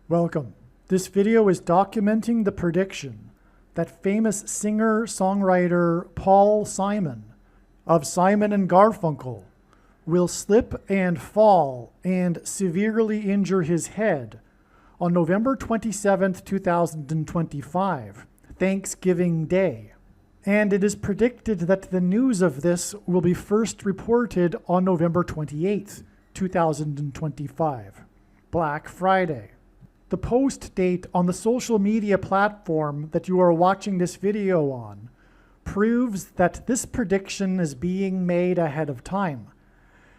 Welcome. This video is documenting the prediction that famous singer-songwriter Paul Simon of Simon and Garfunkel will slip and fall and severely injure his head on November 27th, 2025, Thanksgiving Day. And it is predicted that the news of this will be first reported on November 28th, 2025, Black Friday. The post date on the social media platform that you are watching this video on proves that this prediction is being made ahead of time,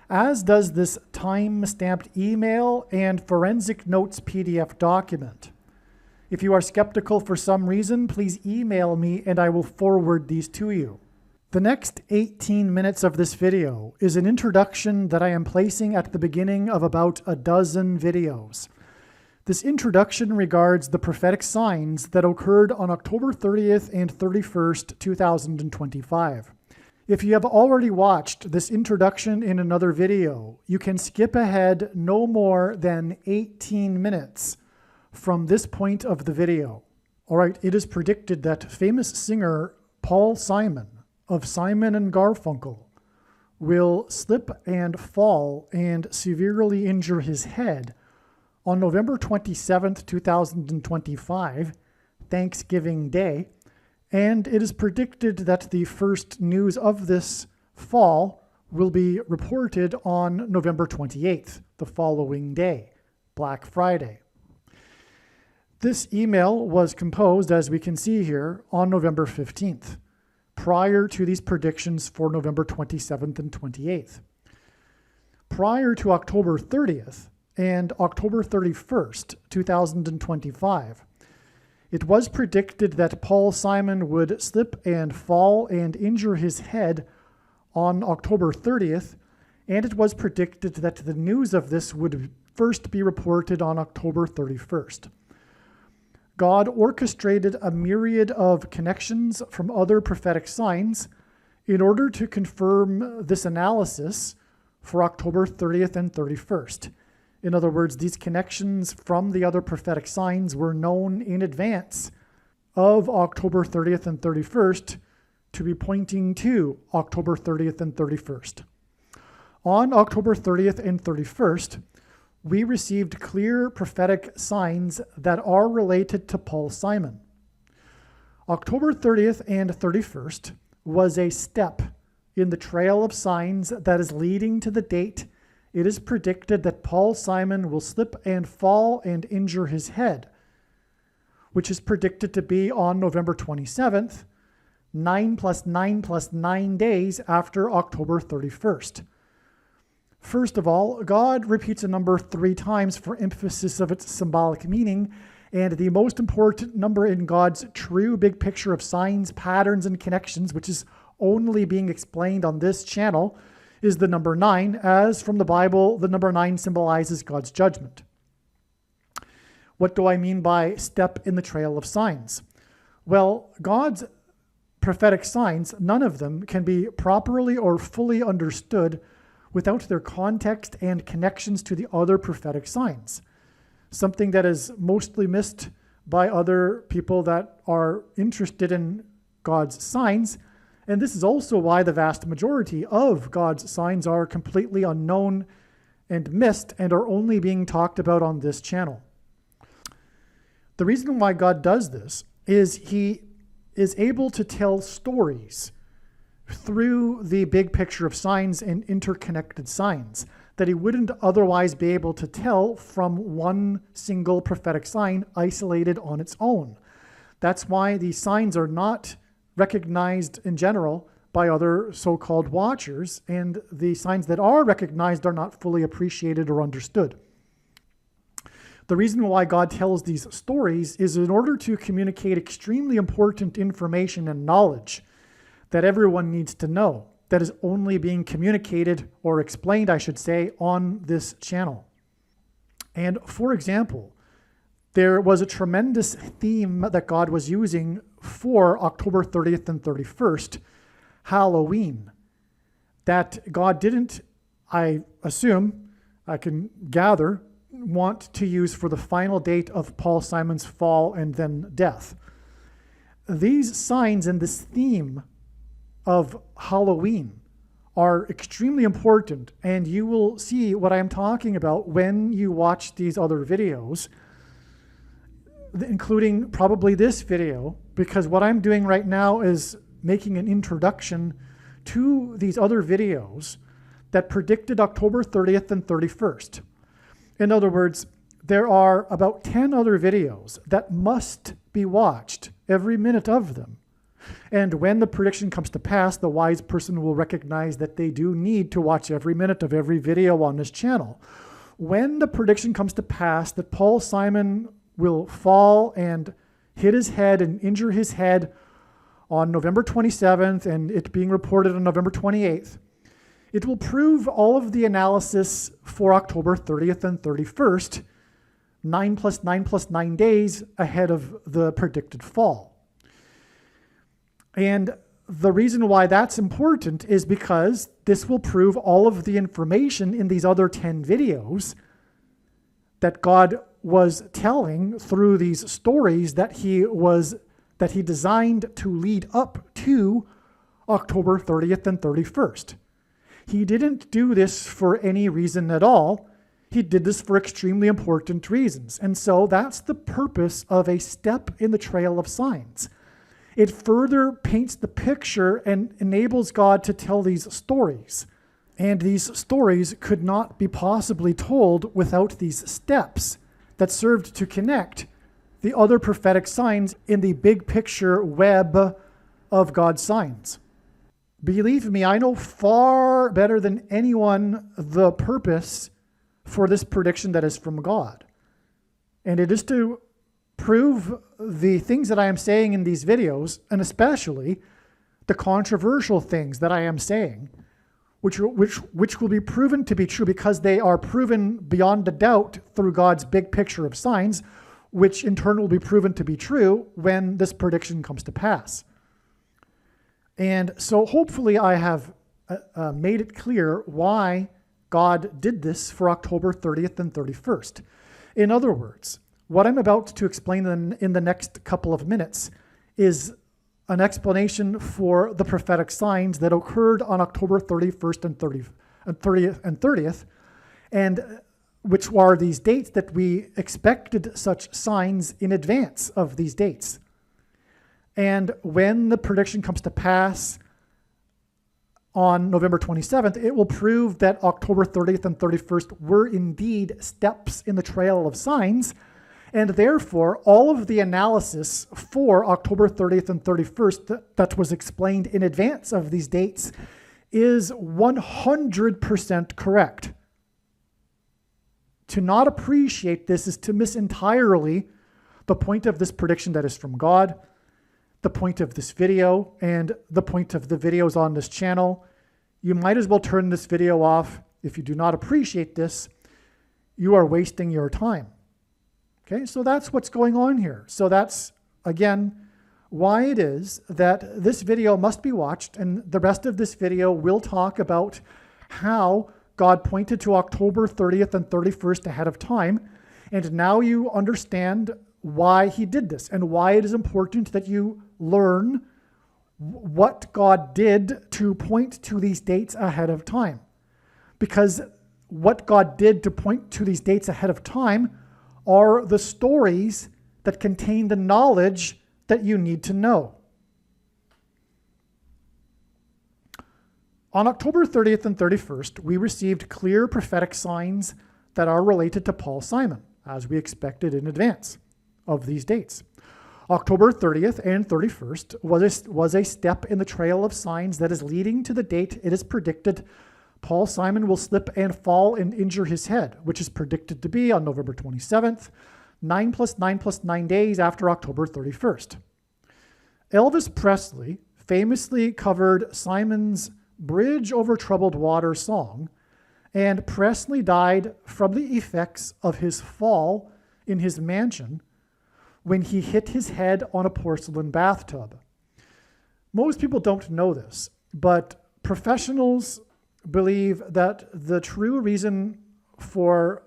as does this time-stamped email and forensic notes PDF document. If you are skeptical for some reason, please email me and I will forward these to you. The next 18 minutes of this video is an introduction that I am placing at the beginning of about a dozen videos. This introduction regards the prophetic signs that occurred on October 30th and 31st, 2025. If you have already watched this introduction in another video, you can skip ahead no more than 18 minutes from this point of the video. All right, it is predicted that famous singer Paul Simon of Simon and Garfunkel will slip and fall and severely injure his head on November 27th, 2025, Thanksgiving Day, and it is predicted that the first news of this fall will be reported on November 28th, the following day, Black Friday. This email was composed, as we can see here, on November 15th, prior to these predictions for November 27th and 28th. Prior to October 30th, and October 31st, 2025. It was predicted that Paul Simon would slip and fall and injure his head on October 30th, and it was predicted that the news of this would first be reported on October 31st. God orchestrated a myriad of connections from other prophetic signs in order to confirm this analysis for October 30th and 31st. In other words, these connections from the other prophetic signs were known in advance of October 30th and 31st to be pointing to October 30th and 31st. On October 30th and 31st, we received clear prophetic signs that are related to Paul Simon. October 30th and 31st was a step in the trail of signs that is leading to the date it is predicted that Paul Simon will slip and fall and injure his head, which is predicted to be on November 27th, 9 + 9 + 9 days after October 31st. First of all, God repeats a number 3 times for emphasis of its symbolic meaning, and the most important number in God's true big picture of signs, patterns, and connections, which is only being explained on this channel, is the number 9, as from the Bible, the number 9 symbolizes God's judgment. What do I mean by step in the trail of signs? Well, God's prophetic signs, none of them can be properly or fully understood without their context and connections to the other prophetic signs, something that is mostly missed by other people that are interested in God's signs. And this is also why the vast majority of God's signs are completely unknown and missed and are only being talked about on this channel. The reason why God does this is he is able to tell stories through the big picture of signs and interconnected signs that he wouldn't otherwise be able to tell from one single prophetic sign isolated on its own. That's why these signs are not recognized in general by other so-called watchers, and the signs that are recognized are not fully appreciated or understood. The reason why God tells these stories is in order to communicate extremely important information and knowledge that everyone needs to know, that is only being communicated or explained, I should say, on this channel. And for example, there was a tremendous theme that God was using for October 30th and 31st, Halloween, that God didn't, I assume, I can gather, want to use for the final date of Paul Simon's fall and then death. These signs and this theme of Halloween are extremely important, and you will see what I'm talking about when you watch these other videos, including probably this video, because what I'm doing right now is making an introduction to these other videos that predicted October 30th and 31st. In other words, there are about 10 other videos that must be watched, every minute of them. And when the prediction comes to pass, the wise person will recognize that they do need to watch every minute of every video on this channel. When the prediction comes to pass that Paul Simon will fall and hit his head and injure his head on November 27th, and it being reported on November 28th, it will prove all of the analysis for October 30th and 31st, 9 plus 9 plus 9 days ahead of the predicted fall. And the reason why that's important is because this will prove all of the information in these other 10 videos that God was telling through these stories that he designed to lead up to October 30th and 31st. He didn't do this for any reason at all. He did this for extremely important reasons. And so that's the purpose of a step in the trail of signs. It further paints the picture and enables God to tell these stories. And these stories could not be possibly told without these steps that served to connect the other prophetic signs in the big picture web of God's signs. Believe me, I know far better than anyone the purpose for this prediction that is from God. And it is to prove the things that I am saying in these videos, and especially the controversial things that I am saying, which will be proven to be true because they are proven beyond a doubt through God's big picture of signs, which in turn will be proven to be true when this prediction comes to pass. And so hopefully I have made it clear why God did this for October 30th and 31st. In other words, what I'm about to explain in the next couple of minutes is an explanation for the prophetic signs that occurred on October 31st and 30th, and which are these dates that we expected such signs in advance of these dates. And when the prediction comes to pass on November 27th, it will prove that October 30th and 31st were indeed steps in the trail of signs. And therefore, all of the analysis for October 30th and 31st that was explained in advance of these dates is 100% correct. To not appreciate this is to miss entirely the point of this prediction that is from God, the point of this video, and the point of the videos on this channel. You might as well turn this video off. If you do not appreciate this, you are wasting your time. Okay, so that's what's going on here. So that's, again, why it is that this video must be watched, and the rest of this video will talk about how God pointed to October 30th and 31st ahead of time, and now you understand why he did this and why it is important that you learn what God did to point to these dates ahead of time. Because what God did to point to these dates ahead of time are the stories that contain the knowledge that you need to know. On October 30th and 31st, we received clear prophetic signs that are related to Paul Simon, as we expected in advance of these dates. October 30th and 31st was a step in the trail of signs that is leading to the date it is predicted Paul Simon will slip and fall and injure his head, which is predicted to be on November 27th, 9 plus 9 plus 9 days after October 31st. Elvis Presley famously covered Simon's Bridge Over Troubled Water song, and Presley died from the effects of his fall in his mansion when he hit his head on a porcelain bathtub. Most people don't know this, but professionals believe that the true reason for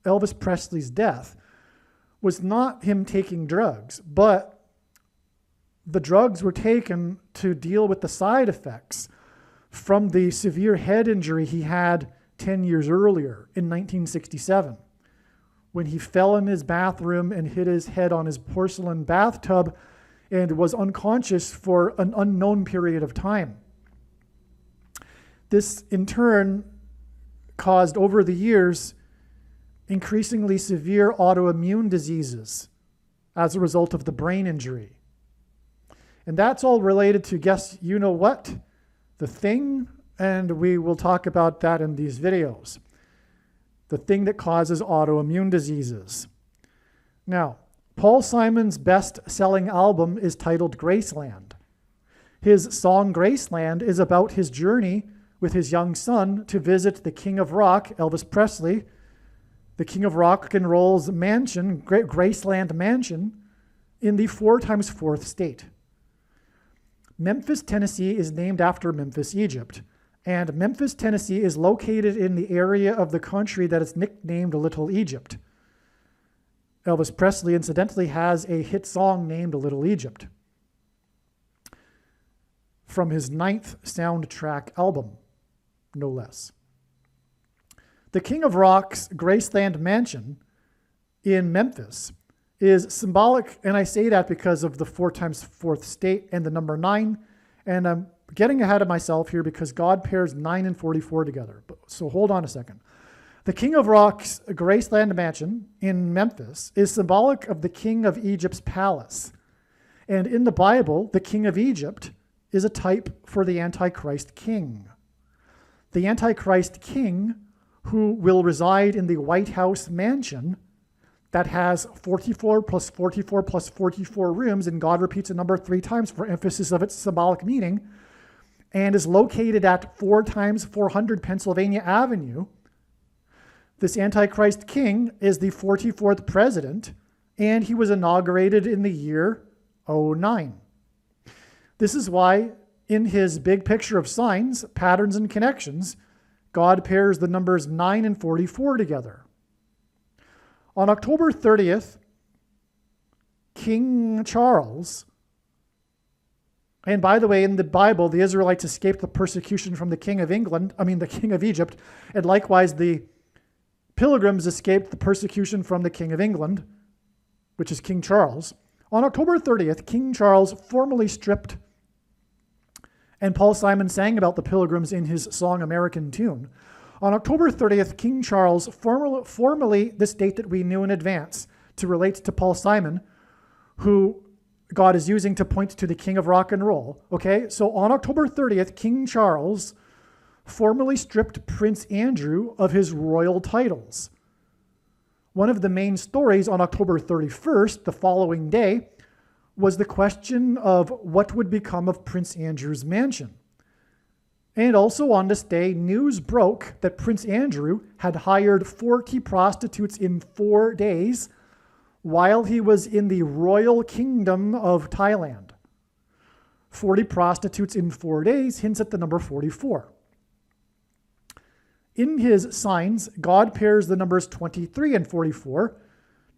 Elvis Presley's death was not him taking drugs, but the drugs were taken to deal with the side effects from the severe head injury he had 10 years earlier in 1967, when he fell in his bathroom and hit his head on his porcelain bathtub and was unconscious for an unknown period of time. This, in turn, caused over the years increasingly severe autoimmune diseases as a result of the brain injury. And that's all related to, guess you know what? The Thing, and we will talk about that in these videos. The thing that causes autoimmune diseases. Now, Paul Simon's best-selling album is titled Graceland. His song Graceland is about his journey with his young son to visit the King of Rock, Elvis Presley, the King of Rock and Roll's mansion, Graceland Mansion, in the 4x4th state. Memphis, Tennessee is named after Memphis, Egypt, and Memphis, Tennessee is located in the area of the country that is nicknamed Little Egypt. Elvis Presley, incidentally, has a hit song named Little Egypt from his 9th soundtrack album, no less. The King of Rock's Graceland Mansion in Memphis is symbolic, and I say that because of the 4x4th state and the number 9, and I'm getting ahead of myself here because God pairs 9 and 44 together. So hold on a second. The King of Rock's Graceland Mansion in Memphis is symbolic of the King of Egypt's palace. And in the Bible, the King of Egypt is a type for the Antichrist king. The Antichrist king, who will reside in the White House mansion that has 44 plus 44 plus 44 rooms, and God repeats a number 3 times for emphasis of its symbolic meaning, and is located at 4x400 Pennsylvania Avenue. This Antichrist king is the 44th president, and he was inaugurated in the year 09. This is why in his big picture of signs, patterns, and connections, God pairs the numbers 9 and 44 together. On October 30th, King Charles, and by the way, in the Bible, the Israelites escaped the persecution from the King of Egypt, and likewise the Pilgrims escaped the persecution from the King of England, which is King Charles. On October 30th, King Charles formally stripped, and Paul Simon sang about the Pilgrims in his song American Tune. On October 30th, King Charles formally, this date that we knew in advance, to relate to Paul Simon, who God is using to point to the King of Rock and Roll. Okay, so on October 30th, King Charles formally stripped Prince Andrew of his royal titles. One of the main stories on October 31st, the following day, was the question of what would become of Prince Andrew's mansion. And also on this day, news broke that Prince Andrew had hired 40 prostitutes in 4 days while he was in the royal kingdom of Thailand. 40 prostitutes in 4 days hints at the number 44. In his signs, God pairs the numbers 23 and 44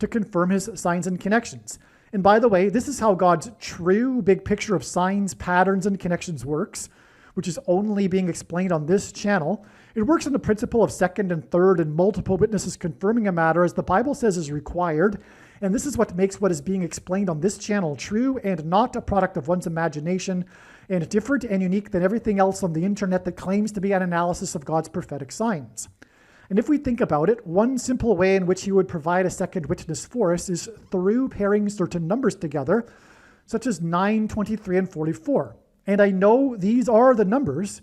to confirm his signs and connections. And by the way, this is how God's true big picture of signs, patterns, and connections works, which is only being explained on this channel. It works on the principle of second and third and multiple witnesses confirming a matter as the Bible says is required. And this is what makes what is being explained on this channel true and not a product of one's imagination, and different and unique than everything else on the internet that claims to be an analysis of God's prophetic signs. And if we think about it, one simple way in which he would provide a second witness for us is through pairing certain numbers together, such as 9, 23, and 44. And I know these are the numbers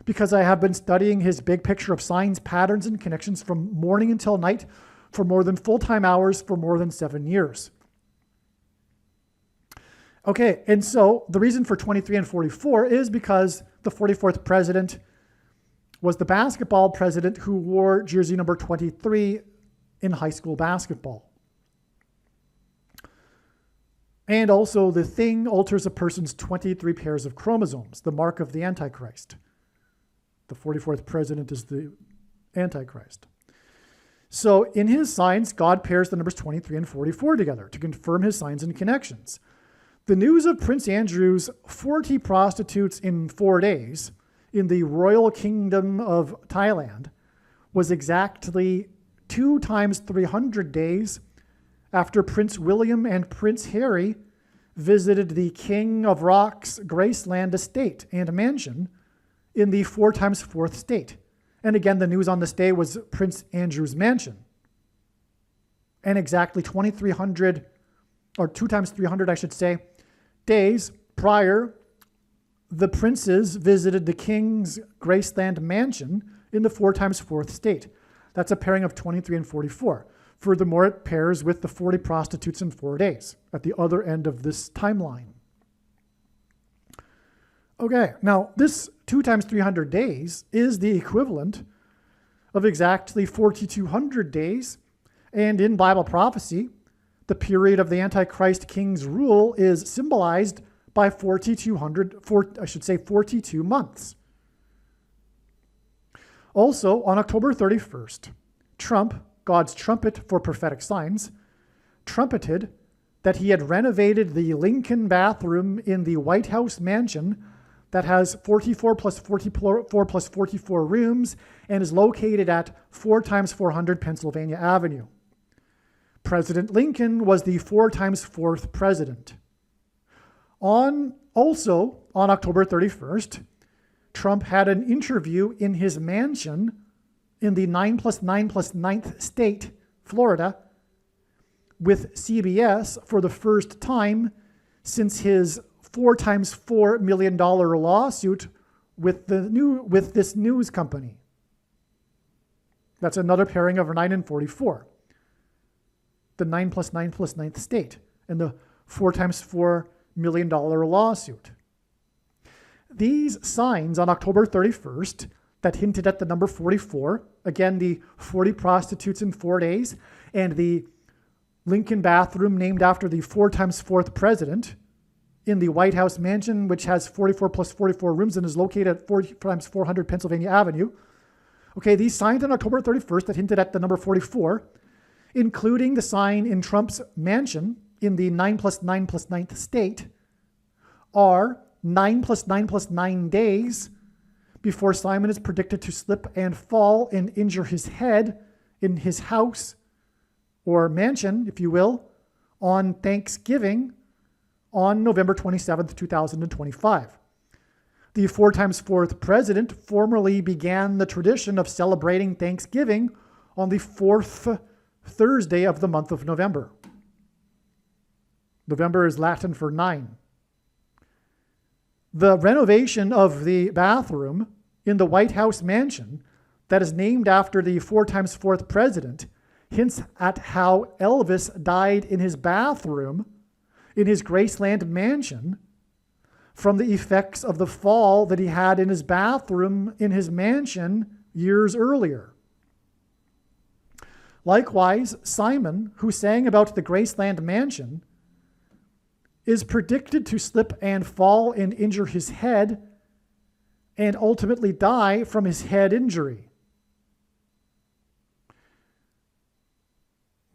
because I have been studying his big picture of signs, patterns, and connections from morning until night for more than full-time hours for more than 7 years. Okay, and so the reason for 23 and 44 is because the 44th president was the basketball president who wore jersey number 23 in high school basketball. And also the thing alters a person's 23 pairs of chromosomes, the mark of the Antichrist. The 44th president is the Antichrist. So in his signs, God pairs the numbers 23 and 44 together to confirm his signs and connections. The news of Prince Andrew's 40 prostitutes in 4 days in the Royal Kingdom of Thailand was exactly 2 times 300 days after Prince William and Prince Harry visited the King of Rock's Graceland estate and mansion in the 4 times 4th state. And again, the news on this day was Prince Andrew's mansion. And exactly 2,300, or 2 times 300, I should say, days prior, the princes visited the King's Graceland mansion in the 4 times 4th state. That's a pairing of 23 and 44. Furthermore, it pairs with the 40 prostitutes in 4 days at the other end of this timeline. Okay, now this 2 times 300 days is the equivalent of exactly 4,200 days, and in Bible prophecy, the period of the Antichrist king's rule is symbolized by 42 months. Also, on October 31st, Trump, God's trumpet for prophetic signs, trumpeted that he had renovated the Lincoln bathroom in the White House mansion that has 44 plus 44 plus 44 rooms and is located at 4 times 400 Pennsylvania Avenue. President Lincoln was the 4 times 4th president. Also, on October 31st, Trump had an interview in his mansion in the 9 plus 9 plus 9th state, Florida, with CBS for the first time since his $4 times $4 million lawsuit with this news company. That's another pairing of 9 and 44. The 9 plus 9 plus 9th state and the $4 times $4 million lawsuit. These signs on October 31st that hinted at the number 44, again, the 40 prostitutes in 4 days, and the Lincoln bathroom named after the 4 times 4th president in the White House mansion, which has 44 plus 44 rooms and is located at 4 times 400 Pennsylvania Avenue. Okay, these signs on October 31st that hinted at the number 44, including the sign in Trump's mansion in the 9 plus 9 plus 9th state, are 9 plus 9 plus 9 days before Simon is predicted to slip and fall and injure his head in his house or mansion, if you will, on Thanksgiving on November 27th, 2025. The 4 times 4th president formally began the tradition of celebrating Thanksgiving on the 4th Thursday of the month of November. November is Latin for 9. The renovation of the bathroom in the White House mansion that is named after the 4 times 4th president hints at how Elvis died in his bathroom in his Graceland mansion from the effects of the fall that he had in his bathroom in his mansion years earlier. Likewise, Simon, who sang about the Graceland mansion, is predicted to slip and fall and injure his head and ultimately die from his head injury.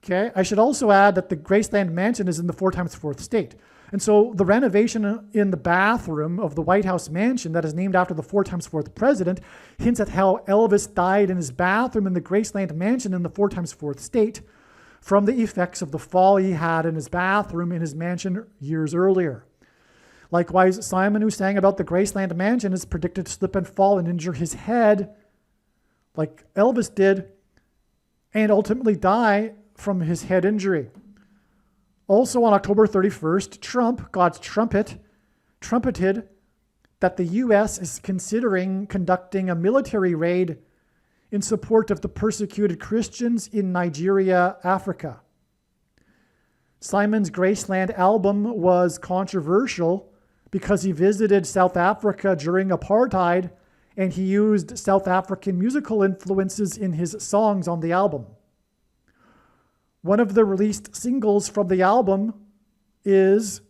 Okay, I should also add that the Graceland mansion is in the 4 times 4th state. And so the renovation in the bathroom of the White House mansion that is named after the 4 times 4th president hints at how Elvis died in his bathroom in the Graceland mansion in the 4 times 4th state from the effects of the fall he had in his bathroom in his mansion years earlier. Likewise, Simon, who sang about the Graceland mansion, is predicted to slip and fall and injure his head like Elvis did and ultimately die from his head injury. Also on October 31st, Trump, God's trumpet, trumpeted that the U.S. is considering conducting a military raid in support of the persecuted Christians in Nigeria, Africa. Simon's Graceland album was controversial because he visited South Africa during apartheid and he used South African musical influences in his songs on the album. One of the released singles from the album is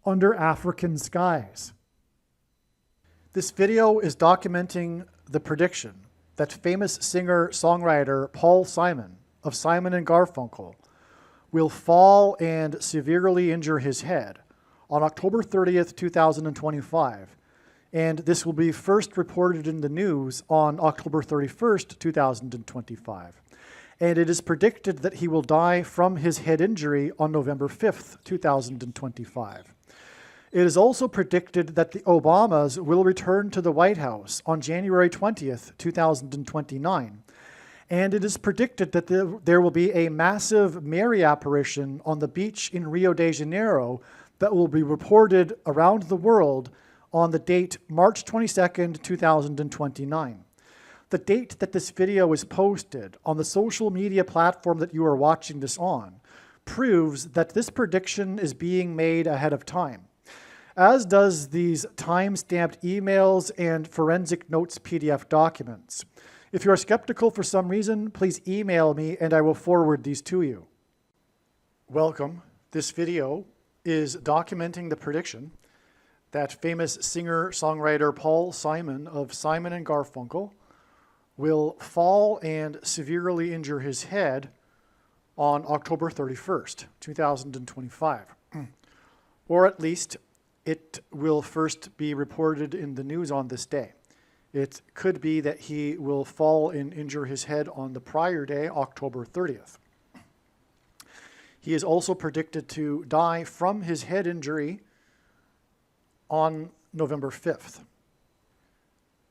Under African Skies. This video is documenting the prediction that famous singer-songwriter Paul Simon of Simon and Garfunkel will fall and severely injure his head on October 30th, 2025. And this will be first reported in the news on October 31st, 2025. And it is predicted that he will die from his head injury on November 5th, 2025. It is also predicted that the Obamas will return to the White House on January 20th, 2029. And it is predicted that there will be a massive Mary apparition on the beach in Rio de Janeiro that will be reported around the world on the date March 22nd, 2029. The date that this video is posted on the social media platform that you are watching this on proves that this prediction is being made ahead of time, as does these time-stamped emails and forensic notes PDF documents. If you are skeptical for some reason, please email me and I will forward these to you. Welcome. This video is documenting the prediction that famous singer-songwriter Paul Simon of Simon and Garfunkel will fall and severely injure his head on October 31st, 2025. Or at least it will first be reported in the news on this day. It could be that he will fall and injure his head on the prior day, October 30th. He is also predicted to die from his head injury on November 5th.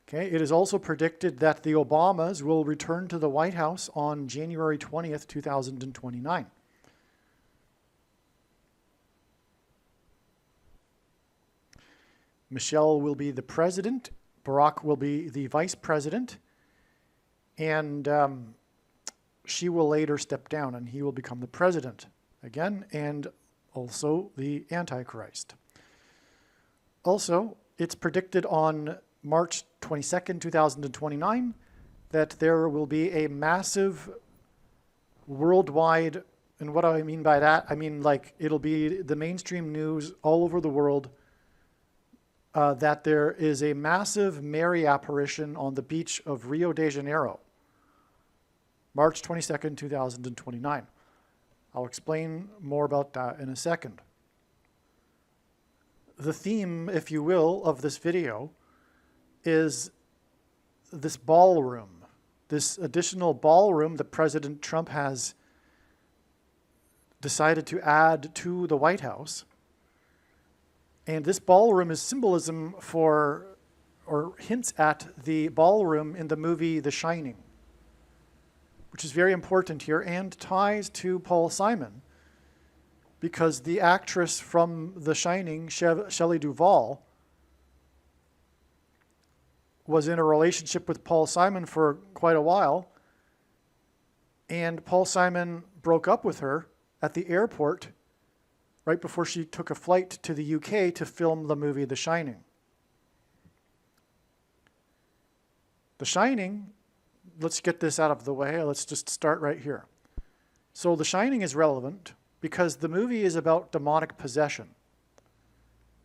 Okay, it is also predicted that the Obamas will return to the White House on January 20th, 2029. Michelle will be the president, Barack will be the vice president, and she will later step down and he will become the president again, and also the Antichrist. Also, it's predicted on March 22nd, 2029, that there will be a massive worldwide, and what do I mean by that? I mean, like, it'll be the mainstream news all over the world that there is a massive Mary apparition on the beach of Rio de Janeiro, March 22nd, 2029. I'll explain more about that in a second. The theme, if you will, of this video is this ballroom, this additional ballroom that President Trump has decided to add to the White House. And this ballroom is symbolism for, or hints at, the ballroom in the movie The Shining, which is very important here and ties to Paul Simon, because the actress from The Shining, Shelley Duvall, was in a relationship with Paul Simon for quite a while, and Paul Simon broke up with her at the airport right before she took a flight to the UK to film the movie The Shining. The Shining, let's get this out of the way. Let's just start right here. So The Shining is relevant because the movie is about demonic possession,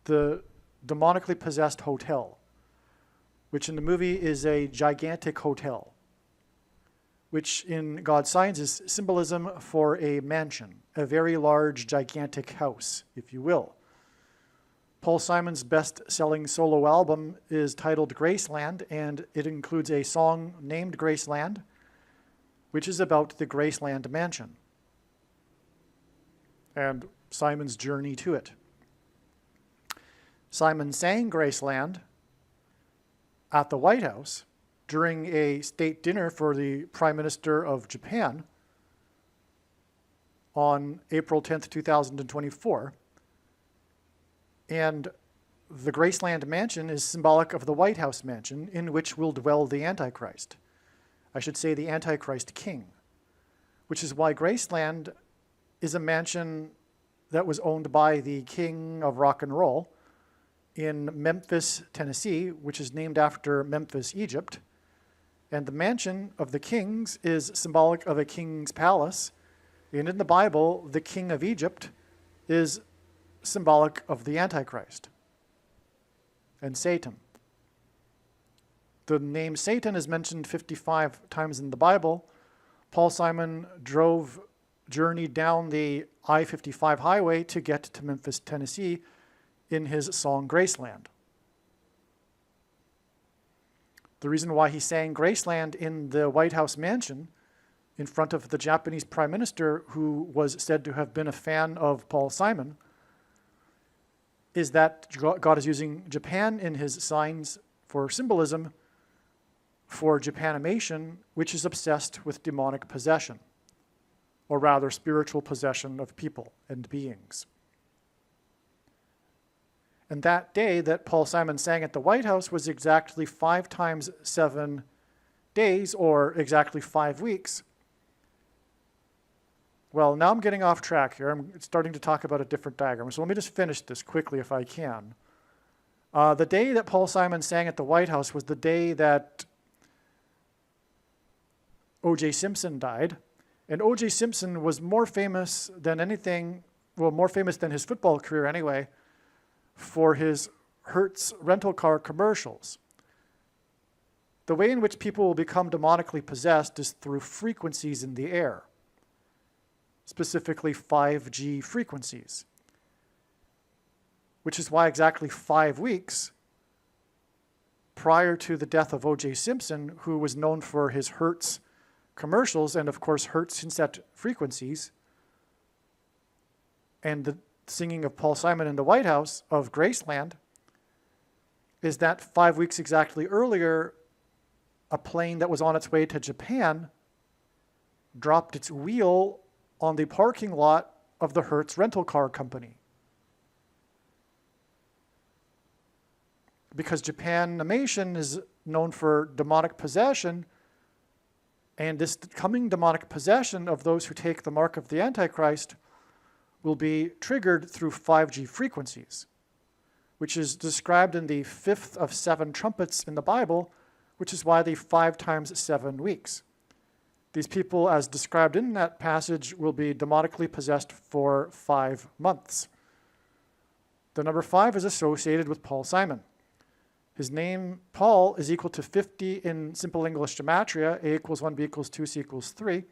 the demonically possessed hotel, which in the movie is a gigantic hotel, which in God's signs is symbolism for a mansion, a very large, gigantic house, if you will. Paul Simon's best-selling solo album is titled Graceland, and it includes a song named Graceland, which is about the Graceland mansion and Simon's journey to it. Simon sang Graceland at the White House during a state dinner for the Prime Minister of Japan on April 10th, 2024. And the Graceland mansion is symbolic of the White House mansion in which will dwell the Antichrist. I should say the Antichrist king, which is why Graceland is a mansion that was owned by the king of rock and roll in Memphis, Tennessee, which is named after Memphis, Egypt. And the mansion of the kings is symbolic of a king's palace. And in the Bible, the king of Egypt is symbolic of the Antichrist and Satan. The name Satan is mentioned 55 times in the Bible, Paul Simon journeyed down the I-55 highway to get to Memphis, Tennessee in his song Graceland. The reason why he sang Graceland in the White House mansion in front of the Japanese Prime Minister, who was said to have been a fan of Paul Simon, is that God is using Japan in his signs for symbolism for Japanimation, which is obsessed with demonic possession, or rather spiritual possession of people and beings. And that day that Paul Simon sang at the White House was exactly 5 times 7 days, or exactly 5 weeks. Well, now I'm getting off track here. I'm starting to talk about a different diagram. So let me just finish this quickly if I can. The day that Paul Simon sang at the White House was the day that O.J. Simpson died. And O.J. Simpson was more famous than anything, well, more famous than his football career anyway, for his Hertz rental car commercials. The way in which people will become demonically possessed is through frequencies in the air, specifically 5G frequencies, which is why exactly 5 weeks prior to the death of O.J. Simpson, who was known for his Hertz commercials and, of course, Hertz synset frequencies, and the singing of Paul Simon in the White House of Graceland, is that 5 weeks exactly earlier, a plane that was on its way to Japan dropped its wheel on the parking lot of the Hertz rental car company. Because Japanimation is known for demonic possession, and this coming demonic possession of those who take the mark of the Antichrist will be triggered through 5G frequencies, which is described in the 5th of 7 trumpets in the Bible, which is why the 5 times 7 weeks. These people, as described in that passage, will be demonically possessed for 5 months. The number 5 is associated with Paul Simon. His name, Paul, is equal to 50 in simple English gematria, A equals 1, B equals 2, C equals 3.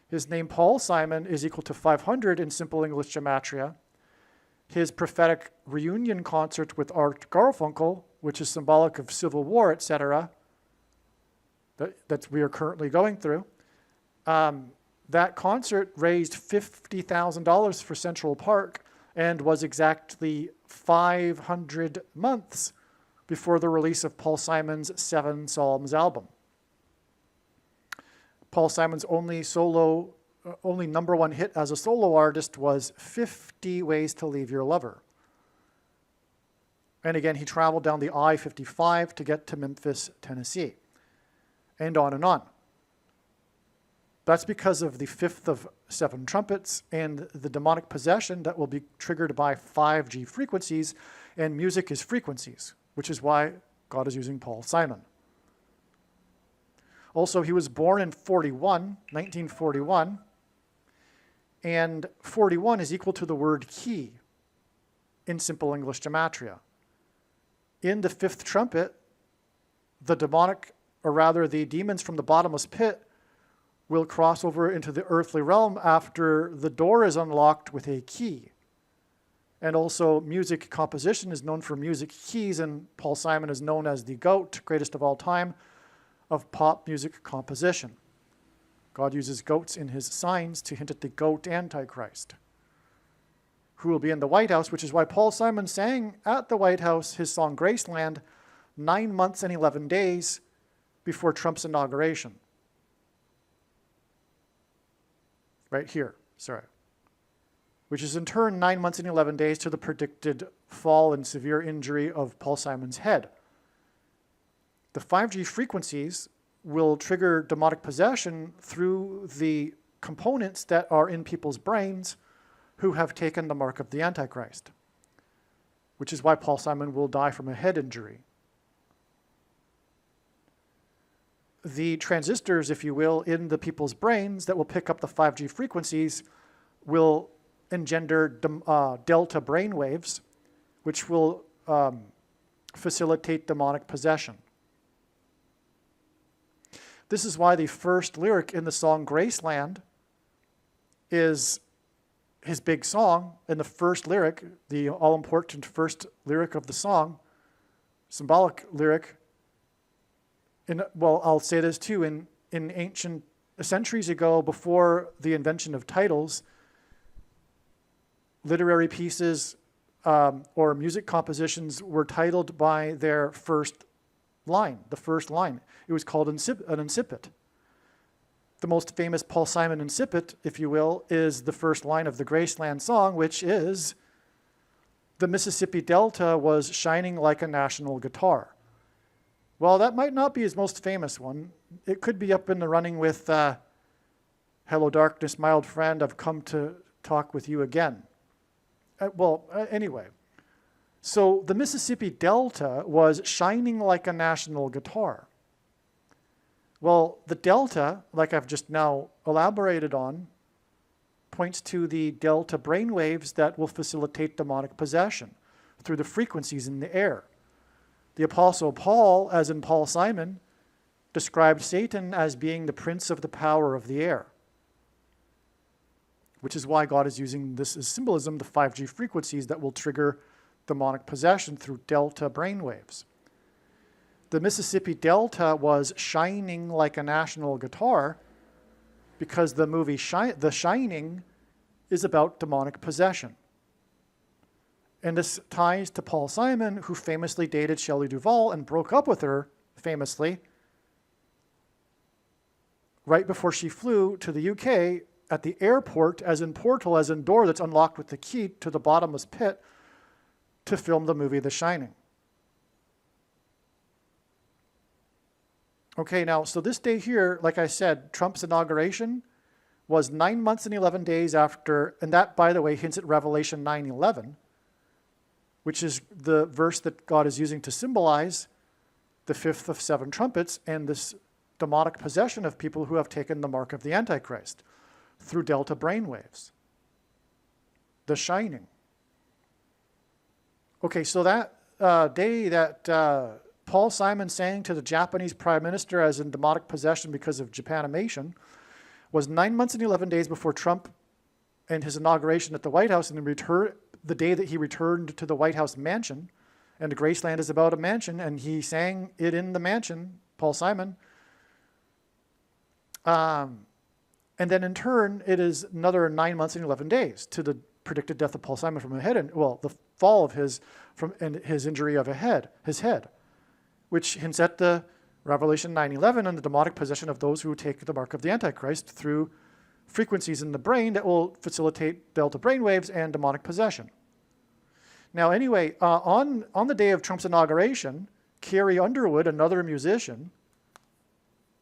His name, Paul Simon, is equal to 500 in simple English gematria. His prophetic reunion concert with Art Garfunkel, which is symbolic of civil war, etc., that we are currently going through, that concert raised $50,000 for Central Park and was exactly 500 months before the release of Paul Simon's 7 Psalms album. Paul Simon's only number 1 hit as a solo artist was 50 Ways to Leave Your Lover. And again, he traveled down the I-55 to get to Memphis, Tennessee, and on and on. That's because of the 5th of 7 trumpets and the demonic possession that will be triggered by 5G frequencies, and music is frequencies, which is why God is using Paul Simon. Also, he was born in 1941, and 41 is equal to the word key in simple English gematria. In the 5th trumpet, the demons from the bottomless pit will cross over into the earthly realm after the door is unlocked with a key. And also, music composition is known for music keys, and Paul Simon is known as the GOAT, greatest of all time, of pop music composition. God uses goats in his signs to hint at the goat Antichrist, who will be in the White House, which is why Paul Simon sang at the White House his song Graceland 9 months and 11 days before Trump's inauguration. Right here, sorry. Which is in turn 9 months and 11 days to the predicted fall and severe injury of Paul Simon's head. The 5G frequencies will trigger demonic possession through the components that are in people's brains who have taken the mark of the Antichrist, which is why Paul Simon will die from a head injury. The transistors, if you will, in the people's brains that will pick up the 5G frequencies will engender delta brain waves, which will facilitate demonic possession. This is why the first lyric in the song Graceland is his big song. In the first lyric, the all-important first lyric of the song, symbolic lyric, well, I'll say this too, in ancient centuries ago, before the invention of titles, literary pieces or music compositions were titled by their first line, the first line. It was called an incipit. The most famous Paul Simon incipit, if you will, is the first line of the Graceland song, which is, "The Mississippi Delta was shining like a national guitar." Well, that might not be his most famous one. It could be up in the running with "Hello Darkness, My Old Friend, I've Come to Talk with You Again." Anyway. So the Mississippi Delta was shining like a national guitar. Well, the delta, like I've just now elaborated on, points to the delta brainwaves that will facilitate demonic possession through the frequencies in the air. The Apostle Paul, as in Paul Simon, described Satan as being the prince of the power of the air, which is why God is using this as symbolism, the 5G frequencies that will trigger demonic possession through delta brainwaves. The Mississippi Delta was shining like a national guitar because the movie The Shining is about demonic possession. And this ties to Paul Simon, who famously dated Shelley Duvall and broke up with her, famously, right before she flew to the UK at the airport, as in portal, as in door that's unlocked with the key to the bottomless pit, to film the movie The Shining. Okay, now, so this day here, like I said, Trump's inauguration was 9 months and 11 days after, and that, by the way, hints at Revelation 9:11, which is the verse that God is using to symbolize the fifth of 7 trumpets and this demonic possession of people who have taken the mark of the Antichrist through delta brainwaves. The Shining. Okay, so that day that Paul Simon sang to the Japanese Prime Minister as in demonic possession because of Japanimation was 9 months and 11 days before Trump and his inauguration at the White House, and the day that he returned to the White House mansion. And Graceland is about a mansion, and he sang it in the mansion, Paul Simon. And then in turn, it is another 9 months and 11 days to the predicted death of Paul Simon from a head, the fall of his injury of his head, which hints at the Revelation 9:11 and the demonic possession of those who take the mark of the Antichrist through frequencies in the brain that will facilitate delta brainwaves and demonic possession. Now, anyway, on the day of Trump's inauguration, Carrie Underwood, another musician,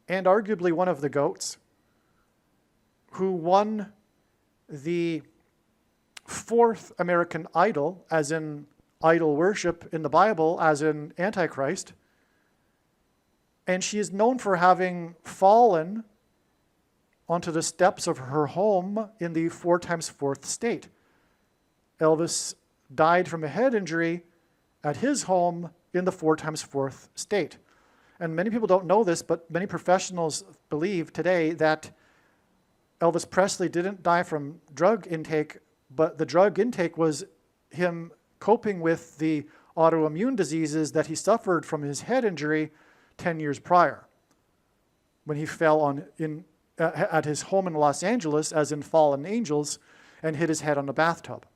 and arguably one of the GOATs, who won the 4th American Idol, as in idol worship in the Bible, as in Antichrist, and she is known for having fallen onto the steps of her home in the 4x4th state. Elvis died from a head injury at his home in the 4x4th state. And many people don't know this, but many professionals believe today that Elvis Presley didn't die from drug intake, but the drug intake was him coping with the autoimmune diseases that he suffered from his head injury 10 years prior, when he fell at his home in Los Angeles, as in Fallen Angels, and hit his head on a bathtub.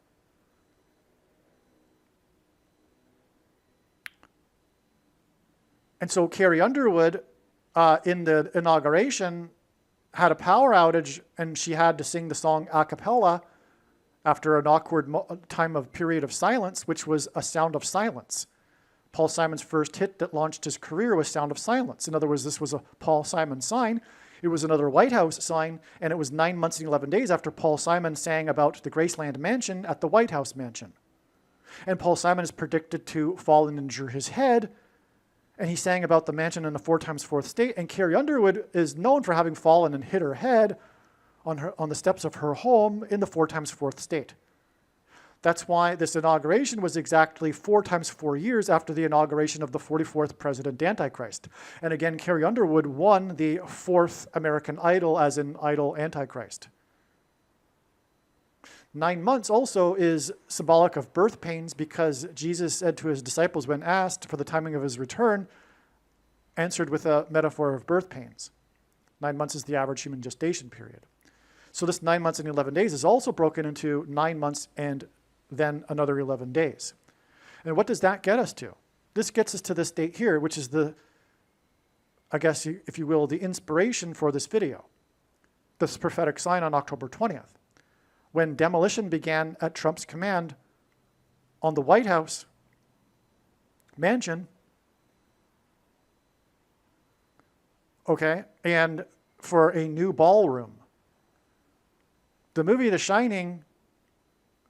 And so Carrie Underwood, in the inauguration, had a power outage, and she had to sing the song a cappella after an awkward period of silence, which was A Sound of Silence. Paul Simon's first hit that launched his career was Sound of Silence. In other words, this was a Paul Simon sign. It was another White House sign, and it was 9 months and 11 days after Paul Simon sang about the Graceland mansion at the White House mansion. And Paul Simon is predicted to fall and injure his head, and he sang about the mansion in the 4x4th state, and Carrie Underwood is known for having fallen and hit her head on the steps of her home in the 4x4th state. That's why this inauguration was exactly 4 times 4 years after the inauguration of the 44th President Antichrist. And again, Carrie Underwood won the 4th American Idol, as in Idol Antichrist. 9 months also is symbolic of birth pains, because Jesus said to his disciples when asked for the timing of his return, answered with a metaphor of birth pains. 9 months is the average human gestation period. So this 9 months and 11 days is also broken into 9 months and then another 11 days. And what does that get us to? This gets us to this date here, which is the, I guess, if you will, the inspiration for this video. This prophetic sign on October 20th. When demolition began at Trump's command on the White House mansion, okay, and for a new ballroom. The movie The Shining,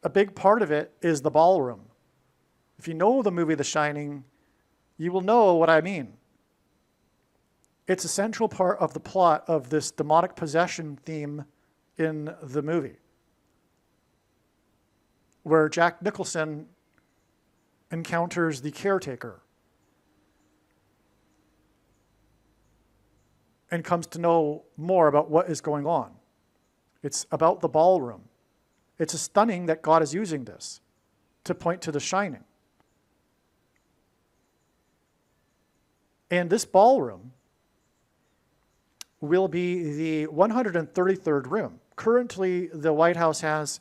a big part of it is the ballroom. If you know the movie The Shining, you will know what I mean. It's a central part of the plot of this demonic possession theme in the movie, where Jack Nicholson encounters the caretaker and comes to know more about what is going on. It's about the ballroom. It's stunning that God is using this to point to The Shining. And this ballroom will be the 133rd room. Currently, the White House has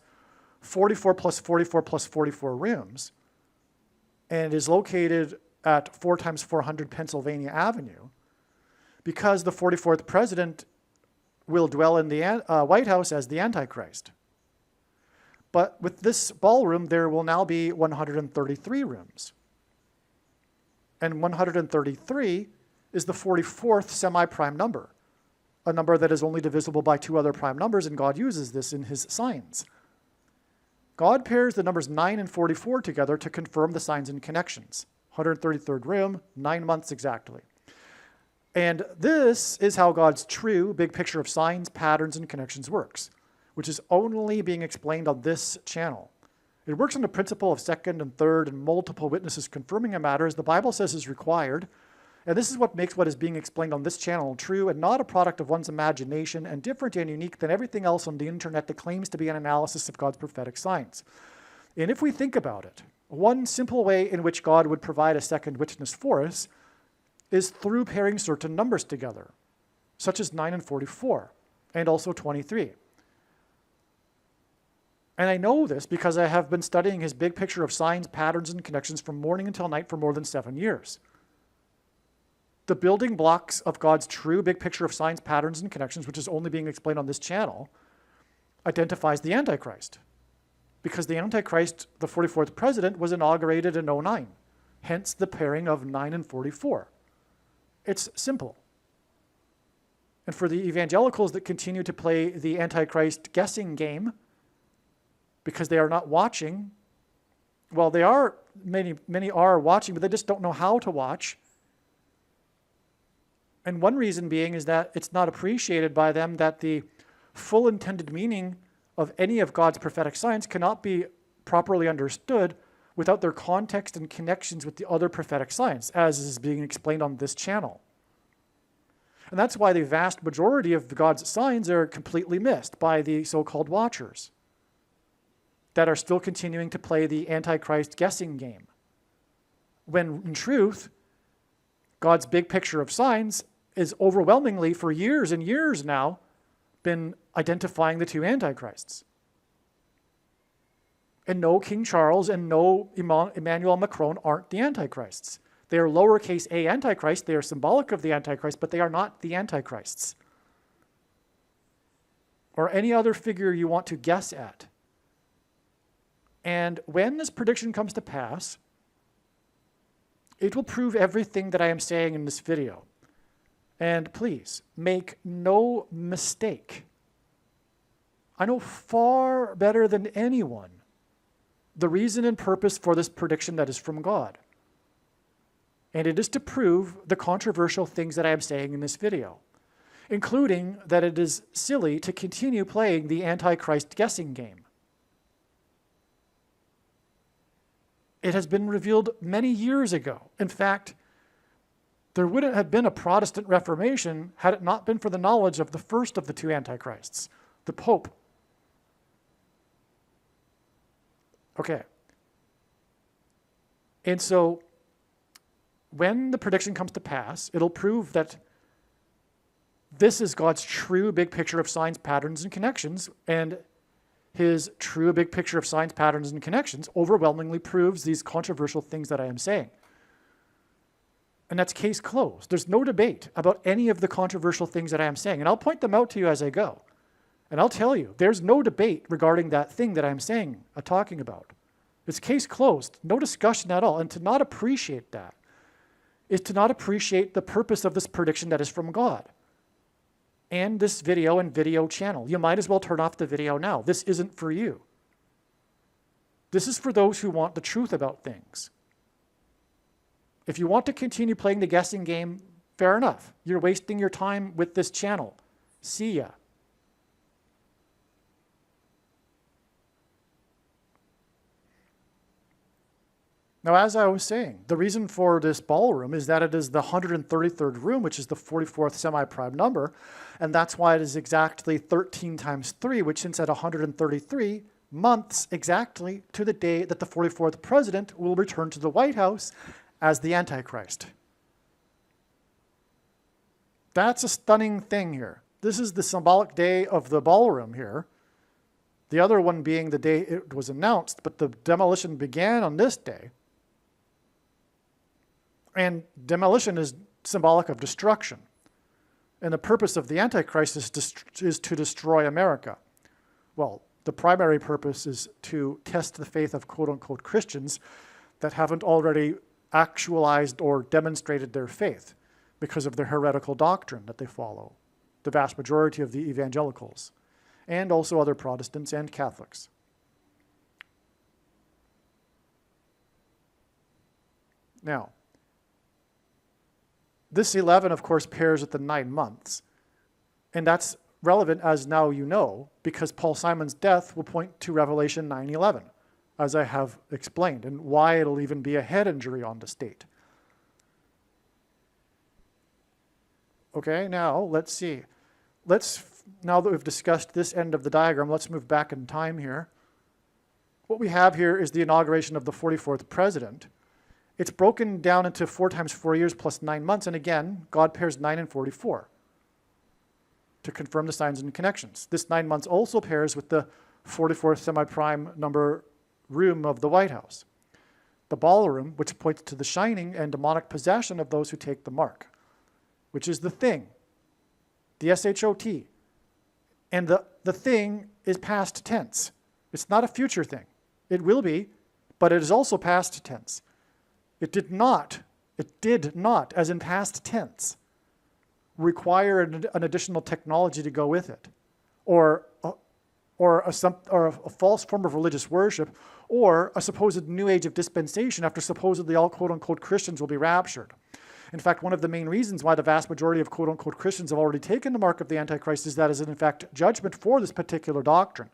44 plus 44 plus 44 rooms, and is located at 4 times 400 Pennsylvania Avenue, because the 44th president will dwell in the White House as the Antichrist. But with this ballroom, there will now be 133 rooms. And 133 is the 44th semi-prime number, a number that is only divisible by 2 other prime numbers, and God uses this in his signs. God pairs the numbers 9 and 44 together to confirm the signs and connections. 133rd room, 9 months exactly. And this is how God's true big picture of signs, patterns, and connections works, which is only being explained on this channel. It works on the principle of second and third and multiple witnesses confirming a matter, as the Bible says is required. And this is what makes what is being explained on this channel true and not a product of one's imagination, and different and unique than everything else on the internet that claims to be an analysis of God's prophetic signs. And if we think about it, one simple way in which God would provide a second witness for us is through pairing certain numbers together, such as 9 and 44, and also 23. And I know this because I have been studying his big picture of signs, patterns, and connections from morning until night for more than 7 years. The building blocks of God's true big picture of signs, patterns, and connections, which is only being explained on this channel, identifies the Antichrist. Because the Antichrist, the 44th president, was inaugurated in 09. Hence the pairing of 9 and 44. It's simple. And for the evangelicals that continue to play the Antichrist guessing game, because they are not watching, well, they are, many are watching, but they just don't know how to watch. And one reason being is that it's not appreciated by them that the full intended meaning of any of God's prophetic signs cannot be properly understood without their context and connections with the other prophetic signs, as is being explained on this channel. And that's why the vast majority of God's signs are completely missed by the so-called watchers that are still continuing to play the Antichrist guessing game, when in truth, God's big picture of signs is overwhelmingly, for years and years now, been identifying the 2 Antichrists. And no, King Charles and no Emmanuel Macron aren't the Antichrists. They are lowercase a Antichrist. They are symbolic of the Antichrist, but they are not the Antichrists. Or any other figure you want to guess at. And when this prediction comes to pass, it will prove everything that I am saying in this video. And please, make no mistake. I know far better than anyone the reason and purpose for this prediction that is from God. And it is to prove the controversial things that I am saying in this video, including that it is silly to continue playing the Antichrist guessing game. It has been revealed many years ago. In fact, there wouldn't have been a Protestant Reformation had it not been for the knowledge of the first of the two Antichrists, the Pope. Okay. And so when the prediction comes to pass, it'll prove that this is God's true big picture of signs, patterns, and connections, and his true big picture of signs, patterns, and connections overwhelmingly proves these controversial things that I am saying. And that's case closed. There's no debate about any of the controversial things that I am saying, and I'll point them out to you as I go. And I'll tell you, there's no debate regarding that thing that I'm saying, talking about. It's case closed, no discussion at all. And to not appreciate that is to not appreciate the purpose of this prediction that is from God. And this video and video channel. You might as well turn off the video now. This isn't for you. This is for those who want the truth about things. If you want to continue playing the guessing game, fair enough. You're wasting your time with this channel. See ya. Now, as I was saying, the reason for this ballroom is that it is the 133rd room, which is the 44th semi-prime number, and that's why it is exactly 13 times 3, which hints at 133 months exactly to the day that the 44th president will return to the White House as the Antichrist. That's a stunning thing here. This is the symbolic day of the ballroom here. The other one being the day it was announced, but the demolition began on this day. And demolition is symbolic of destruction. And the purpose of the Antichrist is to destroy America. Well, the primary purpose is to test the faith of quote-unquote Christians that haven't already actualized or demonstrated their faith because of their heretical doctrine that they follow, the vast majority of the evangelicals, and also other Protestants and Catholics. Now, this 11, of course, pairs with the 9 months. And that's relevant, as now you know, because Paul Simon's death will point to Revelation 9:11, as I have explained, and why it'll even be a head injury on the state. Okay, now let's see. Now that we've discussed this end of the diagram, let's move back in time here. What we have here is the inauguration of the 44th president. It's broken down into 4 times 4 years plus 9 months. And again, God pairs 9 and 44 to confirm the signs and connections. This 9 months also pairs with the 44th semi-prime number room of the White House. The ballroom, which points to the shining and demonic possession of those who take the mark, which is the thing, the S-H-O-T. And the thing is past tense. It's not a future thing. It will be, but it is also past tense. It did not, as in past tense, require an additional technology to go with it, or a false form of religious worship, or a supposed new age of dispensation after supposedly all quote-unquote Christians will be raptured. In fact, one of the main reasons why the vast majority of quote-unquote Christians have already taken the mark of the Antichrist is that it is in fact judgment for this particular doctrine,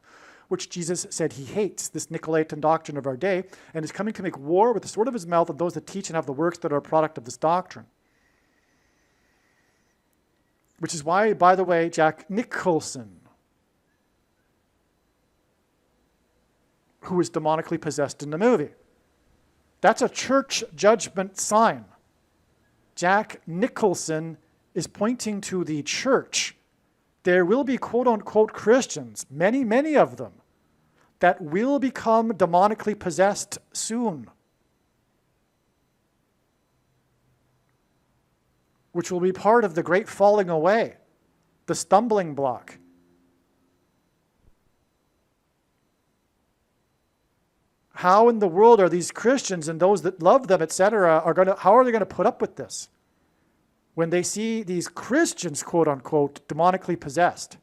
which Jesus said he hates, this Nicolaitan doctrine of our day, and is coming to make war with the sword of his mouth of those that teach and have the works that are a product of this doctrine. Which is why, by the way, Jack Nicholson, who was demonically possessed in the movie, that's a church judgment sign. Jack Nicholson is pointing to the church. There will be quote-unquote Christians, many, many of them, that will become demonically possessed soon, which will be part of the great falling away, the stumbling block. How in the world are these Christians and those that love them, etc., how are they going to put up with this when they see these Christians, quote unquote, demonically possessed?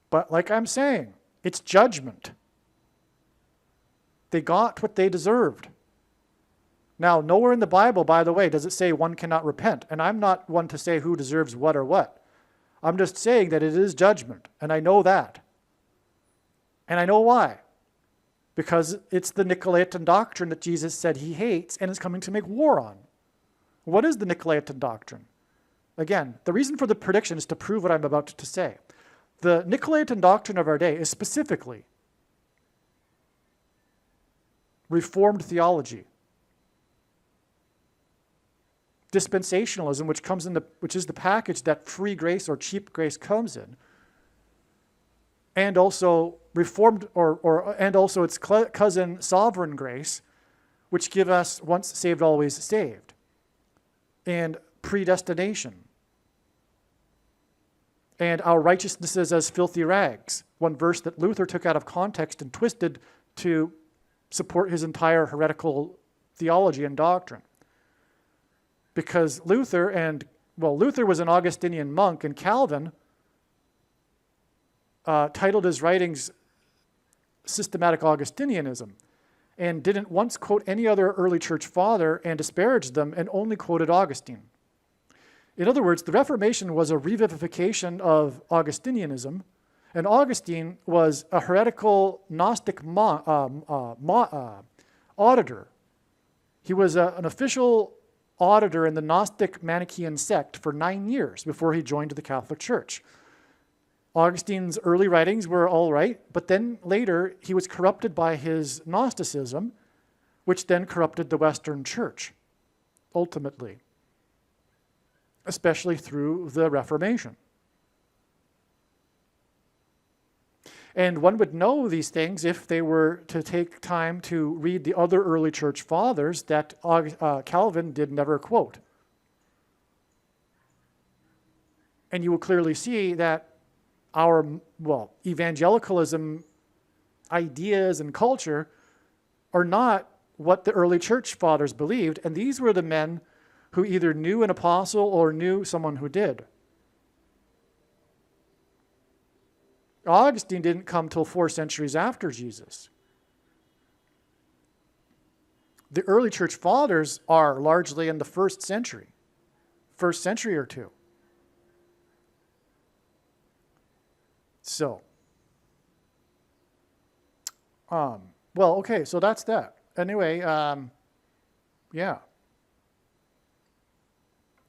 But like I'm saying, it's judgment. They got what they deserved. Now, nowhere in the Bible, by the way, does it say one cannot repent. And I'm not one to say who deserves what or what. I'm just saying that it is judgment, and I know that. And I know why. Because it's the Nicolaitan doctrine that Jesus said he hates and is coming to make war on. What is the Nicolaitan doctrine? Again, the reason for the prediction is to prove what I'm about to say. The Nicolaitan doctrine of our day is specifically Reformed theology, dispensationalism, which is the package that free grace or cheap grace comes in, and also Reformed and also its cousin sovereign grace, which give us once saved, always saved, and predestination, and our righteousnesses as filthy rags, one verse that Luther took out of context and twisted to support his entire heretical theology and doctrine. Because Luther was an Augustinian monk, and Calvin titled his writings Systematic Augustinianism, and didn't once quote any other early church father and disparaged them, and only quoted Augustine. In other words, the Reformation was a revivification of Augustinianism, and Augustine was a heretical Gnostic auditor. He was an official auditor in the Gnostic Manichaean sect for 9 years before he joined the Catholic Church. Augustine's early writings were all right, but then later he was corrupted by his Gnosticism, which then corrupted the Western Church, ultimately, especially through the Reformation. And one would know these things if they were to take time to read the other early church fathers that Calvin did never quote. And you will clearly see that our, evangelicalism ideas and culture are not what the early church fathers believed, and these were the men who either knew an apostle or knew someone who did. Augustine didn't come till 4 centuries after Jesus. The early church fathers are largely in the first century or two. So, so that's that. Anyway, yeah.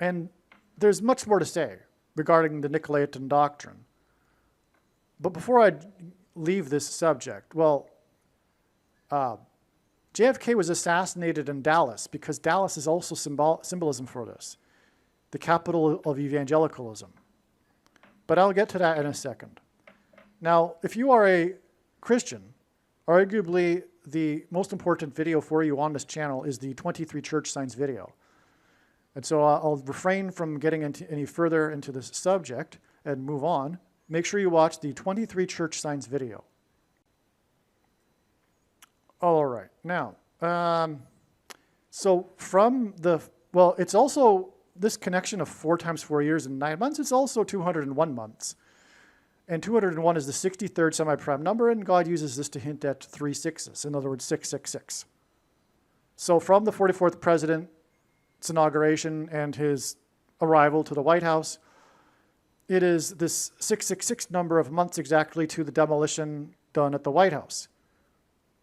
And there's much more to say regarding the Nicolaitan doctrine. But before I leave this subject, JFK was assassinated in Dallas because Dallas is also symbolism for this, the capital of evangelicalism. But I'll get to that in a second. Now, if you are a Christian, arguably the most important video for you on this channel is the 23 church signs video. And so I'll refrain from getting into any further into this subject and move on. Make sure you watch the 23 church signs video. All right, now, so from it's also this connection of 4 times 4 years and 9 months, it's also 201 months. And 201 is the 63rd semi-prime number, and God uses this to hint at 3 sixes, in other words, 666. So from the 44th president's inauguration and his arrival to the White House, it is this 666 number of months exactly to the demolition done at the White House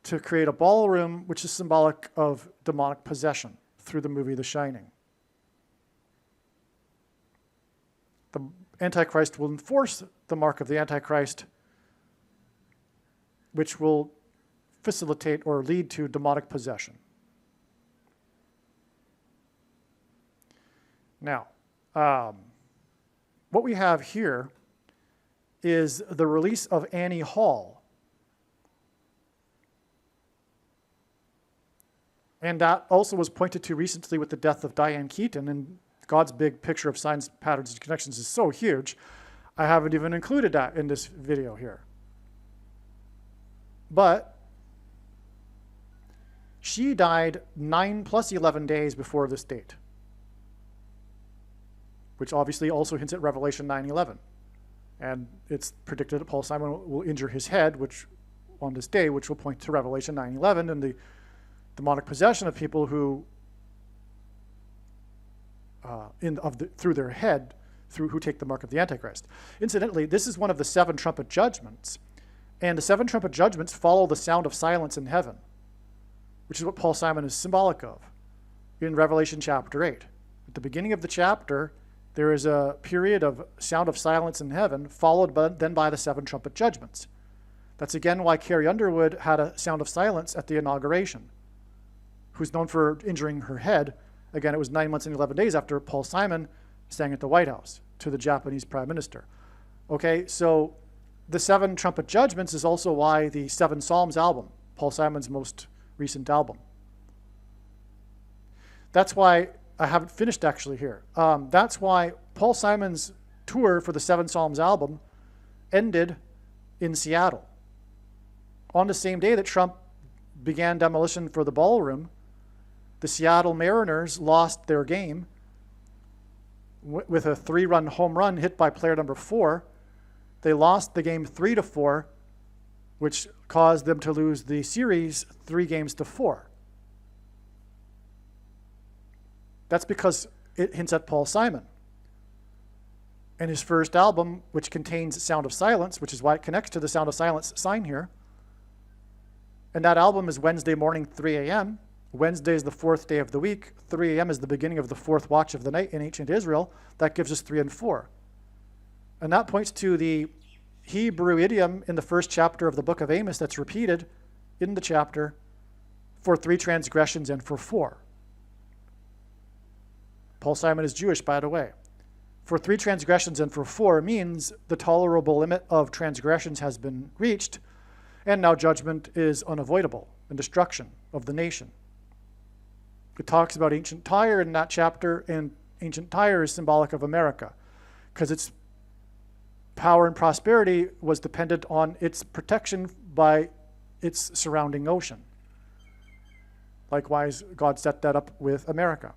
to create a ballroom, which is symbolic of demonic possession through the movie The Shining. The Antichrist will enforce the mark of the Antichrist, which will facilitate or lead to demonic possession. Now, what we have here is the release of Annie Hall. And that also was pointed to recently with the death of Diane Keaton, and God's big picture of signs, patterns, and connections is so huge, I haven't even included that in this video here. But she died 9 plus 11 days before this date, which obviously also hints at Revelation 9:11. And it's predicted that Paul Simon will injure his head, which on this day, which will point to Revelation 9:11 and the demonic possession of people who, through their head, through who take the mark of the Antichrist. Incidentally, this is one of the 7 trumpet judgments. And the 7 trumpet judgments follow the sound of silence in heaven, which is what Paul Simon is symbolic of in Revelation chapter 8. At the beginning of the chapter, there is a period of sound of silence in heaven, followed then by the 7 trumpet judgments. That's again why Carrie Underwood had a sound of silence at the inauguration, who's known for injuring her head. Again, it was 9 months and 11 days after Paul Simon sang at the White House to the Japanese Prime Minister. Okay, so the 7 trumpet judgments is also why the 7 Psalms album, Paul Simon's most recent album. That's why I haven't finished actually here. That's why Paul Simon's tour for the 7 Psalms album ended in Seattle. On the same day that Trump began demolition for the ballroom, the Seattle Mariners lost their game with a 3-run home run hit by player number 4. They lost the game 3-4, which caused them to lose the series 3-4. That's because it hints at Paul Simon. And his first album, which contains Sound of Silence, which is why it connects to the Sound of Silence sign here. And that album is Wednesday morning, 3 a.m. Wednesday is the 4th day of the week. 3 a.m. is the beginning of the 4th watch of the night in ancient Israel. That gives us 3 and 4. And that points to the Hebrew idiom in the first chapter of the book of Amos that's repeated in the chapter for 3 transgressions and for 4. Paul Simon is Jewish, by the way. For 3 transgressions and for 4 means the tolerable limit of transgressions has been reached, and now judgment is unavoidable and destruction of the nation. It talks about ancient Tyre in that chapter, and ancient Tyre is symbolic of America because its power and prosperity was dependent on its protection by its surrounding ocean. Likewise, God set that up with America.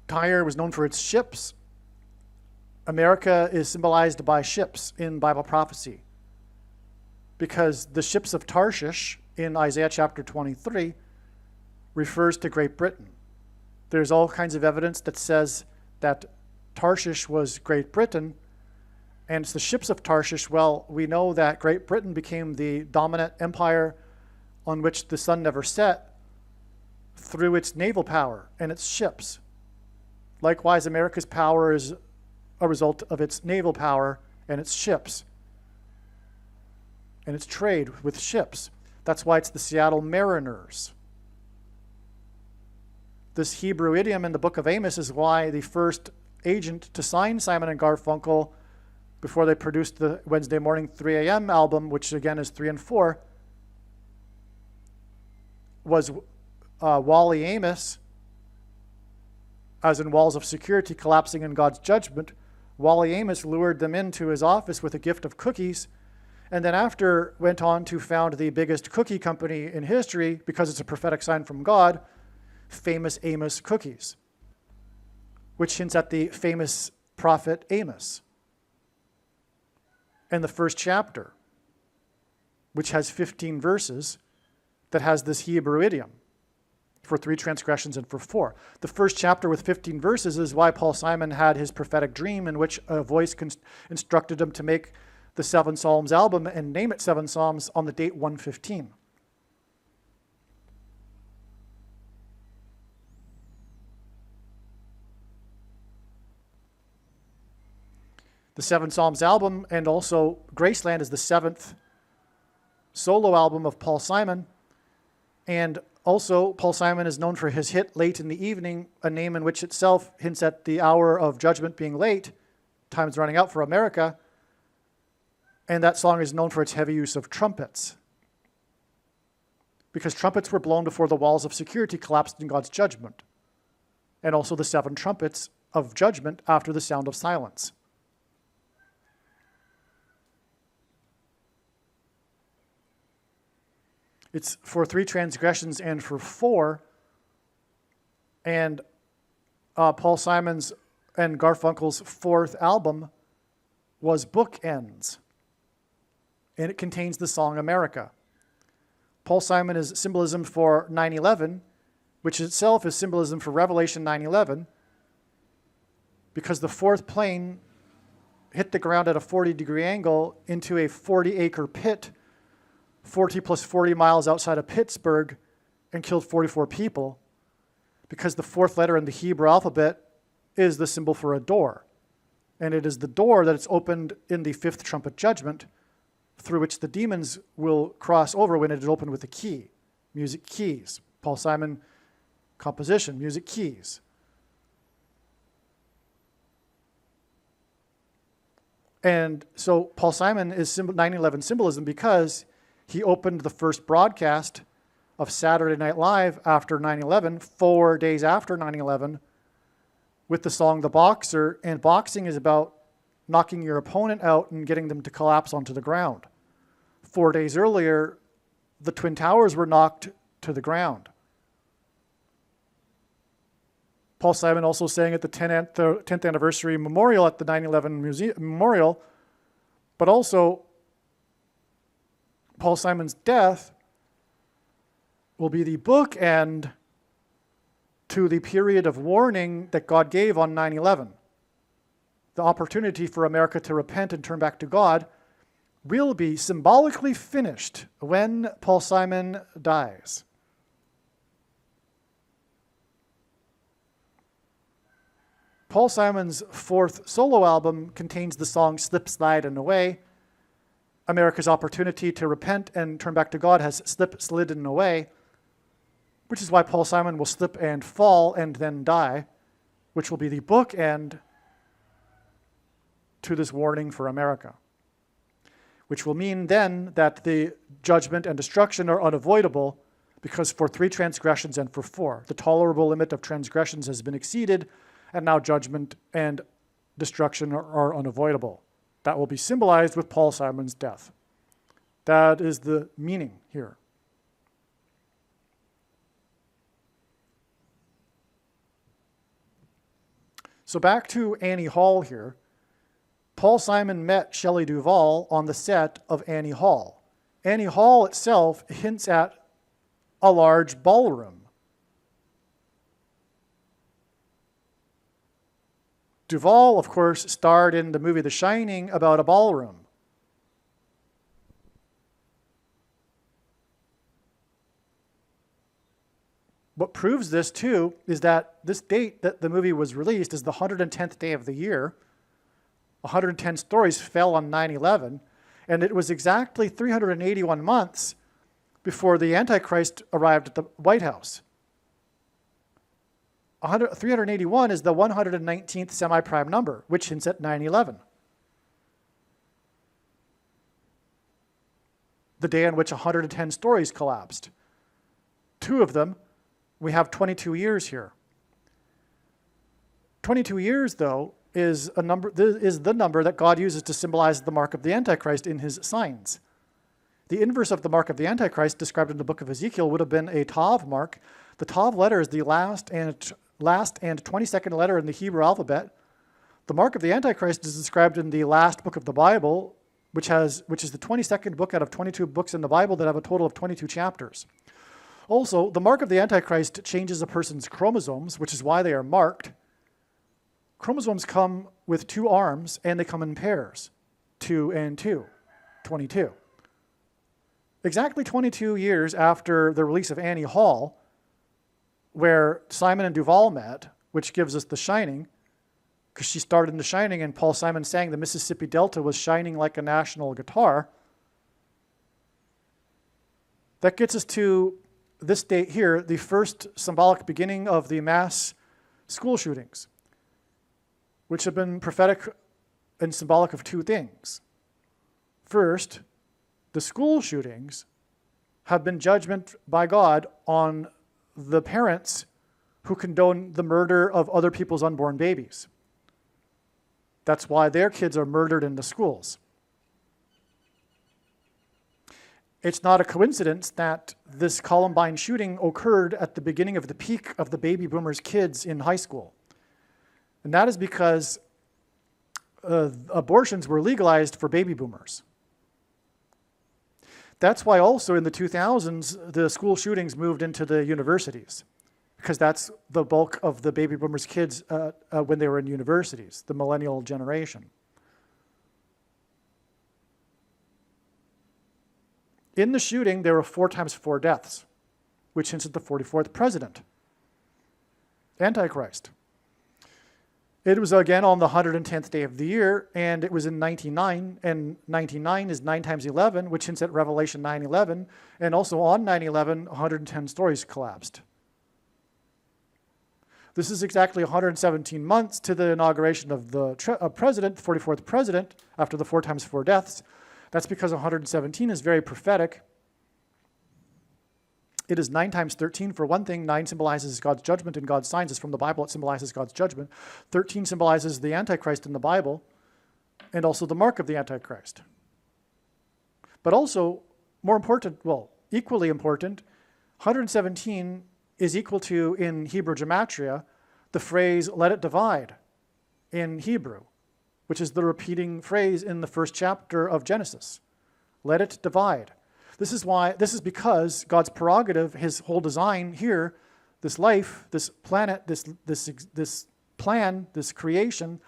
Tyre was known for its ships. America is symbolized by ships in Bible prophecy because the ships of Tarshish in Isaiah chapter 23 refers to Great Britain. There's all kinds of evidence that says that Tarshish was Great Britain, and it's the ships of Tarshish. Well, we know that Great Britain became the dominant empire on which the sun never set through its naval power and its ships. Likewise, America's power is a result of its naval power and its ships and its trade with ships. That's why it's the Seattle Mariners. This Hebrew idiom in the book of Amos is why the first agent to sign Simon and Garfunkel before they produced the Wednesday morning 3 a.m. album, which again is 3 and 4, was Wally Amos, as in walls of security collapsing in God's judgment. Wally Amos lured them into his office with a gift of cookies, and then after went on to found the biggest cookie company in history because it's a prophetic sign from God, Famous Amos Cookies, which hints at the famous prophet Amos. And the first chapter, which has 15 verses, that has this Hebrew idiom for 3 transgressions and for 4. The first chapter with 15 verses is why Paul Simon had his prophetic dream in which a voice instructed him to make the 7 Psalms album and name it 7 Psalms on the date 115. The 7 Psalms album and also Graceland is the 7th solo album of Paul Simon. And also, Paul Simon is known for his hit Late in the Evening, a name in which itself hints at the hour of judgment being late. Time's running out for America. And that song is known for its heavy use of trumpets, because trumpets were blown before the walls of security collapsed in God's judgment, and also the 7 trumpets of judgment after the sound of silence. It's for 3 transgressions and for 4, and Paul Simon's and Garfunkel's 4th album was Bookends, and it contains the song America. Paul Simon is symbolism for 9/11, which itself is symbolism for Revelation 9/11, because the fourth plane hit the ground at a 40-degree angle into a 40-acre pit, 40 plus 40 miles outside of Pittsburgh, and killed 44 people, because the fourth letter in the Hebrew alphabet is the symbol for a door. And it is the door that is opened in the fifth trumpet judgment, through which the demons will cross over when it is opened with a key. Music keys. Paul Simon composition, music keys. And so Paul Simon is 9/11 symbolism because he opened the first broadcast of Saturday Night Live after 9/11, 4 days after 9/11, with the song The Boxer. And boxing is about knocking your opponent out and getting them to collapse onto the ground. 4 days earlier, the Twin Towers were knocked to the ground. Paul Simon also sang at the 10th anniversary memorial at the 9/11 memorial, but also Paul Simon's death will be the bookend to the period of warning that God gave on 9/11. The opportunity for America to repent and turn back to God will be symbolically finished when Paul Simon dies. Paul Simon's fourth solo album contains the song Slip, Slide, and Away. America's opportunity to repent and turn back to God has slipped, slidden away, which is why Paul Simon will slip and fall and then die, which will be the bookend to this warning for America, which will mean then that the judgment and destruction are unavoidable, because for 3 transgressions and for 4, the tolerable limit of transgressions has been exceeded, and now judgment and destruction are unavoidable. That will be symbolized with Paul Simon's death. That is the meaning here. So back to Annie Hall here. Paul Simon met Shelley Duvall on the set of Annie Hall. Annie Hall itself hints at a large ballroom. Duvall, of course, starred in the movie The Shining about a ballroom. What proves this, too, is that this date that the movie was released is the 110th day of the year. 110 stories fell on 9/11, and it was exactly 381 months before the Antichrist arrived at the White House. 381 is the 119th semi-prime number, which hints at 9/11. The day on which 110 stories collapsed. 2 of them, we have 22 years here. 22 years, though, is the number that God uses to symbolize the mark of the Antichrist in his signs. The inverse of the mark of the Antichrist, described in the book of Ezekiel, would have been a Tav mark. The Tav letter is the last and 22nd letter in the Hebrew alphabet. The mark of the Antichrist is described in the last book of the Bible, which is the 22nd book out of 22 books in the Bible that have a total of 22 chapters. Also, the mark of the Antichrist changes a person's chromosomes, which is why they are marked. Chromosomes come with 2 arms, and they come in pairs, 2 and 2, 22. Exactly 22 years after the release of Annie Hall, where Simon and Duvall met, which gives us The Shining, because she starred in The Shining, and Paul Simon sang the Mississippi Delta was shining like a national guitar. That gets us to this date here, the first symbolic beginning of the mass school shootings, which have been prophetic and symbolic of 2 things. First, the school shootings have been judgment by God on the parents who condone the murder of other people's unborn babies. That's why their kids are murdered in the schools. It's not a coincidence that this Columbine shooting occurred at the beginning of the peak of the baby boomers' kids in high school. And that is because abortions were legalized for baby boomers. That's why also in the 2000s, the school shootings moved into the universities, because that's the bulk of the baby boomers' kids when they were in universities, the millennial generation. In the shooting, there were 4 times 4 deaths, which hints at the 44th president, Antichrist. It was again on the 110th day of the year, and it was in 99, and 99 is 9 times 11, which hints at Revelation 9:11, and also on 9/11, 110 stories collapsed. This is exactly 117 months to the inauguration of the president, the 44th president, after the 4 times 4 deaths. That's because 117 is very prophetic. It is 9 times 13. For one thing, 9 symbolizes God's judgment and God's signs. It's from the Bible. It symbolizes God's judgment. 13 symbolizes the Antichrist in the Bible and also the mark of the Antichrist. But also, more important, well, equally important, 117 is equal to, in Hebrew gematria, the phrase, let it divide, in Hebrew, which is the repeating phrase in the first chapter of Genesis. Let it divide. This is because God's prerogative, his whole design here, this life, this planet, this plan, this creation,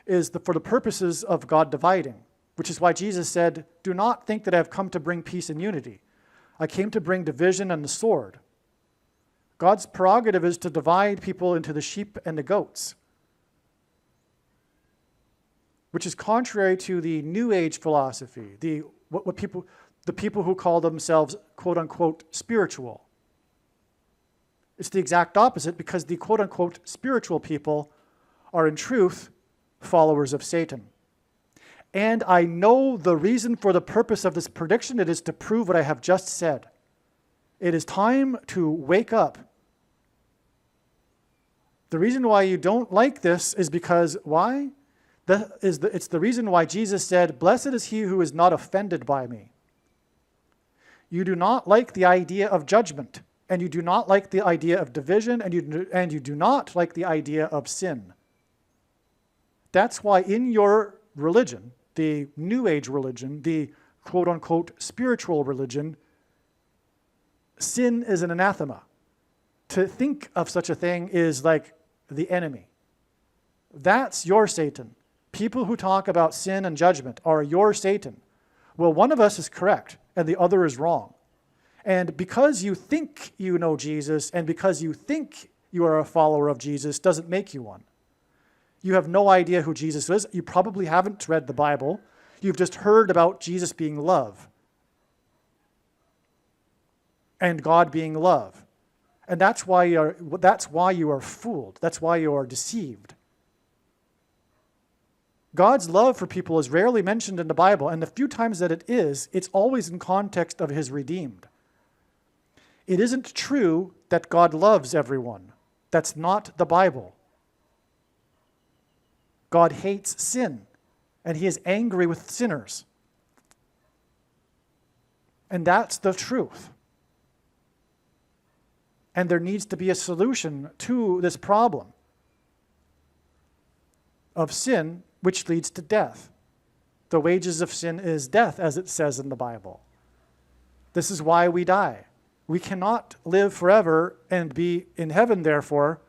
is for the purposes of God dividing, which is why Jesus said, do not think that I have come to bring peace and unity. I came to bring division and the sword. God's prerogative is to divide people into the sheep and the goats, which is contrary to the New Age philosophy, the people who call themselves, quote unquote, spiritual. It's the exact opposite, because the quote unquote spiritual people are in truth followers of Satan. And I know the reason for the purpose of this prediction. It is to prove what I have just said. It is time to wake up. The reason why you don't like this is because, why? It's the reason why Jesus said, blessed is he who is not offended by me. You do not like the idea of judgment, and you do not like the idea of division, and you do not like the idea of sin. That's why in your religion, the New Age religion, the quote-unquote spiritual religion, sin is an anathema. To think of such a thing is like the enemy. That's your Satan. People who talk about sin and judgment are your Satan. Well, one of us is correct, and the other is wrong. And because you think you know Jesus, and because you think you are a follower of Jesus, doesn't make you one. You have no idea who Jesus is. You probably haven't read the Bible. You've just heard about Jesus being love and God being love. And that's why you are fooled. That's why you are deceived. God's love for people is rarely mentioned in the Bible, and the few times that it is, it's always in context of his redeemed. It isn't true that God loves everyone. That's not the Bible. God hates sin, and he is angry with sinners. And that's the truth. And there needs to be a solution to this problem of sin, which leads to death. The wages of sin is death, as it says in the Bible. This is why we die. We cannot live forever and be in heaven, therefore,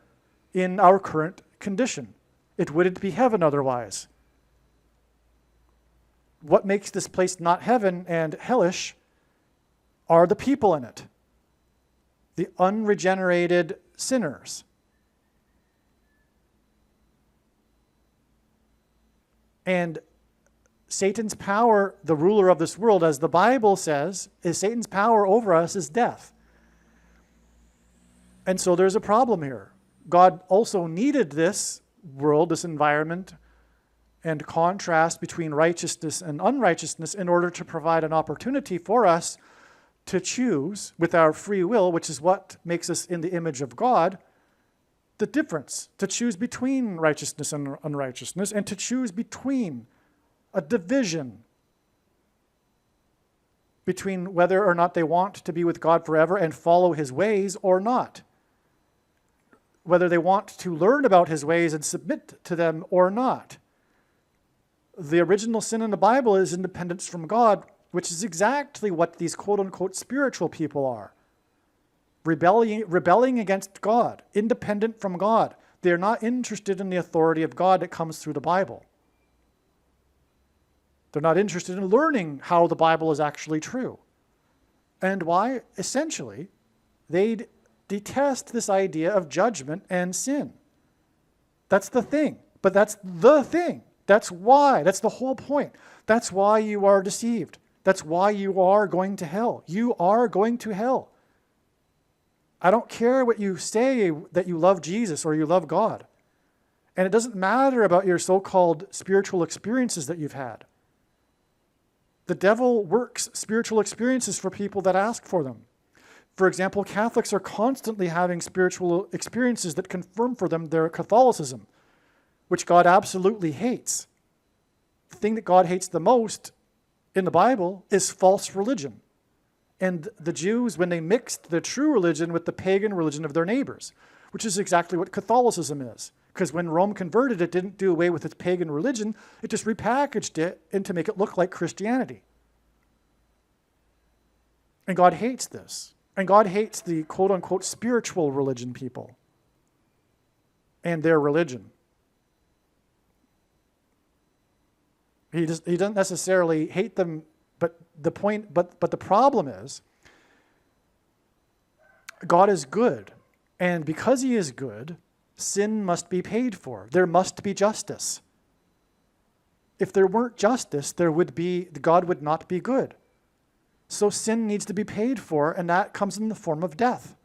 in our current condition. It wouldn't be heaven otherwise. What makes this place not heaven and hellish are the people in it, the unregenerated sinners. And Satan's power, the ruler of this world, as the Bible says, is Satan's power over us is death. And so there's a problem here. God also needed this world, this environment, and contrast between righteousness and unrighteousness in order to provide an opportunity for us to choose with our free will, which is what makes us in the image of God, the difference, to choose between righteousness and unrighteousness, and to choose between a division between whether or not they want to be with God forever and follow his ways or not, whether they want to learn about his ways and submit to them or not. The original sin in the Bible is independence from God, which is exactly what these quote-unquote spiritual people are. rebelling against God, independent from God. They're not interested in the authority of God that comes through the Bible. They're not interested in learning how the Bible is actually true. And why? Essentially, they detest this idea of judgment and sin. That's the thing. But that's the thing. That's why. That's the whole point. That's why you are deceived. That's why you are going to hell. You are going to hell. I don't care what you say that you love Jesus or you love God. And it doesn't matter about your so-called spiritual experiences that you've had. The devil works spiritual experiences for people that ask for them. For example, Catholics are constantly having spiritual experiences that confirm for them their Catholicism, which God absolutely hates. The thing that God hates the most in the Bible is false religion. And the Jews, when they mixed the true religion with the pagan religion of their neighbors, which is exactly what Catholicism is. Because when Rome converted, it didn't do away with its pagan religion. It just repackaged it and to make it look like Christianity. And God hates this. And God hates the quote-unquote spiritual religion people and their religion. He doesn't necessarily hate them, but the problem is God is good. And because he is good, sin must be paid for. There must be justice. If there weren't justice, God would not be good. So sin needs to be paid for, and that comes in the form of death.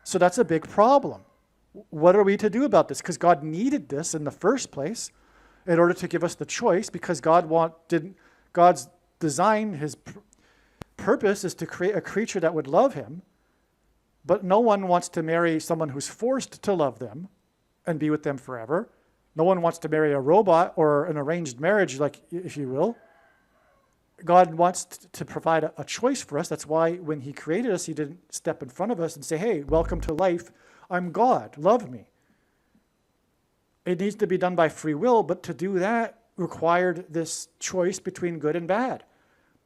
So that's a big problem. What are we to do about this? Because God needed this in the first place in order to give us the choice, because God's design, his purpose is to create a creature that would love him. But no one wants to marry someone who's forced to love them and be with them forever. No one wants to marry a robot or an arranged marriage, like, if you will. God wants to provide a choice for us. That's why when he created us, he didn't step in front of us and say, hey, welcome to life. I'm God. Love me. It needs to be done by free will, but to do that required this choice between good and bad.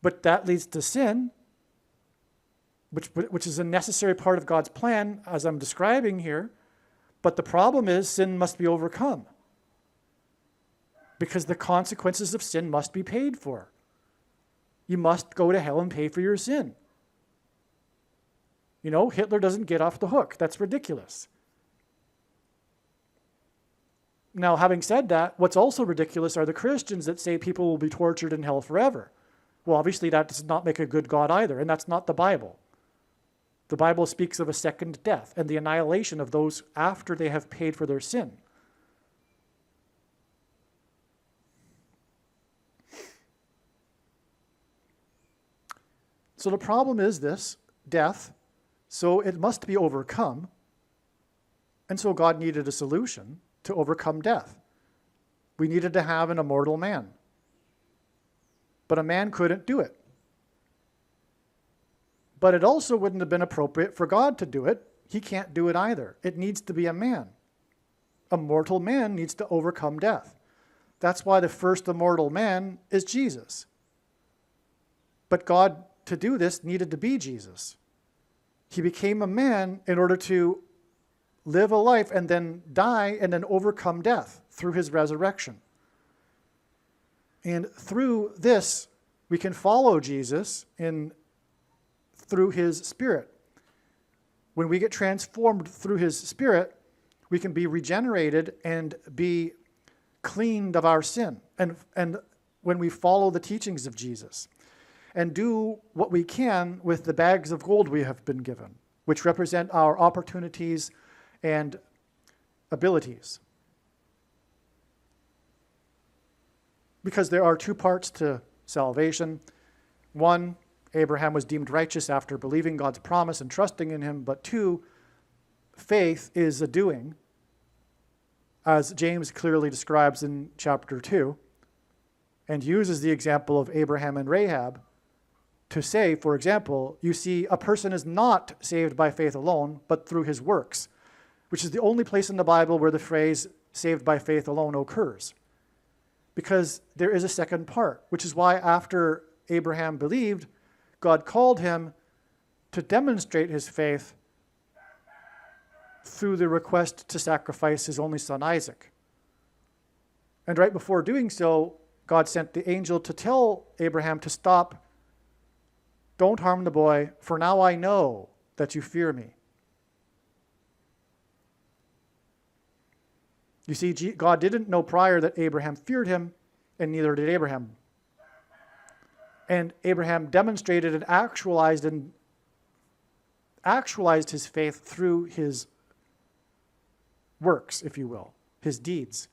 But that leads to sin, which is a necessary part of God's plan, as I'm describing here. But the problem is sin must be overcome, because the consequences of sin must be paid for. You must go to hell and pay for your sin. You know, Hitler doesn't get off the hook. That's ridiculous. Now, having said that, what's also ridiculous are the Christians that say people will be tortured in hell forever. Well, obviously that does not make a good God either, and that's not the Bible. The Bible speaks of a second death and the annihilation of those after they have paid for their sin. So the problem is this, death, so it must be overcome. And so God needed a solution to overcome death. We needed to have an immortal man. But a man couldn't do it. But it also wouldn't have been appropriate for God to do it. He can't do it either. It needs to be a man. A mortal man needs to overcome death. That's why the first immortal man is Jesus. But God, to do this, needed to be Jesus. He became a man in order to live a life and then die and then overcome death through his resurrection. And through this, we can follow Jesus through his Spirit. When we get transformed through his Spirit, we can be regenerated and be cleaned of our sin. And when we follow the teachings of Jesus and do what we can with the bags of gold we have been given, which represent our opportunities and abilities. Because there are two parts to salvation. One, Abraham was deemed righteous after believing God's promise and trusting in him. But two, faith is a doing, as James clearly describes in chapter 2, and uses the example of Abraham and Rahab to say, for example, you see, a person is not saved by faith alone, but through his works, which is the only place in the Bible where the phrase saved by faith alone occurs. Because there is a second part, which is why after Abraham believed, God called him to demonstrate his faith through the request to sacrifice his only son Isaac. And right before doing so, God sent the angel to tell Abraham to stop. Don't harm the boy, for now I know that you fear me. You see, God didn't know prior that Abraham feared him, and neither did Abraham. And Abraham demonstrated and actualized his faith through his works, if you will, his deeds,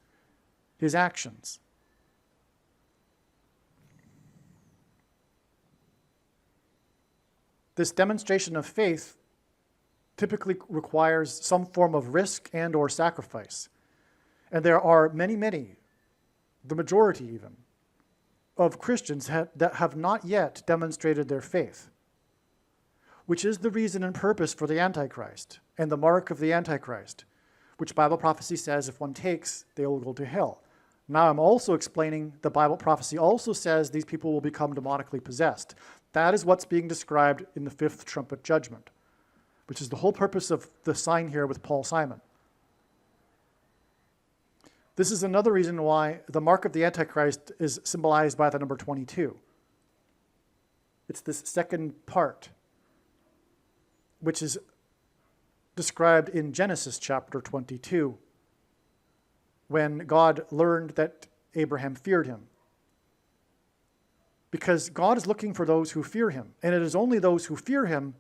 his actions. This demonstration of faith typically requires some form of risk and or sacrifice. And there are many, the majority even, of Christians that have not yet demonstrated their faith, which is the reason and purpose for the Antichrist and the mark of the Antichrist, which Bible prophecy says if one takes, they will go to hell. Now I'm also explaining the Bible prophecy also says these people will become demonically possessed. That is what's being described in the fifth trumpet judgment, which is the whole purpose of the sign here with Paul Simon. This is another reason why the mark of the Antichrist is symbolized by the number 22. It's this second part, which is described in Genesis chapter 22, when God learned that Abraham feared him. Because God is looking for those who fear him, and it is only those who fear him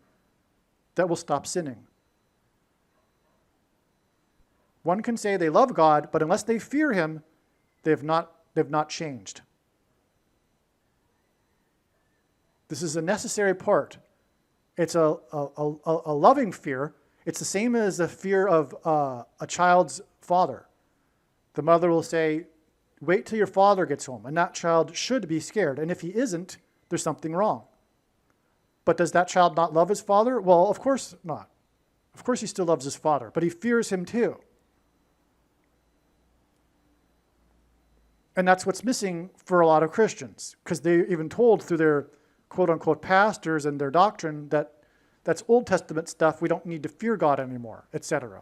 that will stop sinning. One can say they love God, but unless they fear him, they've not changed. This is a necessary part. It's a loving fear. It's the same as the fear of a child's father. The mother will say, wait till your father gets home, and that child should be scared. And if he isn't, there's something wrong. But does that child not love his father? Well, of course not. Of course he still loves his father, but he fears him too. And that's what's missing for a lot of Christians, because they're even told through their quote-unquote pastors and their doctrine that that's Old Testament stuff, we don't need to fear God anymore, etc.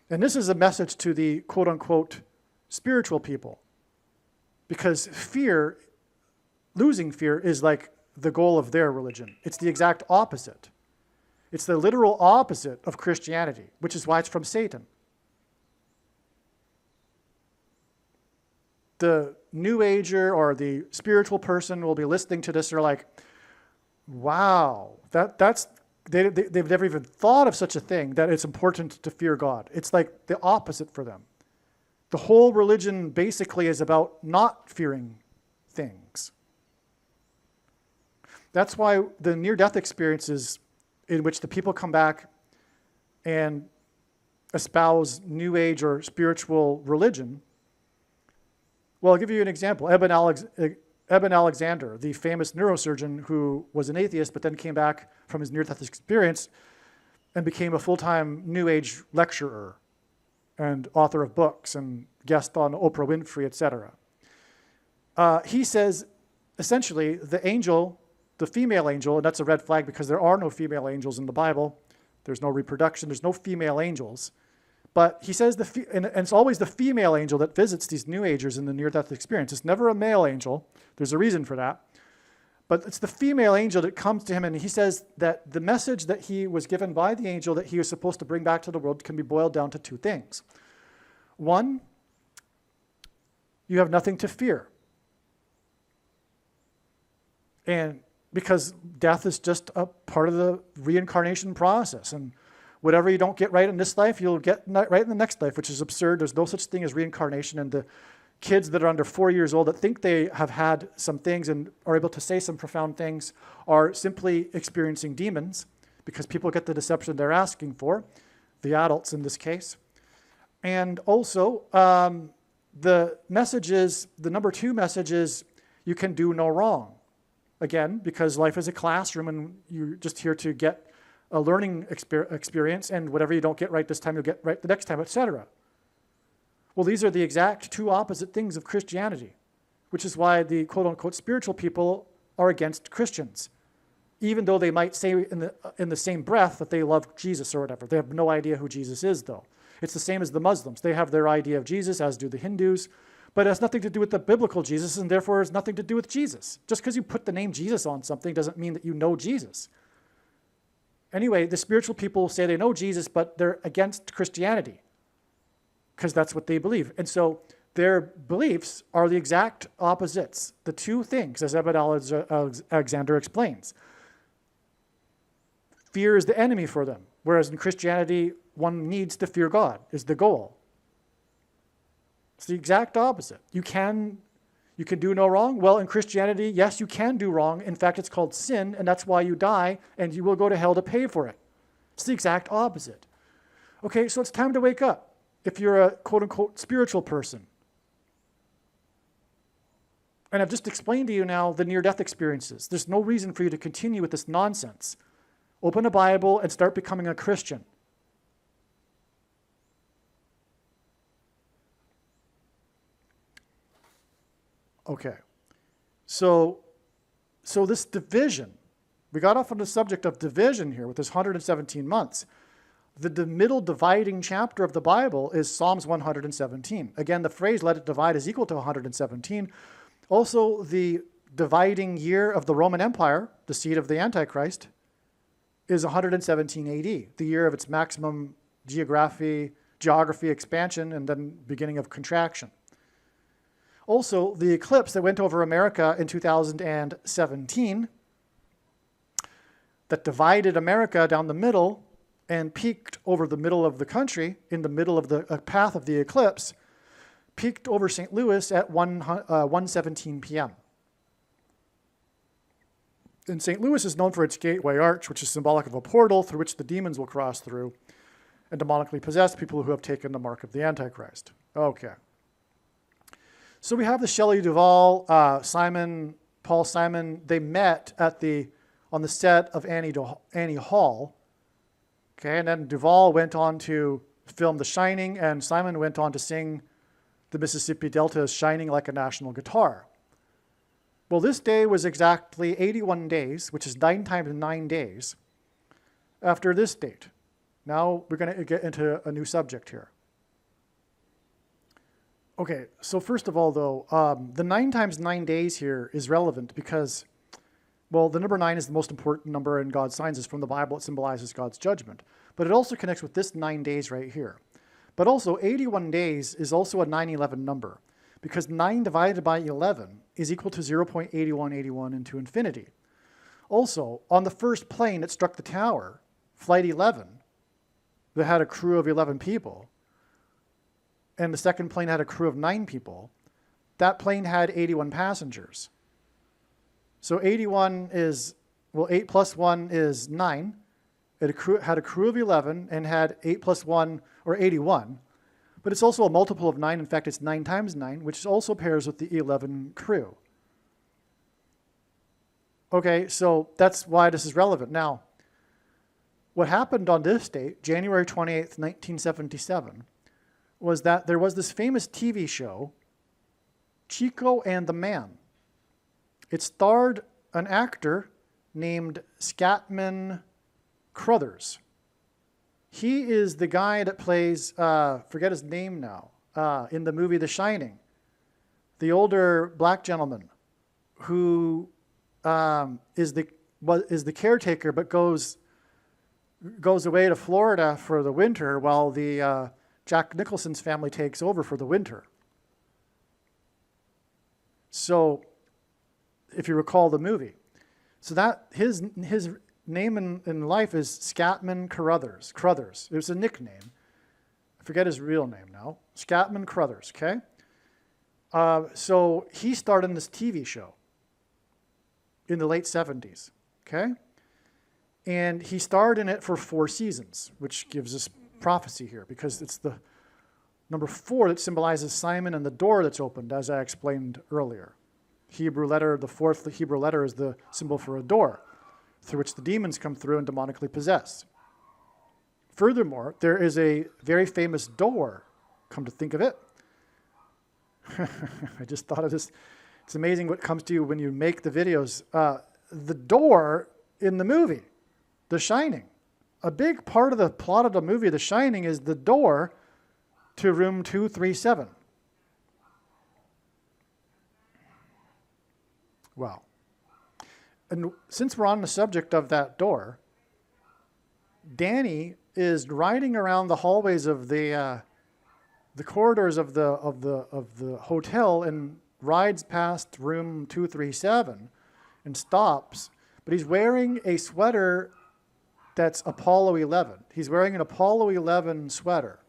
And this is a message to the quote-unquote spiritual people, because fear, losing fear, is like the goal of their religion. It's the exact opposite. It's the literal opposite of Christianity, which is why it's from Satan. The New Ager or the spiritual person will be listening to this. They're like, wow, they've never even thought of such a thing, that it's important to fear God. It's like the opposite for them. The whole religion basically is about not fearing things. That's why the near-death experiences in which the people come back and espouse New Age or spiritual religion. Well, I'll give you an example. Eben Alexander, the famous neurosurgeon who was an atheist but then came back from his near-death experience and became a full-time New Age lecturer and author of books and guest on Oprah Winfrey, etc. He says, essentially, the angel, the female angel, and that's a red flag because there are no female angels in the Bible. There's no reproduction. There's no female angels. But he says, and it's always the female angel that visits these New Agers in the near-death experience. It's never a male angel. There's a reason for that. But it's the female angel that comes to him, and he says that the message that he was given by the angel that he was supposed to bring back to the world can be boiled down to two things. One, you have nothing to fear. And because death is just a part of the reincarnation process, and whatever you don't get right in this life, you'll get right in the next life, which is absurd. There's no such thing as reincarnation. And the kids that are under 4 years old that think they have had some things and are able to say some profound things are simply experiencing demons, because people get the deception they're asking for, the adults in this case. And also, the message is, the number two message is, you can do no wrong. Again, because life is a classroom and you're just here to get a learning experience, and whatever you don't get right this time, you'll get right the next time, etc. Well, these are the exact two opposite things of Christianity, which is why the quote-unquote spiritual people are against Christians. even though they might say in the same breath that they love Jesus or whatever. They have no idea who Jesus is, though. It's the same as the Muslims. They have their idea of Jesus, as do the Hindus, but it has nothing to do with the biblical Jesus, and therefore has nothing to do with Jesus. Just because you put the name Jesus on something doesn't mean that you know Jesus. Anyway, the spiritual people say they know Jesus, but they're against Christianity because that's what they believe. And so their beliefs are the exact opposites. The two things, as Ebed Alexander explains. Fear is the enemy for them, whereas in Christianity, one needs to fear God, is the goal. It's the exact opposite. You can do no wrong. Well, in Christianity, yes, you can do wrong. In fact, it's called sin, and that's why you die, and you will go to hell to pay for it. It's the exact opposite. Okay, so it's time to wake up if you're a quote-unquote spiritual person. And I've just explained to you now the near-death experiences. There's no reason for you to continue with this nonsense. Open a Bible and start becoming a Christian. Okay, so this division, we got off on the subject of division here with this 117 months. The middle dividing chapter of the Bible is Psalms 117. Again, the phrase, let it divide, is equal to 117. Also, the dividing year of the Roman Empire, the seat of the Antichrist, is 117 AD, the year of its maximum geography expansion and then beginning of contraction. Also, the eclipse that went over America in 2017 that divided America down the middle and peaked over the middle of the country, in the middle of the path of the eclipse, peaked over St. Louis at 1:17 p.m. And St. Louis is known for its gateway arch, which is symbolic of a portal through which the demons will cross through and demonically possess people who have taken the mark of the Antichrist. Okay. So we have the Shelley Duvall, Paul Simon. They met on the set of Annie Hall. Okay, and then Duvall went on to film The Shining, and Simon went on to sing "The Mississippi Delta is Shining Like a National Guitar." Well, this day was exactly 81 days, which is 9 times 9 days, after this date. Now we're going to get into a new subject here. Okay, so first of all, though, the 9 times 9 days here is relevant because, well, the number 9 is the most important number in God's sciences. From the Bible, it symbolizes God's judgment. But it also connects with this 9 days right here. But also, 81 days is also a 9/11 number because 9 divided by 11 is equal to 0.8181 into infinity. Also, on the first plane that struck the tower, Flight 11, that had a crew of 11 people, and the second plane had a crew of 9 people, that plane had 81 passengers. So 81 is, well, 8 plus 1 is 9. It had a crew of 11 and had 8 plus 1, or 81. But it's also a multiple of 9. In fact, it's 9 times 9, which also pairs with the 11 crew. Okay, so that's why this is relevant. Now, what happened on this date, January 28th, 1977, was that there was this famous TV show, Chico and the Man. It starred an actor named Scatman Crothers. He is the guy that plays, forget his name now, in the movie The Shining, the older black gentleman who is the caretaker but goes away to Florida for the winter while the Jack Nicholson's family takes over for the winter. So, if you recall the movie. So that his name in life is Scatman Crothers. It was a nickname. I forget his real name now. Scatman Crothers, okay? So he starred in this TV show in the late 70s, okay? And he starred in it for 4 seasons, which gives us prophecy here because it's the number 4 that symbolizes Simon and the door that's opened, as I explained earlier. Hebrew letter, the 4th Hebrew letter is the symbol for a door through which the demons come through and demonically possess. Furthermore, there is a very famous door, come to think of it. I just thought of this. It's amazing what comes to you when you make the videos. The door in the movie, The Shining. A big part of the plot of the movie, The Shining, is the door to room 237. Wow. And since we're on the subject of that door, Danny is riding around the hallways of the corridors of the hotel and rides past room 237 and stops. But he's wearing a sweater that's Apollo 11. He's wearing an Apollo 11 sweater.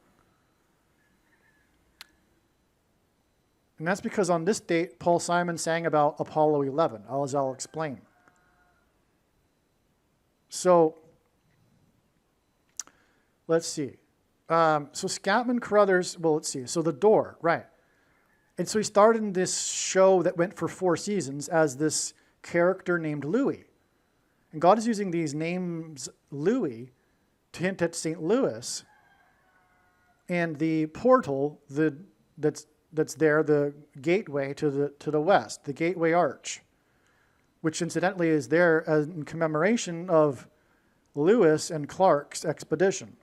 And that's because on this date, Paul Simon sang about Apollo 11, as I'll explain. So, let's see. So Scatman Crothers, well, let's see. So The Door, right. And so he started in this show that went for 4 seasons as this character named Louis. And God is using these names, Louis, to hint at St. Louis and the portal that's there, the gateway to the west, the Gateway Arch, which incidentally is there in commemoration of Lewis and Clark's expedition.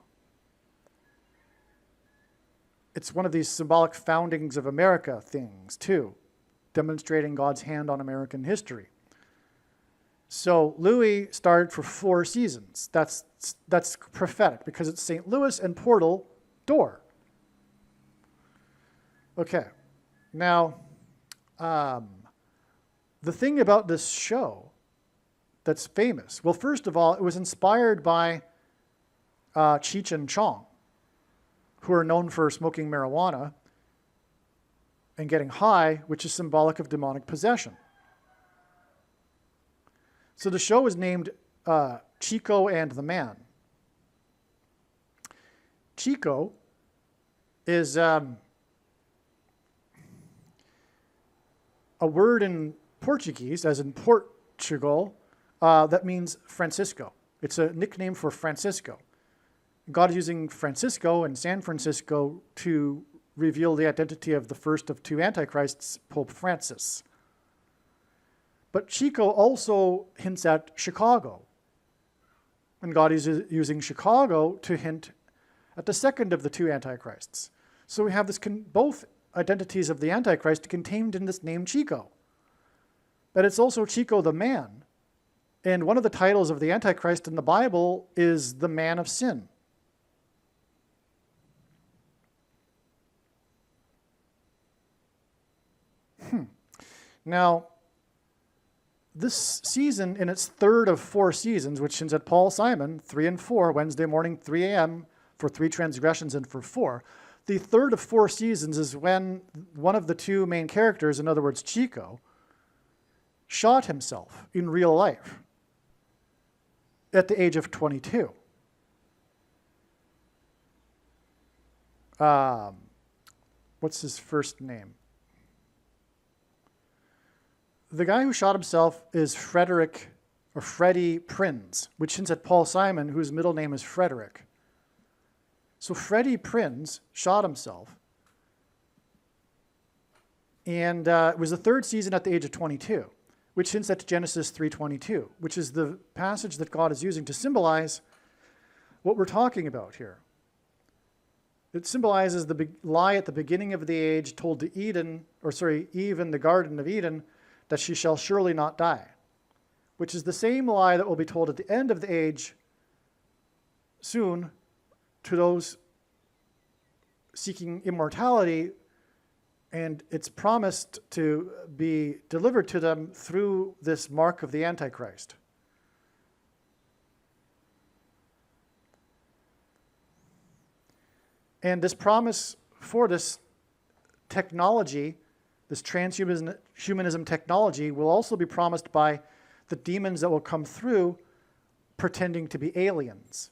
It's one of these symbolic foundings of America things, too, demonstrating God's hand on American history. So Louis started for 4 seasons. That's prophetic because it's St. Louis and portal, door. Okay, now, the thing about this show that's famous, well, first of all, it was inspired by Cheech and Chong, who are known for smoking marijuana and getting high, which is symbolic of demonic possession. So the show is named Chico and the Man. Chico is a word in Portuguese, as in Portugal, that means Francisco. It's a nickname for Francisco. God is using Francisco and San Francisco to reveal the identity of the first of 2 antichrists, Pope Francis. But Chico also hints at Chicago. And God is using Chicago to hint at the second of the 2 antichrists. So we have this both identities of the Antichrist contained in this name Chico. But it's also Chico the Man. And one of the titles of the Antichrist in the Bible is the Man of Sin. Now, this season, in its 3rd of 4 seasons, which ends at Paul Simon, 3 and 4, Wednesday morning, 3 a.m., for 3 transgressions and for 4. The 3rd of 4 seasons is when one of the 2 main characters, in other words, Chico, shot himself in real life at the age of 22. What's his first name? The guy who shot himself is Freddie Prinz, which hints at Paul Simon, whose middle name is Frederick. So Freddie Prinz shot himself, and it was the 3rd season at the age of 22, which hints at Genesis 3:22, which is the passage that God is using to symbolize what we're talking about here. It symbolizes the lie at the beginning of the age told to Eve in the Garden of Eden, that she shall surely not die, which is the same lie that will be told at the end of the age soon to those seeking immortality, and it's promised to be delivered to them through this mark of the Antichrist. And this promise for this technology, this transhumanism technology, will also be promised by the demons that will come through pretending to be aliens.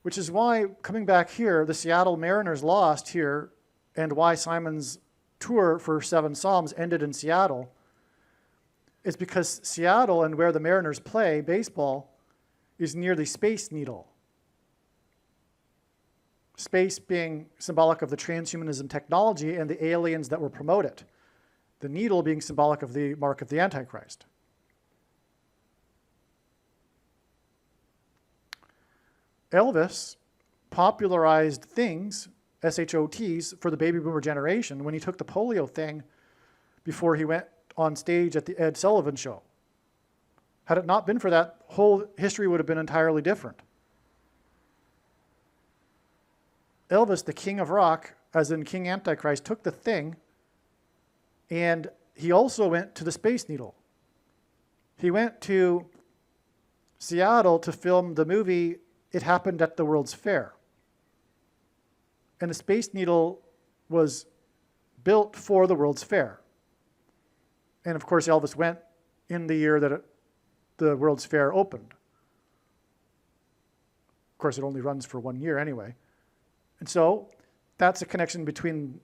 Which is why, coming back here, the Seattle Mariners lost here, and why Simon's tour for 7 Psalms ended in Seattle, is because Seattle and where the Mariners play baseball is near the Space Needle. Space being symbolic of the transhumanism technology and the aliens that will promote it. The needle being symbolic of the mark of the Antichrist. Elvis popularized things, SHOTs, for the baby boomer generation when he took the polio thing before he went on stage at the Ed Sullivan Show. Had it not been for that, whole history would have been entirely different. Elvis, the king of rock, as in King Antichrist, took the thing, and he also went to the Space Needle. He went to Seattle to film the movie It Happened at the World's Fair. And the Space Needle was built for the World's Fair. And of course, Elvis went in the year that the World's Fair opened. Of course, it only runs for 1 year anyway. And so that's a connection between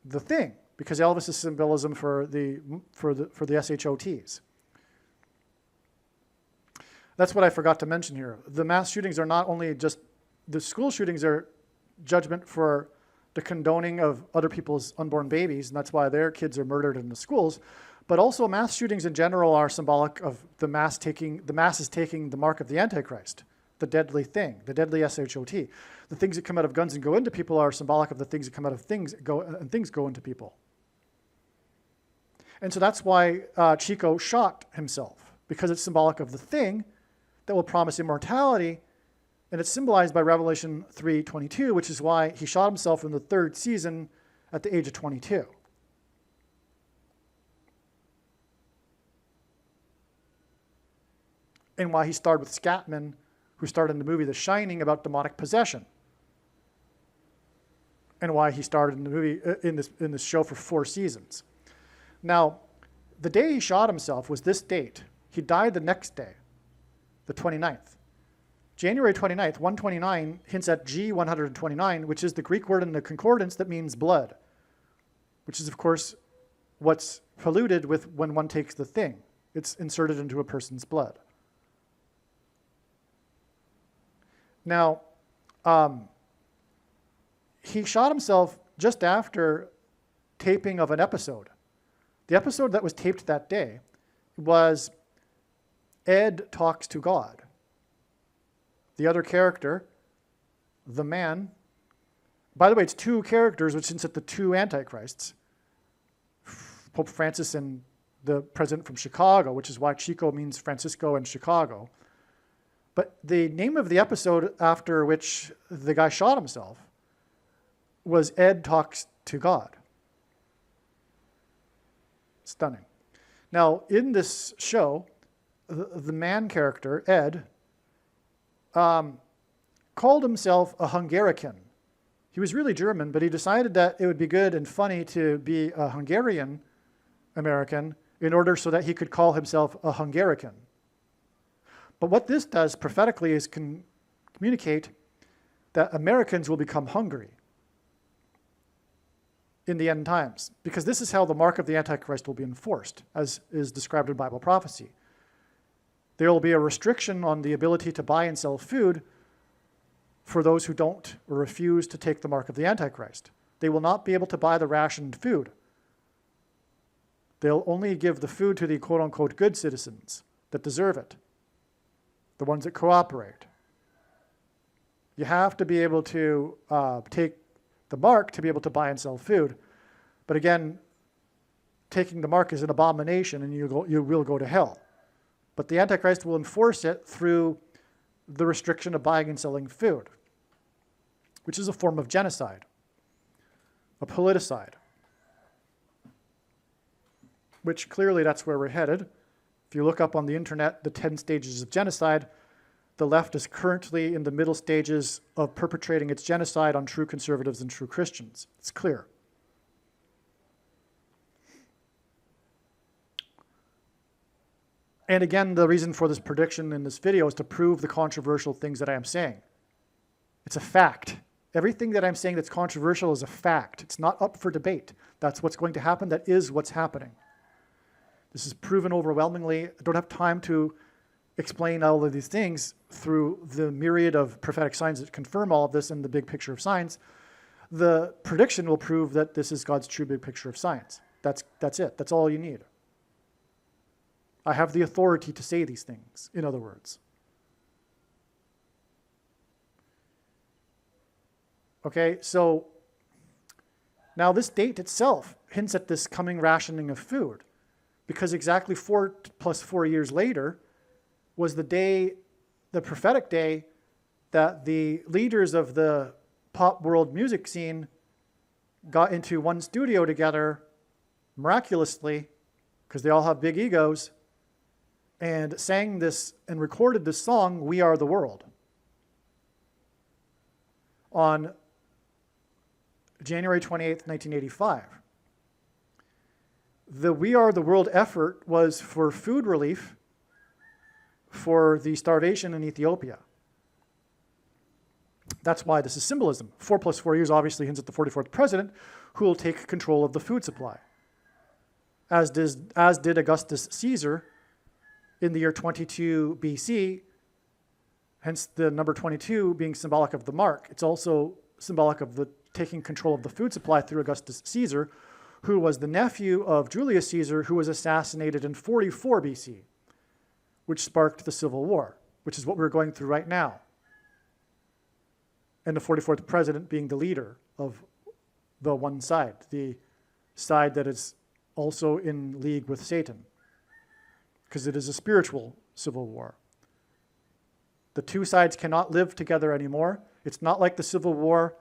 the thing, because Elvis is symbolism for the SHOTs. That's what I forgot to mention here. The mass shootings are not only just, the school shootings are judgment for the condoning of other people's unborn babies, and that's why their kids are murdered in the schools, but also mass shootings in general are symbolic of the masses taking the mark of the Antichrist, the deadly thing, the deadly SHOT. The things that come out of guns and go into people are symbolic of the things that come out of things and things go into people. And so that's why Chico shot himself, because it's symbolic of the thing that will promise immortality, and it's symbolized by Revelation 3:22, which is why he shot himself in the 3rd season at the age of 22. And why he starred with Scatman, who starred in the movie The Shining about demonic possession. And why he starred in the movie in this show for 4 seasons. Now, the day he shot himself was this date. He died the next day, the 29th. January 29th, 129 hints at G129, which is the Greek word in the concordance that means blood, which is, of course, what's polluted with when one takes the thing. It's inserted into a person's blood. Now, he shot himself just after taping of an episode. The episode that was taped that day was Ed Talks to God. The other character, the man, by the way, it's 2 characters, which hints at the 2 antichrists, Pope Francis and the president from Chicago, which is why Chico means Francisco and Chicago. But the name of the episode after which the guy shot himself was Ed Talks to God. Stunning. Now, in this show, the man character, Ed, called himself a Hungarican. He was really German, but he decided that it would be good and funny to be a Hungarian American in order so that he could call himself a Hungarican. But what this does prophetically is communicate that Americans will become hungry in the end times, because this is how the mark of the Antichrist will be enforced, as is described in Bible prophecy. There will be a restriction on the ability to buy and sell food for those who don't or refuse to take the mark of the Antichrist. They will not be able to buy the rationed food. They'll only give the food to the quote-unquote good citizens that deserve it, the ones that cooperate. You have to be able to take the mark to be able to buy and sell food. But again, taking the mark is an abomination, and you will go to hell. But the Antichrist will enforce it through the restriction of buying and selling food, which is a form of genocide, a politicide, which clearly that's where we're headed. If you look up on the internet, the 10 stages of genocide, the left is currently in the middle stages of perpetrating its genocide on true conservatives and true Christians. It's clear. And again, the reason for this prediction in this video is to prove the controversial things that I am saying. It's a fact. Everything that I'm saying that's controversial is a fact. It's not up for debate. That's what's going to happen. That is what's happening. This is proven overwhelmingly. I don't have time to explain all of these things through the myriad of prophetic signs that confirm all of this in the big picture of signs. The prediction will prove that this is God's true big picture of signs. That's it. That's all you need. I have the authority to say these things, in other words. Okay, so now this date itself hints at this coming rationing of food, because exactly 4 plus 4 years later was the day, the prophetic day, that the leaders of the pop world music scene got into one studio together miraculously, because they all have big egos, and sang this and recorded this song, We Are the World, on January 28th, 1985. The We Are the World effort was for food relief for the starvation in Ethiopia. That's why this is symbolism. 4 plus 4 years obviously hints at the 44th president, who will take control of the food supply. As did Augustus Caesar in the year 22 BC, hence the number 22 being symbolic of the mark. It's also symbolic of the taking control of the food supply through Augustus Caesar, who was the nephew of Julius Caesar, who was assassinated in 44 BC, which sparked the Civil War, which is what we're going through right now. And the 44th president being the leader of the one side, the side that is also in league with Satan, because it is a spiritual civil war. The two sides cannot live together anymore. It's not like the Civil War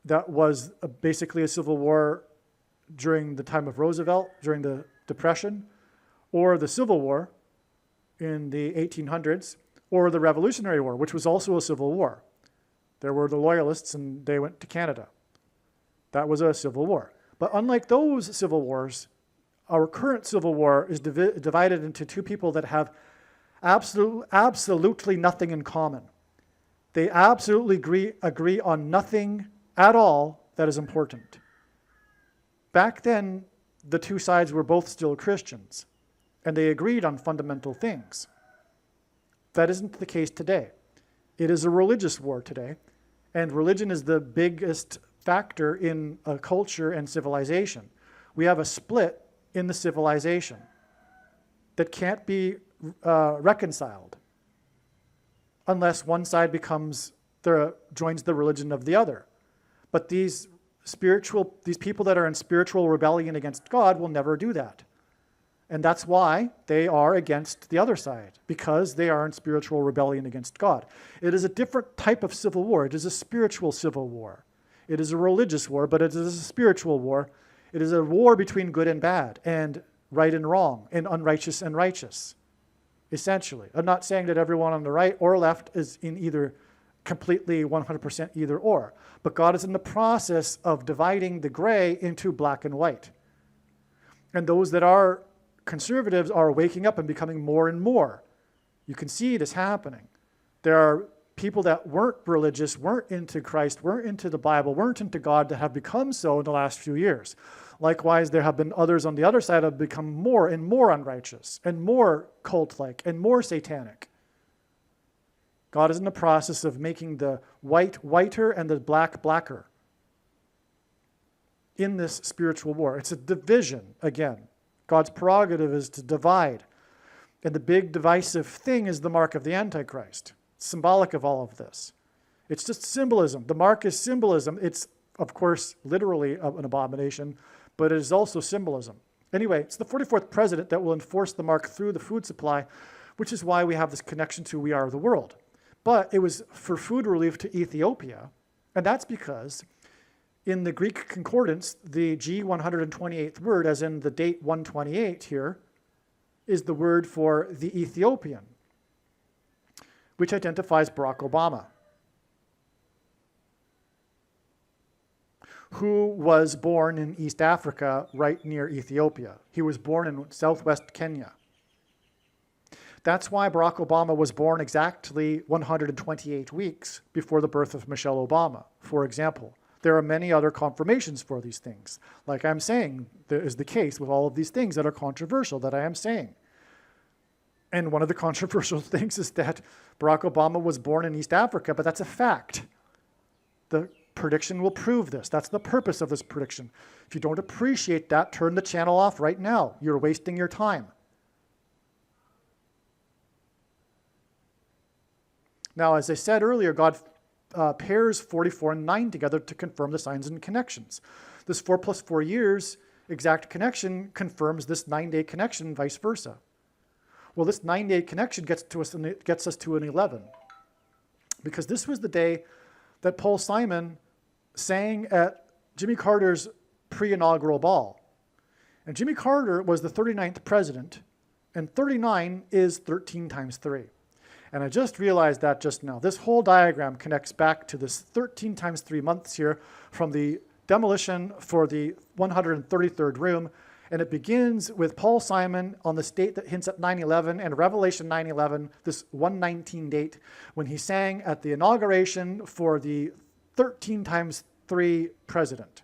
that was basically a civil war during the time of Roosevelt, during the Depression, or the Civil War in the 1800s, or the Revolutionary War, which was also a civil war. There were the Loyalists, and they went to Canada. That was a civil war. But unlike those civil wars, our current civil war is divided into two people that have absolutely nothing in common. They absolutely agree on nothing at all that is important. Back then, the two sides were both still Christians, and they agreed on fundamental things. That isn't the case today. It is a religious war today, and religion is the biggest factor in a culture and civilization. We have a split in the civilization that can't be reconciled unless one side joins the religion of the other. But these people that are in spiritual rebellion against God will never do that. And that's why they are against the other side, because they are in spiritual rebellion against God. It is a different type of civil war. It is a spiritual civil war. It is a religious war, but it is a spiritual war. It is a war between good and bad, and right and wrong, and unrighteous and righteous, essentially. I'm not saying that everyone on the right or left is in either completely 100% either or, but God is in the process of dividing the gray into black and white. And those that are conservatives are waking up and becoming more and more. You can see this happening. There are people that weren't religious, weren't into Christ, weren't into the Bible, weren't into God, that have become so in the last few years. Likewise, there have been others on the other side that have become more and more unrighteous and more cult-like and more satanic. God is in the process of making the white whiter and the black blacker in this spiritual war. It's a division again. God's prerogative is to divide. And the big divisive thing is the mark of the Antichrist. It's symbolic of all of this. It's just symbolism. The mark is symbolism. It's, of course, literally an abomination, but it is also symbolism. Anyway, it's the 44th president that will enforce the mark through the food supply, which is why we have this connection to We Are the World. But it was for food relief to Ethiopia, and that's because in the Greek concordance, the G128th word, as in the date 128 here, is the word for the Ethiopian, which identifies Barack Obama, who was born in East Africa, right near Ethiopia. He was born in southwest Kenya. That's why Barack Obama was born exactly 128 weeks before the birth of Michelle Obama, for example. There are many other confirmations for these things. Like I'm saying, there is the case with all of these things that are controversial that I am saying. And one of the controversial things is that Barack Obama was born in East Africa, but that's a fact. The prediction will prove this. That's the purpose of this prediction. If you don't appreciate that, turn the channel off right now. You're wasting your time. Now, as I said earlier, God pairs 44 and 9 together to confirm the signs and connections. This 4 plus 4 years exact connection confirms this 9-day connection, and vice versa. Well, this 9-day connection gets us to an 11, because this was the day that Paul Simon sang at Jimmy Carter's pre-inaugural ball. And Jimmy Carter was the 39th president, and 39 is 13 times 3. And I just realized that just now. This whole diagram connects back to this 13 times 3 months here from the demolition for the 133rd room. And it begins with Paul Simon on the date that hints at 9/11 and Revelation 9/11, this 119 date, when he sang at the inauguration for the 13 times 3 president.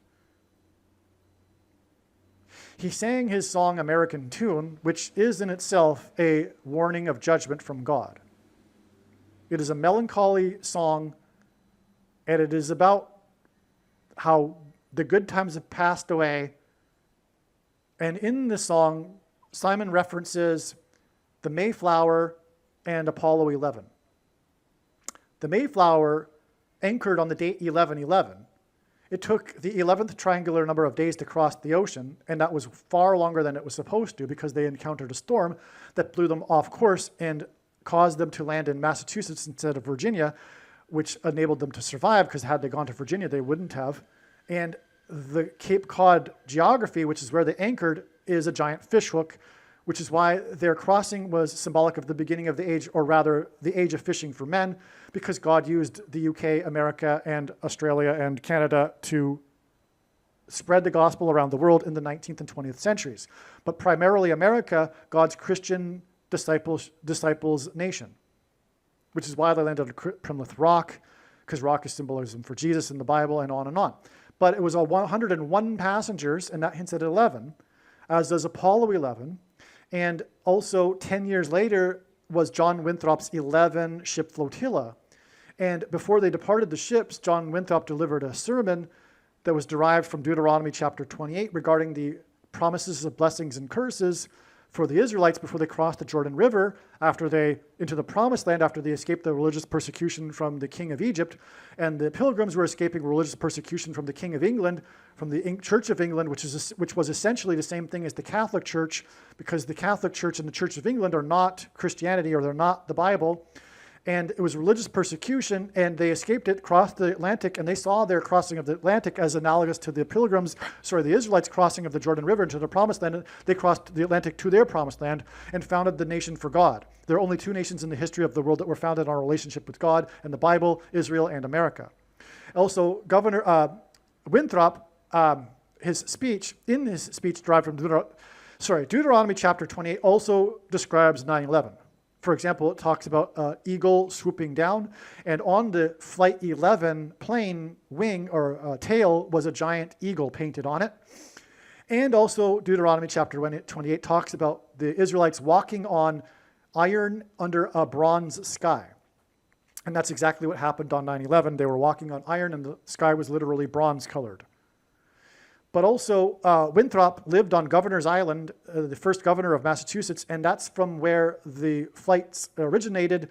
He sang his song American Tune, which is in itself a warning of judgment from God. It is a melancholy song, and it is about how the good times have passed away. And in this song, Simon references the Mayflower and Apollo 11. The Mayflower anchored on the date 11/11. It took the 11th triangular number of days to cross the ocean, and that was far longer than it was supposed to because they encountered a storm that blew them off course and caused them to land in Massachusetts instead of Virginia, which enabled them to survive, because had they gone to Virginia, they wouldn't have. And the Cape Cod geography, which is where they anchored, is a giant fishhook, which is why their crossing was symbolic of the beginning of the age, or rather the age of fishing for men, because God used the UK, America, and Australia and Canada to spread the gospel around the world in the 19th and 20th centuries. But primarily America, God's Christian disciples nation, which is why they landed on Plymouth Rock, because rock is symbolism for Jesus in the Bible, and on and on. But it was 101 passengers, and that hints at 11, as does Apollo 11. And also 10 years later was John Winthrop's 11 ship flotilla. And before they departed the ships, John Winthrop delivered a sermon that was derived from Deuteronomy chapter 28 regarding the promises of blessings and curses for the Israelites before they crossed the Jordan River into the promised land after they escaped the religious persecution from the king of Egypt. And the pilgrims were escaping religious persecution from the king of England, from the Church of England, which was essentially the same thing as the Catholic Church, because the Catholic Church and the Church of England are not Christianity, or they're not the Bible. And it was religious persecution, and they escaped it, crossed the Atlantic, and they saw their crossing of the Atlantic as analogous to the Israelites crossing of the Jordan River into the promised land. They crossed the Atlantic to their promised land and founded the nation for God. There are only 2 nations in the history of the world that were founded on a relationship with God, and the Bible, Israel, and America. Also, Governor Winthrop, his speech derived from Deuteronomy chapter 28 also describes 9/11. For example, it talks about an eagle swooping down, and on the Flight 11 plane wing or tail was a giant eagle painted on it. And also Deuteronomy chapter 28 talks about the Israelites walking on iron under a bronze sky. And that's exactly what happened on 9/11. They were walking on iron, and the sky was literally bronze colored. But also, Winthrop lived on Governor's Island, the first governor of Massachusetts, and that's from where the flights originated.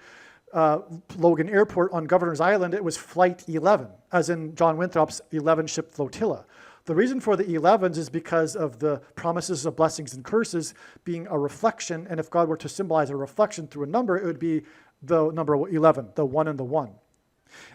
Logan Airport on Governor's Island, it was Flight 11, as in John Winthrop's 11-ship flotilla. The reason for the 11s is because of the promises of blessings and curses being a reflection, and if God were to symbolize a reflection through a number, it would be the number 11, the 1 and the 1.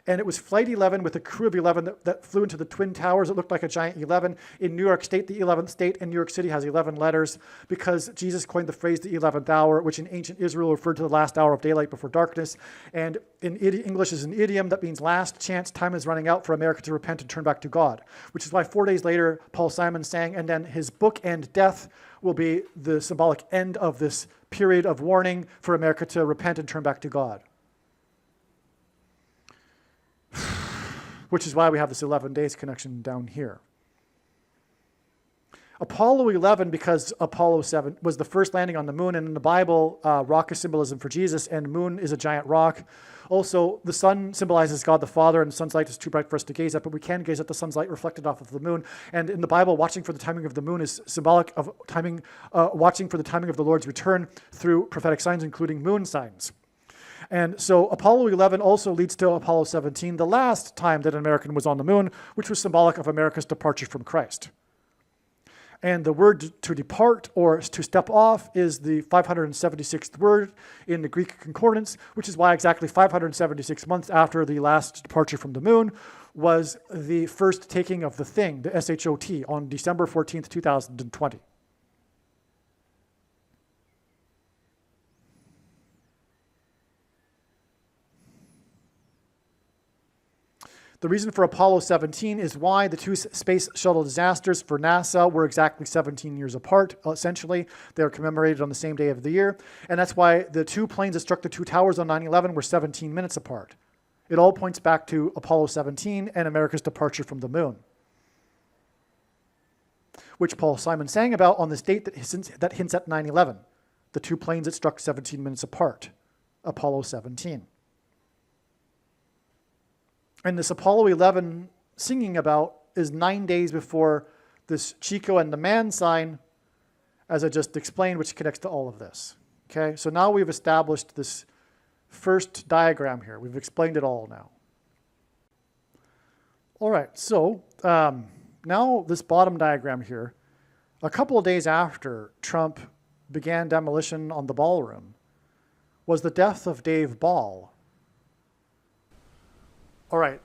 And it was Flight 11 with a crew of 11 that flew into the Twin Towers. It looked like a giant 11. In New York State, the 11th state in New York City has 11 letters because Jesus coined the phrase the 11th hour, which in ancient Israel referred to the last hour of daylight before darkness. And in English is an idiom that means last chance, time is running out for America to repent and turn back to God, which is why 4 days later, Paul Simon sang, and then his bookend death will be the symbolic end of this period of warning for America to repent and turn back to God. Which is why we have this 11 days connection down here. Apollo 11, because Apollo 7 was the first landing on the moon, and in the Bible, rock is symbolism for Jesus, and moon is a giant rock. Also, the sun symbolizes God the Father, and the sun's light is too bright for us to gaze at, but we can gaze at the sun's light reflected off of the moon. And in the Bible, watching for the timing of the moon is symbolic of watching for the timing of the Lord's return through prophetic signs, including moon signs. And so Apollo 11 also leads to Apollo 17, the last time that an American was on the moon, which was symbolic of America's departure from Christ. And the word to depart or to step off is the 576th word in the Greek concordance, which is why exactly 576 months after the last departure from the moon was the first taking of the thing, the SHOT, on December 14th, 2020. The reason for Apollo 17 is why the two space shuttle disasters for NASA were exactly 17 years apart, essentially. They were commemorated on the same day of the year. And that's why the two planes that struck the two towers on 9/11 were 17 minutes apart. It all points back to Apollo 17 and America's departure from the moon, which Paul Simon sang about on this date that hints at 9/11, the two planes that struck 17 minutes apart, Apollo 17. And this Apollo 11 singing about is 9 days before this Chico and the man sign, as I just explained, which connects to all of this. Okay, so now we've established this first diagram here. We've explained it all now. All right, so now this bottom diagram here, a couple of days after Trump began demolition on the ballroom, was the death of Dave Ball. All right,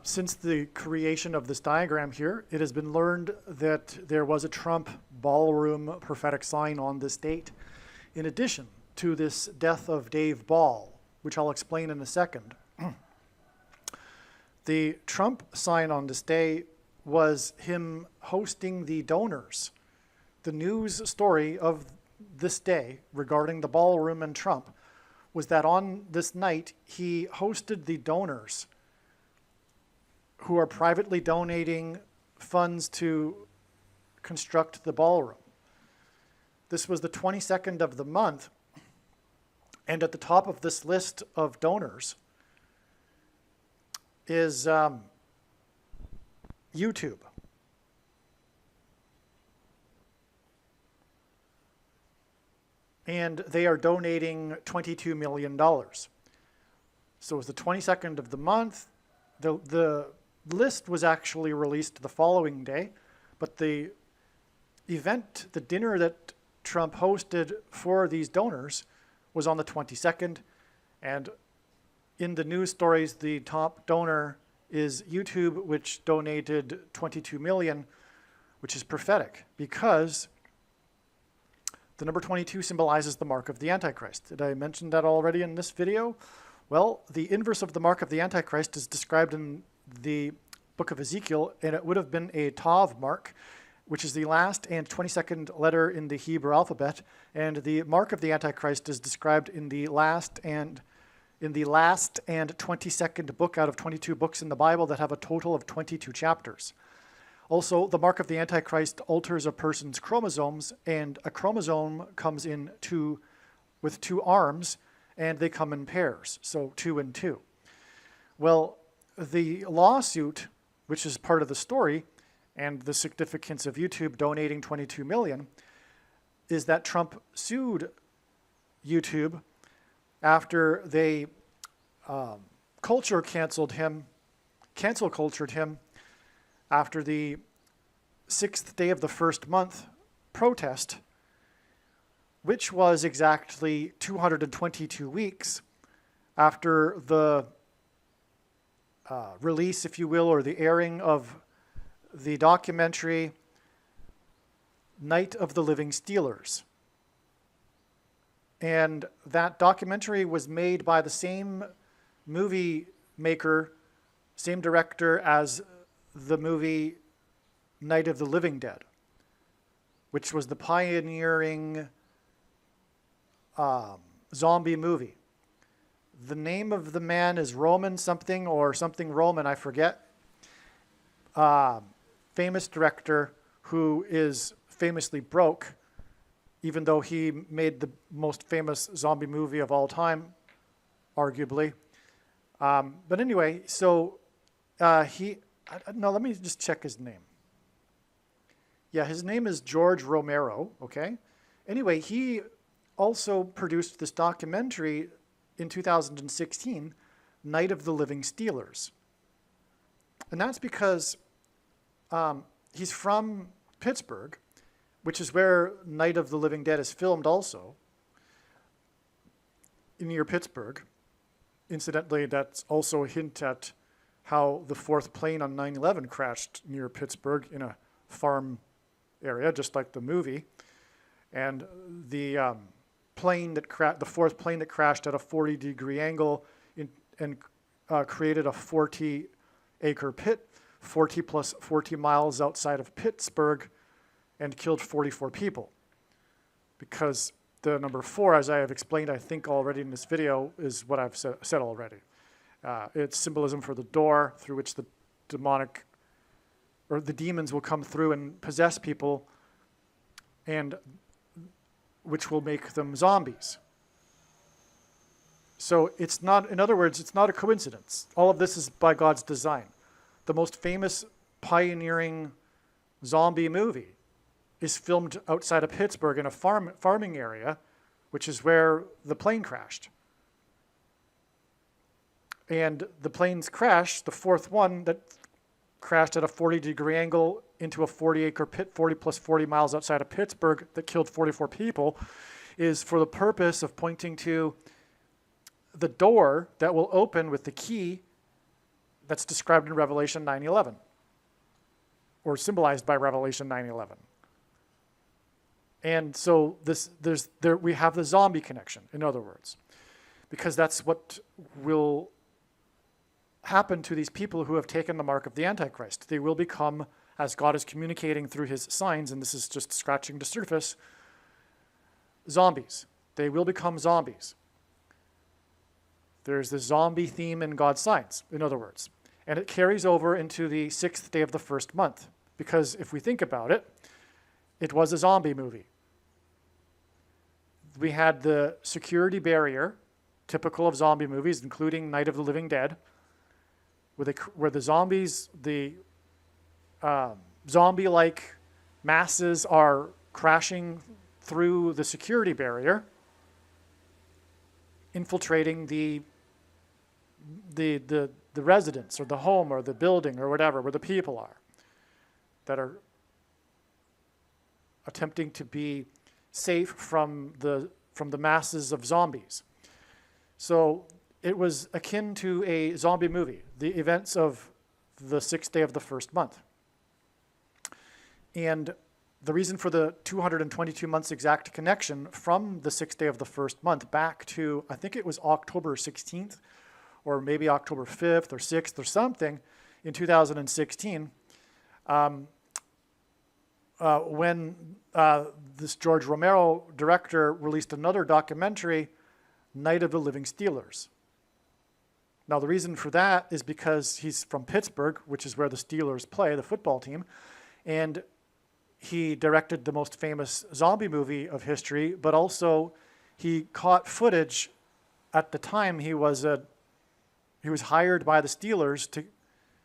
since the creation of this diagram here, it has been learned that there was a Trump ballroom prophetic sign on this date, in addition to this death of Dave Ball, which I'll explain in a second. The Trump sign on this day was him hosting the donors. The news story of this day regarding the ballroom and Trump was that on this night, he hosted the donors who are privately donating funds to construct the ballroom. This was the 22nd of the month, and at the top of this list of donors is YouTube. And they are donating $22 million. So it was the 22nd of the month. The list was actually released the following day, but the event, the dinner that Trump hosted for these donors was on the 22nd, and in the news stories, the top donor is YouTube, which donated $22 million, which is prophetic because the number 22 symbolizes the mark of the Antichrist. Did I mention that already in this video? Well, the inverse of the mark of the Antichrist is described in the book of Ezekiel, and it would have been a Tav mark, which is the last and 22nd letter in the Hebrew alphabet, and the mark of the Antichrist is described in the last and 22nd book out of 22 books in the Bible that have a total of 22 chapters. Also, the mark of the Antichrist alters a person's chromosomes, and a chromosome comes in with two arms, and they come in pairs, so 2 and 2. Well, the lawsuit, which is part of the story, and the significance of YouTube donating $22 million, is that Trump sued YouTube after they cancel cultured him after the 6th day of the first month protest, which was exactly 222 weeks after the release, if you will, or the airing of the documentary Night of the Living Steelers. And that documentary was made by the same movie maker, same director as the movie Night of the Living Dead, which was the pioneering zombie movie. The name of the man is Roman something or something Roman, I forget. Famous director who is famously broke, even though he made the most famous zombie movie of all time, arguably. But anyway, so let me just check his name. Yeah, his name is George Romero, okay? Anyway, he also produced this documentary in 2016 Night of the Living Steelers. And that's because he's from Pittsburgh, which is where Night of the Living Dead is filmed also, near Pittsburgh. Incidentally, that's also a hint at how the fourth plane on 9/11 crashed near Pittsburgh in a farm area, just like the movie. And the the fourth plane that crashed at a 40-degree angle and created a 40-acre pit, 40 plus 40 miles outside of Pittsburgh, and killed 44 people. Because the number 4, as I have explained, I think already in this video, is what I've said already. It's symbolism for the door through which the demonic or the demons will come through and possess people, and which will make them zombies. So it's not, in other words, it's not a coincidence. All of this is by God's design. The most famous pioneering zombie movie is filmed outside of Pittsburgh in a farming area, which is where the plane crashed. And the planes crashed, the fourth one that crashed at a 40-degree angle into a 40-acre pit, 40 plus 40 miles outside of Pittsburgh, that killed 44 people, is for the purpose of pointing to the door that will open with the key that's described in Revelation 9:11, or symbolized by Revelation 9:11. And so we have the zombie connection, in other words, because that's what will happen to these people who have taken the mark of the Antichrist. They will become, as God is communicating through his signs, and this is just scratching the surface, zombies. They will become zombies. There's the zombie theme in God's signs, in other words. And it carries over into the 6th day of the first month, because if we think about it, it was a zombie movie. We had the security barrier, typical of zombie movies, including Night of the Living Dead, where the zombies, the zombie-like masses are crashing through the security barrier, infiltrating the residence or the home or the building or whatever, where the people are, that are attempting to be safe from the masses of zombies. So it was akin to a zombie movie, the events of the 6th day of the first month. And the reason for the 222 months exact connection from the 6th day of the first month back to, I think it was October 16th, or maybe October 5th or 6th or something in 2016, when this George Romero director released another documentary, Night of the Living Steelers. Now, the reason for that is because he's from Pittsburgh, which is where the Steelers play, the football team, and he directed the most famous zombie movie of history, but also he caught footage at the time. He was hired by the Steelers to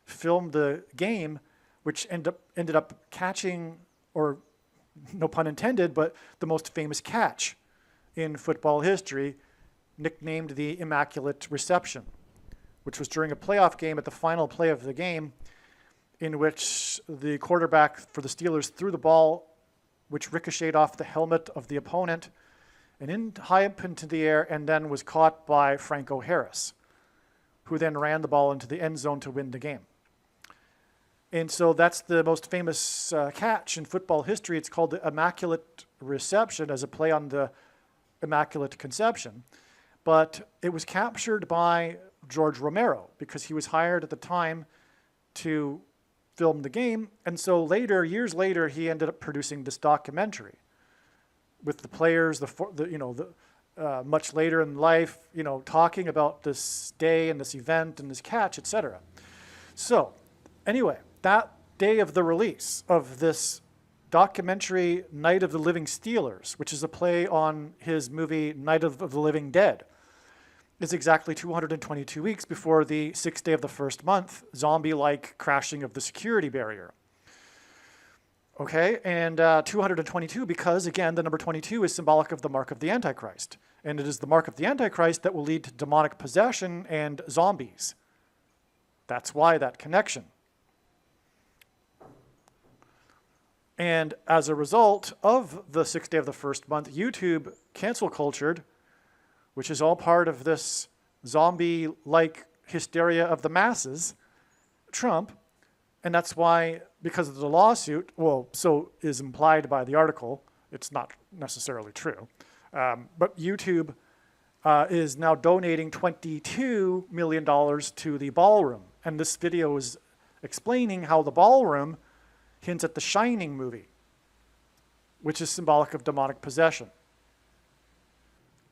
film the game, which ended up catching, or no pun intended, but the most famous catch in football history, nicknamed the Immaculate Reception, which was during a playoff game at the final play of the game, in which the quarterback for the Steelers threw the ball, which ricocheted off the helmet of the opponent and high up into the air, and then was caught by Franco Harris, who then ran the ball into the end zone to win the game. And so that's the most famous catch in football history. It's called the Immaculate Reception, as a play on the Immaculate Conception. But it was captured by George Romero because he was hired at the time to film the game. And so later, years later, he ended up producing this documentary with the players, much later in life, talking about this day and this event and this catch, etc. So anyway, that day of the release of this documentary, Night of the Living Steelers, which is a play on his movie Night of the Living Dead, is exactly 222 weeks before the 6th day of the first month, zombie-like crashing of the security barrier. Okay, and 222 because, again, the number 22 is symbolic of the mark of the Antichrist. And it is the mark of the Antichrist that will lead to demonic possession and zombies. That's why that connection. And as a result of the 6th day of the first month, YouTube cancel cultured, which is all part of this zombie-like hysteria of the masses, Trump. And that's why, because of the lawsuit, well, so is implied by the article, it's not necessarily true, but YouTube is now donating $22 million to the ballroom. And this video is explaining how the ballroom hints at the Shining movie, which is symbolic of demonic possession.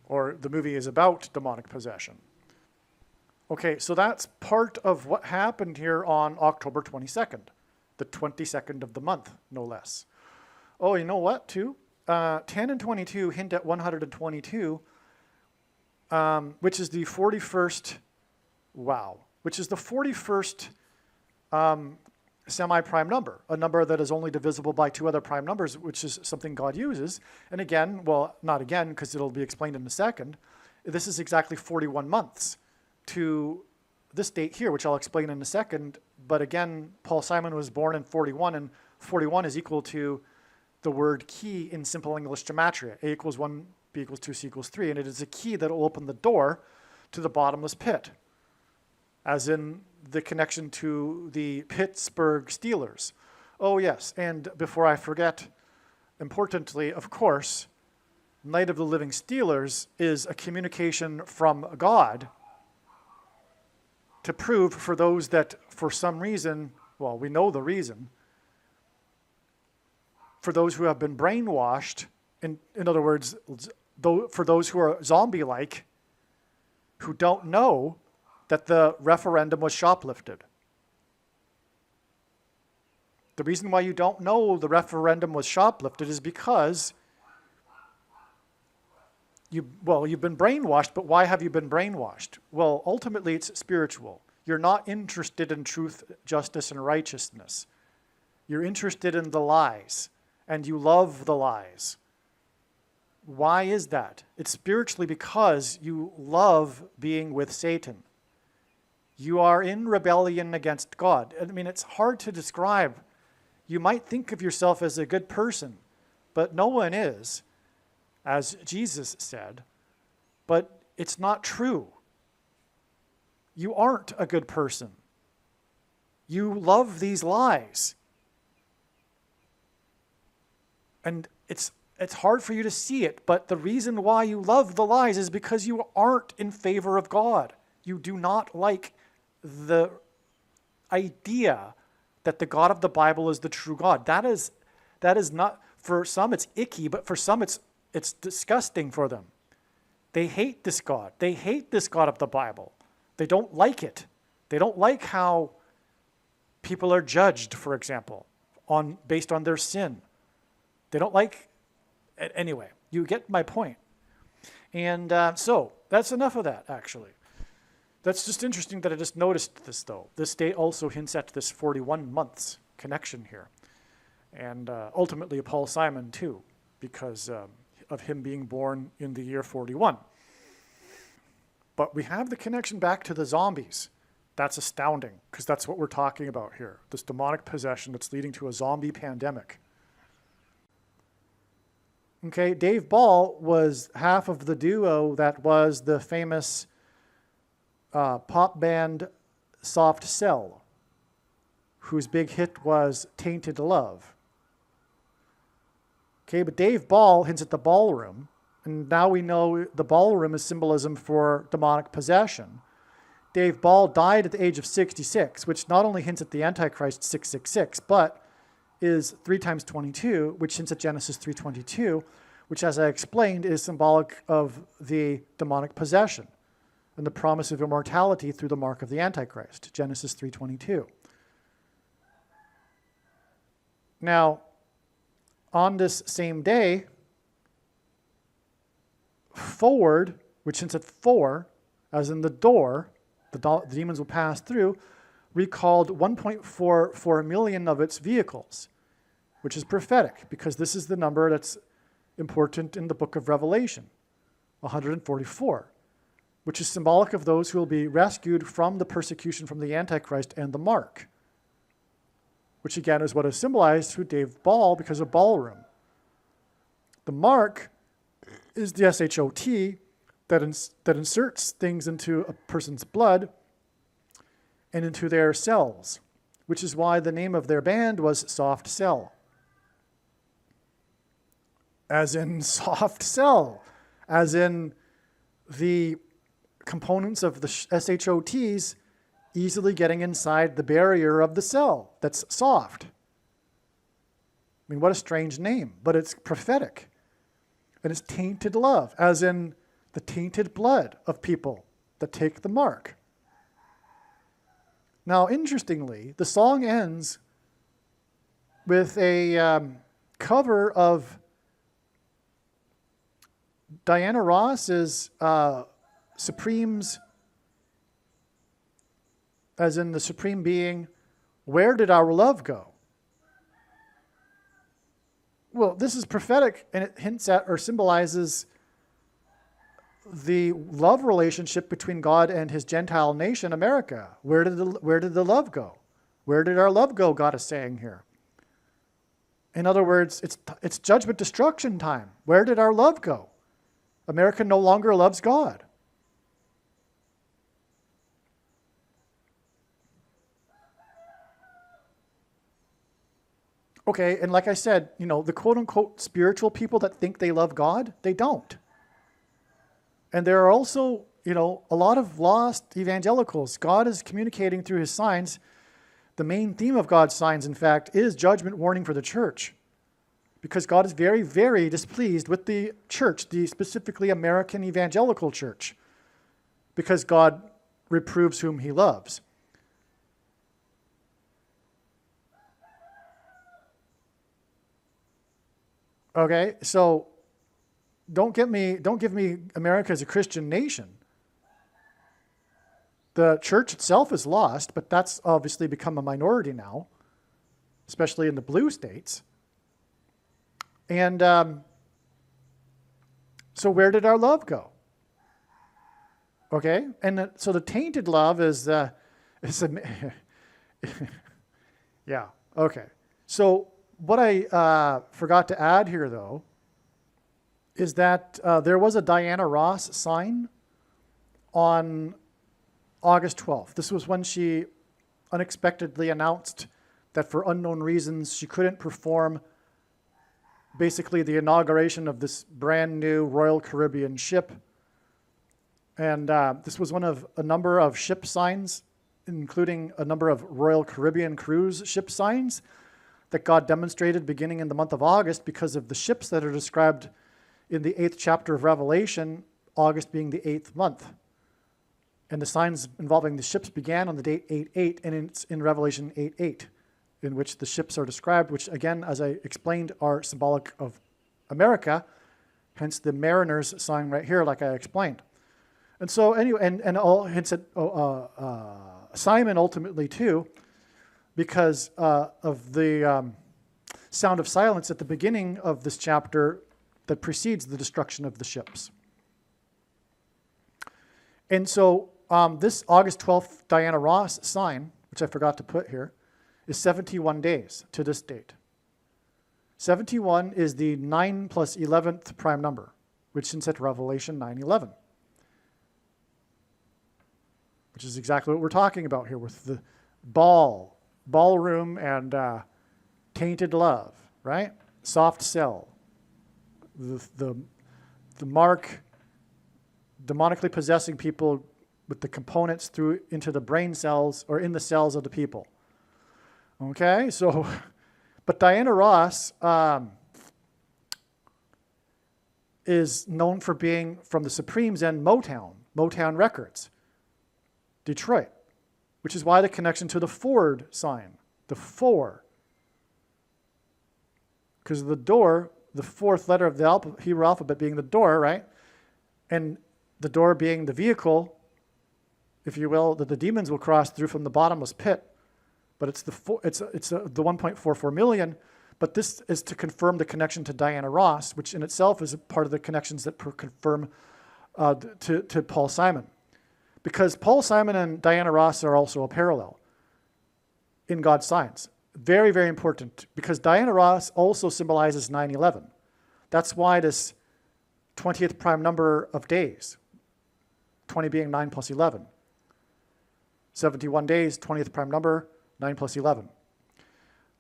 Or the movie is about demonic possession. Okay, so that's part of what happened here on October 22nd, the 22nd of the month, no less. Oh, you know what, too? 10 and 22 hint at 122, which is the 41st, which is the 41st semi-prime number, a number that is only divisible by two other prime numbers, which is something God uses. And again, well, not again, because it'll be explained in a second, this is exactly 41 months to this date here, which I'll explain in a second. But again, Paul Simon was born in 41, and 41 is equal to the word key in simple English gematria. A equals 1, B equals 2, C equals 3, and it is a key that will open the door to the bottomless pit, as in the connection to the Pittsburgh Steelers. Oh yes, and before I forget, importantly, of course, Night of the Living Steelers is a communication from God to prove for those that for some reason, well, we know the reason, for those who have been brainwashed, in other words, for those who are zombie-like, who don't know that the referendum was shoplifted. The reason why you don't know the referendum was shoplifted is because you've been brainwashed, but why have you been brainwashed? Well, ultimately it's spiritual. You're not interested in truth, justice, and righteousness. You're interested in the lies, and you love the lies. Why is that? It's spiritually because you love being with Satan. You are in rebellion against God. I mean, it's hard to describe. You might think of yourself as a good person, but no one is, as Jesus said, but it's not true. You aren't a good person. You love these lies. And it's hard for you to see it, but the reason why you love the lies is because you aren't in favor of God. You do not like the idea that the God of the Bible is the true God. That is not, for some it's icky, but for some it's disgusting for them. They hate this God. They hate this God of the Bible. They don't like it. They don't like how people are judged, for example, based on their sin. They don't like it. Anyway, you get my point. And so that's enough of that, actually. That's just interesting that I just noticed this, though. This date also hints at this 41 months connection here. And ultimately Paul Simon, too, because of him being born in the year 41. But we have the connection back to the zombies. That's astounding, because that's what we're talking about here. This demonic possession that's leading to a zombie pandemic. Okay, Dave Ball was half of the duo that was the famous pop band Soft Cell, whose big hit was Tainted Love. Okay, but Dave Ball hints at the ballroom, and now we know the ballroom is symbolism for demonic possession. Dave Ball died at the age of 66, which not only hints at the Antichrist 666, but is 3 times 22, which hints at Genesis 3:22, which, as I explained, is symbolic of the demonic possession and the promise of immortality through the mark of the Antichrist, Genesis 3:22. Now, on this same day, forward, which hints at 4, as in the door, the demons will pass through, recalled 1.44 million of its vehicles, which is prophetic, because this is the number that's important in the book of Revelation. 144, which is symbolic of those who will be rescued from the persecution from the Antichrist and the mark, which again is what is symbolized through Dave Ball because of ballroom. The mark is the SHOT that inserts things into a person's blood and into their cells, which is why the name of their band was Soft Cell. As in soft cell, as in the components of the SHOTs easily getting inside the barrier of the cell that's soft. I mean, what a strange name, but it's prophetic. And it's tainted love, as in the tainted blood of people that take the mark. Now, interestingly, the song ends with a cover of Diana Ross's Supremes, as in the Supreme Being, Where Did Our Love Go? Well, this is prophetic, and it hints at or symbolizes the love relationship between God and his Gentile nation, America. Where did the love go? Where did our love go, God is saying here. In other words, it's judgment destruction time. Where did our love go? America no longer loves God. Okay, and like I said, the quote-unquote spiritual people that think they love God, they don't. And there are also, a lot of lost evangelicals. God is communicating through his signs. The main theme of God's signs, in fact, is judgment warning for the church. Because God is very, very displeased with the church, the specifically American evangelical church, because God reproves whom he loves. Okay, so don't give me America as a Christian nation. The church itself is lost, but that's obviously become a minority now, especially in the blue states. And so where did our love go? Okay, and so the tainted love is yeah, okay. So what I forgot to add here, though, is that there was a Diana Ross sign on August 12th. This was when she unexpectedly announced that for unknown reasons she couldn't perform basically the inauguration of this brand new Royal Caribbean ship. And this was one of a number of ship signs, including a number of Royal Caribbean cruise ship signs that God demonstrated beginning in the month of August because of the ships that are described in the 8th chapter of Revelation, August being the 8th month. And the signs involving the ships began on the date 8/8, and it's in Revelation 8:8, in which the ships are described, which again, as I explained, are symbolic of America, hence the mariners sign right here, like I explained. And so anyway, and all hints at Simon ultimately too, because of the sound of silence at the beginning of this chapter that precedes the destruction of the ships. And so this August 12th Diana Ross sign, which I forgot to put here, is 71 days to this date. 71 is the 9 plus 11th prime number, which is at Revelation 9:11, which is exactly what we're talking about here with the ballroom and tainted love, right? Soft cell. The mark demonically possessing people with the components through into the brain cells or in the cells of the people. Okay, so, but Diana Ross is known for being from the Supremes and Motown Records, Detroit, which is why the connection to the Ford sign, the 4. Because of the door, the 4th letter of the Hebrew alphabet being the door, right? And the door being the vehicle, if you will, that the demons will cross through from the bottomless pit. But it's the 1.44 million. But this is to confirm the connection to Diana Ross, which in itself is a part of the connections that confirm to Paul Simon. Because Paul Simon and Diana Ross are also a parallel in God's signs. Very, very important, because Diana Ross also symbolizes 9/11. That's why this 20th prime number of days, 20 being 9 plus 11. 71 days, 20th prime number, 9 plus 11.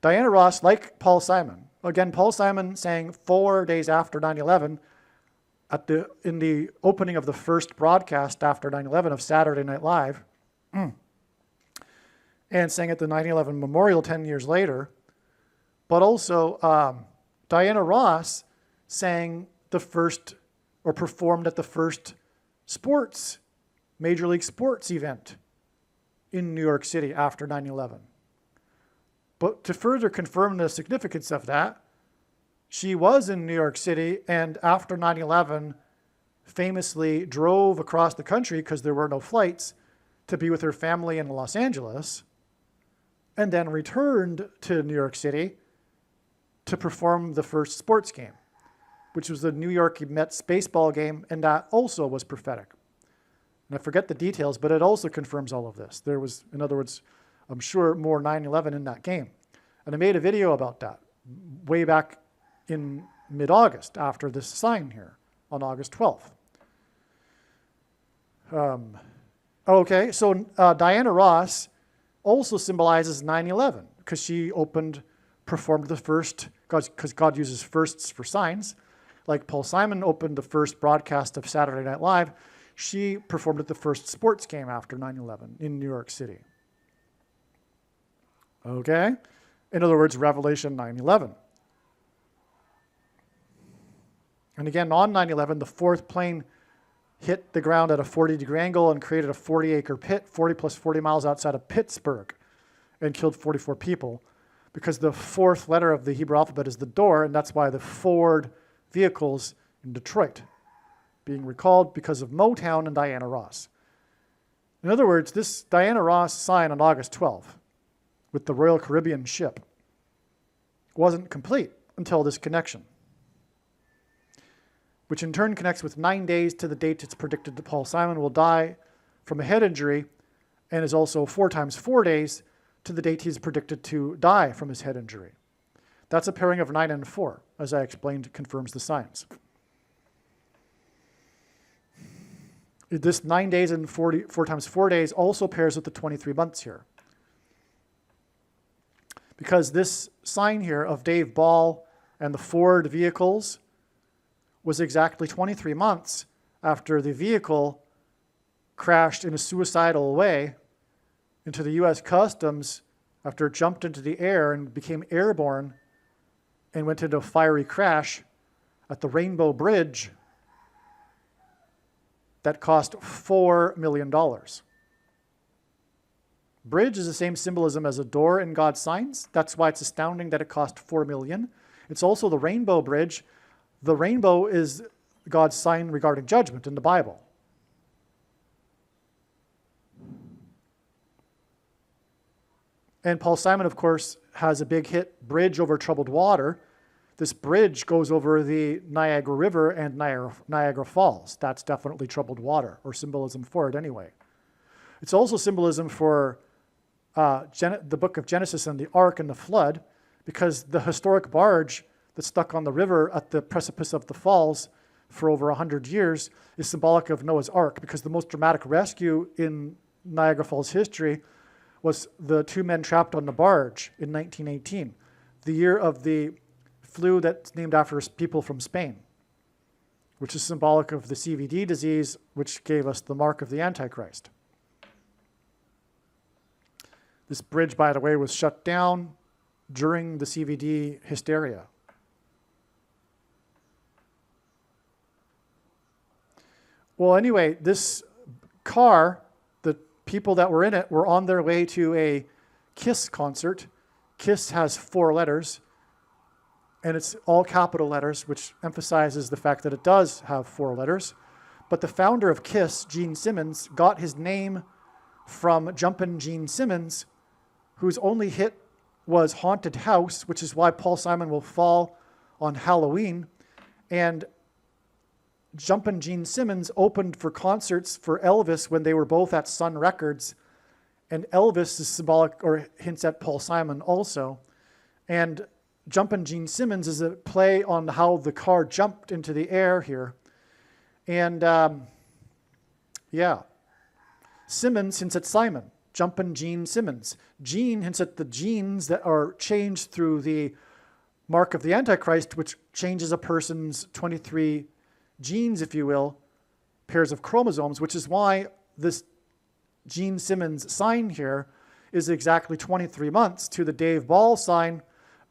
Diana Ross, like Paul Simon, again, Paul Simon sang 4 days after 9/11 in the opening of the first broadcast after 9/11 of Saturday Night Live, and sang at the 9/11 memorial 10 years later. But also, Diana Ross sang the first, or performed at the first Major League Sports event in New York City after 9/11. But to further confirm the significance of that, she was in New York City, and after 9/11 famously drove across the country because there were no flights to be with her family in Los Angeles, and then returned to New York City to perform the first sports game, which was the New York Mets baseball game, and that also was prophetic. And I forget the details, but it also confirms all of this. There was, in other words, I'm sure more 9/11 in that game. And I made a video about that way back in mid-August after this sign here on August 12th. Okay, so Diana Ross also symbolizes 9/11 because she performed the first, because God uses firsts for signs. Like Paul Simon opened the first broadcast of Saturday Night Live, she performed at the first sports game after 9/11 in New York City. Okay? In other words, Revelation 9/11. And again, on 9/11, the fourth plane hit the ground at a 40-degree angle and created a 40-acre pit, 40 plus 40 miles outside of Pittsburgh, and killed 44 people, because the fourth letter of the Hebrew alphabet is the door, and that's why the Ford vehicles in Detroit being recalled because of Motown and Diana Ross. In other words, this Diana Ross sign on August 12th with the Royal Caribbean ship wasn't complete until this connection, which in turn connects with 9 days to the date it's predicted that Paul Simon will die from a head injury, and is also 4 times 4 days to the date he's predicted to die from his head injury. That's a pairing of 9 and 4, as I explained, confirms the signs. This 9 days and 4 times 4 days also pairs with the 23 months here. Because this sign here of Dave Ball and the Ford vehicles was exactly 23 months after the vehicle crashed in a suicidal way into the U.S. Customs after it jumped into the air and became airborne and went into a fiery crash at the Rainbow Bridge that cost $4 million. Bridge is the same symbolism as a door in God's signs. That's why it's astounding that it cost $4 million. It's also the Rainbow Bridge. The rainbow is God's sign regarding judgment in the Bible. And Paul Simon, of course, has a big hit, Bridge Over Troubled Water. This bridge goes over the Niagara River and Niagara Falls. That's definitely troubled water, or symbolism for it anyway. It's also symbolism for the book of Genesis and the ark and the flood, because the historic barge that's stuck on the river at the precipice of the falls for over 100 years is symbolic of Noah's Ark, because the most dramatic rescue in Niagara Falls history was the 2 men trapped on the barge in 1918, the year of the flu that's named after people from Spain, which is symbolic of the CVD disease, which gave us the mark of the Antichrist. This bridge, by the way, was shut down during the CVD hysteria. Well, anyway, this car, the people that were in it were on their way to a KISS concert. KISS has 4 letters, and it's all capital letters, which emphasizes the fact that it does have 4 letters. But the founder of KISS, Gene Simmons, got his name from Jumpin' Gene Simmons, whose only hit was Haunted House, which is why Paul Simon will fall on Halloween. And Jumpin' Gene Simmons opened for concerts for Elvis when they were both at Sun Records. And Elvis is symbolic, or hints at Paul Simon also. And Jumpin' Gene Simmons is a play on how the car jumped into the air here. And Simmons hints at Simon. Jumpin' Gene Simmons. Gene hints at the genes that are changed through the mark of the Antichrist, which changes a person's 23 genes, if you will, pairs of chromosomes, which is why this Gene Simmons sign here is exactly 23 months to the Dave Ball sign,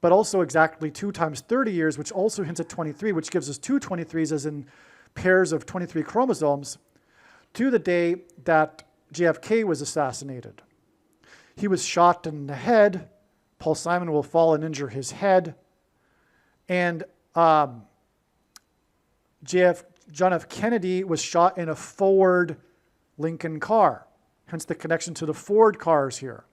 but also exactly 2 times 30 years, which also hints at 23, which gives us two 23s, as in pairs of 23 chromosomes, to the day that JFK was assassinated. He was shot in the head. Paul Simon will fall and injure his head. And John F. Kennedy was shot in a Ford Lincoln car, hence the connection to the Ford cars here.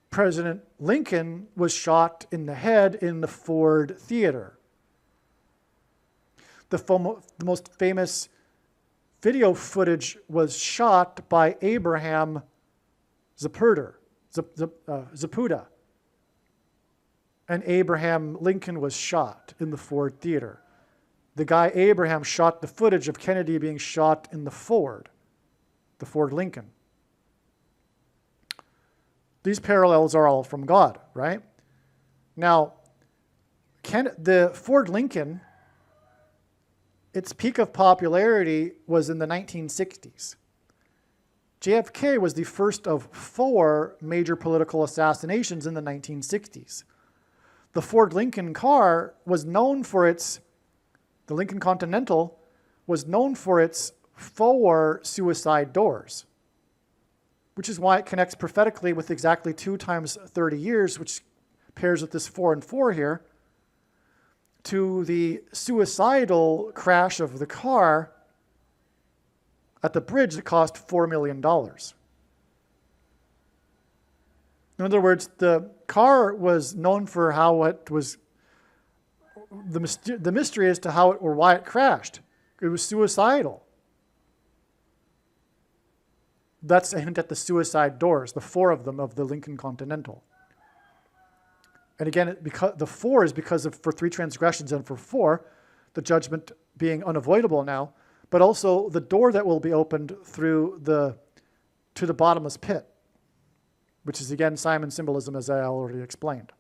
President Lincoln was shot in the head in the Ford Theater. The most famous video footage was shot by Abraham Zapruder. And Abraham Lincoln was shot in the Ford Theater. The guy Abraham shot the footage of Kennedy being shot in the Ford Lincoln. These parallels are all from God, right? Now, the Ford Lincoln, its peak of popularity was in the 1960s. JFK was the first of 4 major political assassinations in the 1960s. The Ford Lincoln car was known for the Lincoln Continental was known for its 4 suicide doors, which is why it connects prophetically with exactly 2 times 30 years, which pairs with this 4 and 4 here, to the suicidal crash of the car at the bridge that cost $4 million. In other words, the car was known for how it was, the mystery as to how it or why it crashed. It was suicidal. That's a hint at the suicide doors, the 4 of them of the Lincoln Continental. And again, because the 4 is because of for 3 transgressions, and for 4, the judgment being unavoidable now, but also the door that will be opened through to the bottomless pit, which is again Simon's symbolism, as I already explained,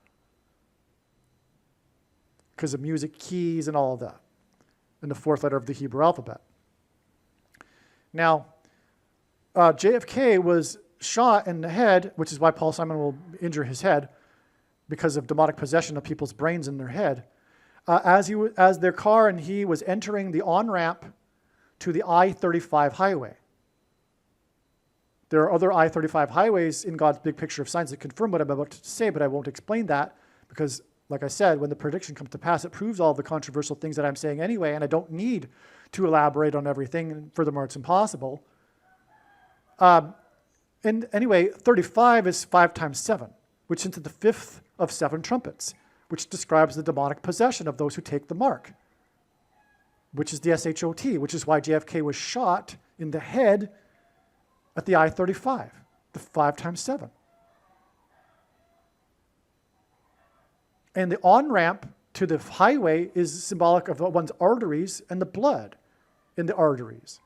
because of music keys and all of that, and the 4th letter of the Hebrew alphabet. Now, JFK was shot in the head, which is why Paul Simon will injure his head, because of demonic possession of people's brains in their head, as their car and he was entering the on-ramp to the I-35 highway. There are other I-35 highways in God's big picture of signs that confirm what I'm about to say, but I won't explain that because, like I said, when the prediction comes to pass, it proves all the controversial things that I'm saying anyway, and I don't need to elaborate on everything, and furthermore, it's impossible. And anyway, 35 is 5 times 7, which is the 5th of 7 trumpets, which describes the demonic possession of those who take the mark, which is the SHOT, which is why JFK was shot in the head at the I-35, the 5 times 7. And the on-ramp to the highway is symbolic of one's arteries and the blood in the arteries.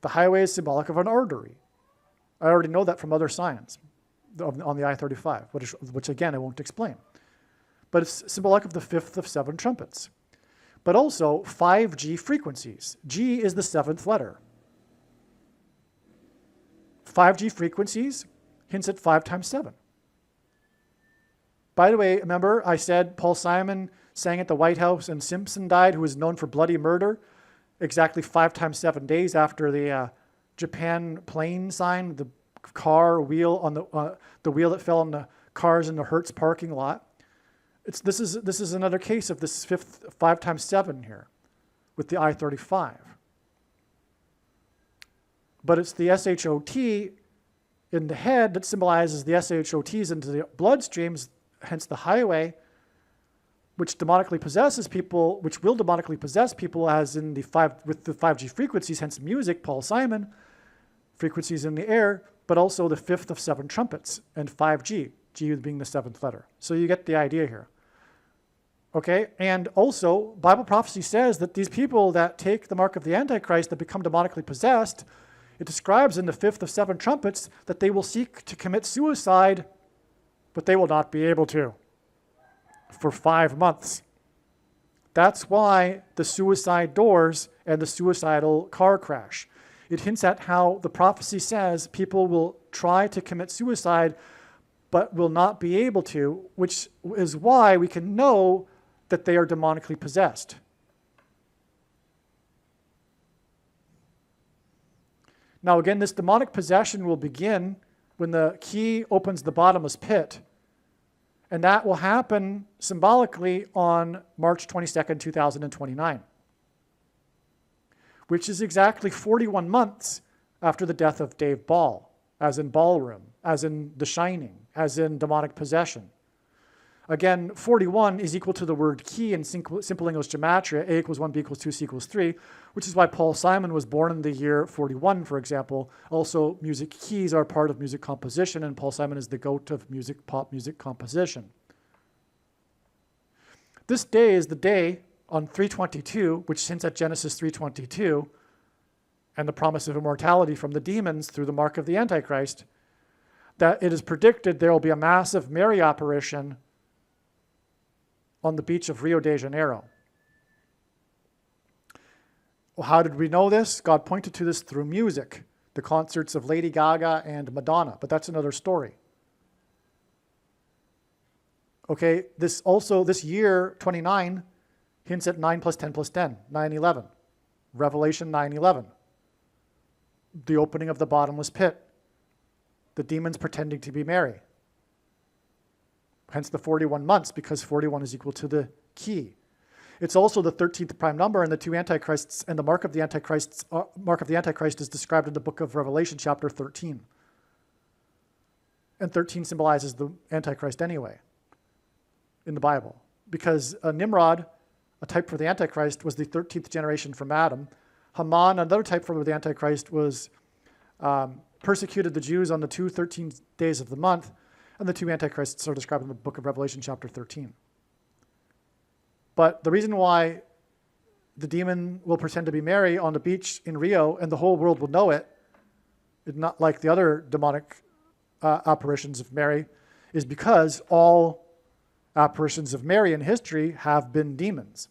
The highway is symbolic of an artery. I already know that from other signs on the I-35, which again I won't explain. But it's symbolic of the 5th of 7 trumpets. But also 5G frequencies. G is the 7th letter. 5G frequencies hints at 5 times 7. By the way, remember I said Paul Simon sang at the White House and Simpson died, who was known for bloody murder, exactly 5 times 7 days after the Japan plane sign, the car wheel on the wheel that fell on the cars in the Hertz parking lot. This is another case of this 5 times 7 here with the I-35. But it's the SHOT in the head that symbolizes the SHOTs into the bloodstreams, hence the highway, which demonically possesses people, which will demonically possess people, as in with the 5G frequencies, hence music, Paul Simon, frequencies in the air, but also the fifth of 7 trumpets, and 5G, G being the 7th letter. So you get the idea here. Okay, and also Bible prophecy says that these people that take the mark of the Antichrist, that become demonically possessed, it describes in the fifth of 7 trumpets that they will seek to commit suicide, but they will not be able to for 5 months. That's why the suicide doors and the suicidal car crash. It hints at how the prophecy says people will try to commit suicide, but will not be able to, which is why we can know that they are demonically possessed. Now again, this demonic possession will begin when the key opens the bottomless pit, and that will happen symbolically on March 22nd, 2029, which is exactly 41 months after the death of Dave Ball, as in Ballroom, as in The Shining, as in demonic possession. Again, 41 is equal to the word key in simple English gematria, A equals 1, B equals 2, C equals 3, which is why Paul Simon was born in the year 41, for example. Also, music keys are part of music composition, and Paul Simon is the goat of pop music composition. This day is the day on 322, which hints at Genesis 3:22, and the promise of immortality from the demons through the mark of the Antichrist, that it is predicted there will be a massive Mary apparition on the beach of Rio de Janeiro. Well, how did we know this? God pointed to this through music, the concerts of Lady Gaga and Madonna, but that's another story. Okay, this year, 29, hints at 9 plus 10 plus 10, 9/11. Revelation 9/11. The opening of the bottomless pit. The demons pretending to be Mary. Hence the 41 months, because 41 is equal to the key. It's also the 13th prime number, and the 2 antichrists, and the mark of the Antichrist is described in the book of Revelation, chapter 13. And 13 symbolizes the Antichrist anyway in the Bible, because Nimrod, a type for the Antichrist, was the 13th generation from Adam. Haman, another type for the Antichrist, was persecuted the Jews on the 13 days of the month, and the 2 antichrists are described in the book of Revelation, chapter 13. But the reason why the demon will pretend to be Mary on the beach in Rio and the whole world will know it, not like the other demonic apparitions of Mary, is because all apparitions of Mary in history have been demons.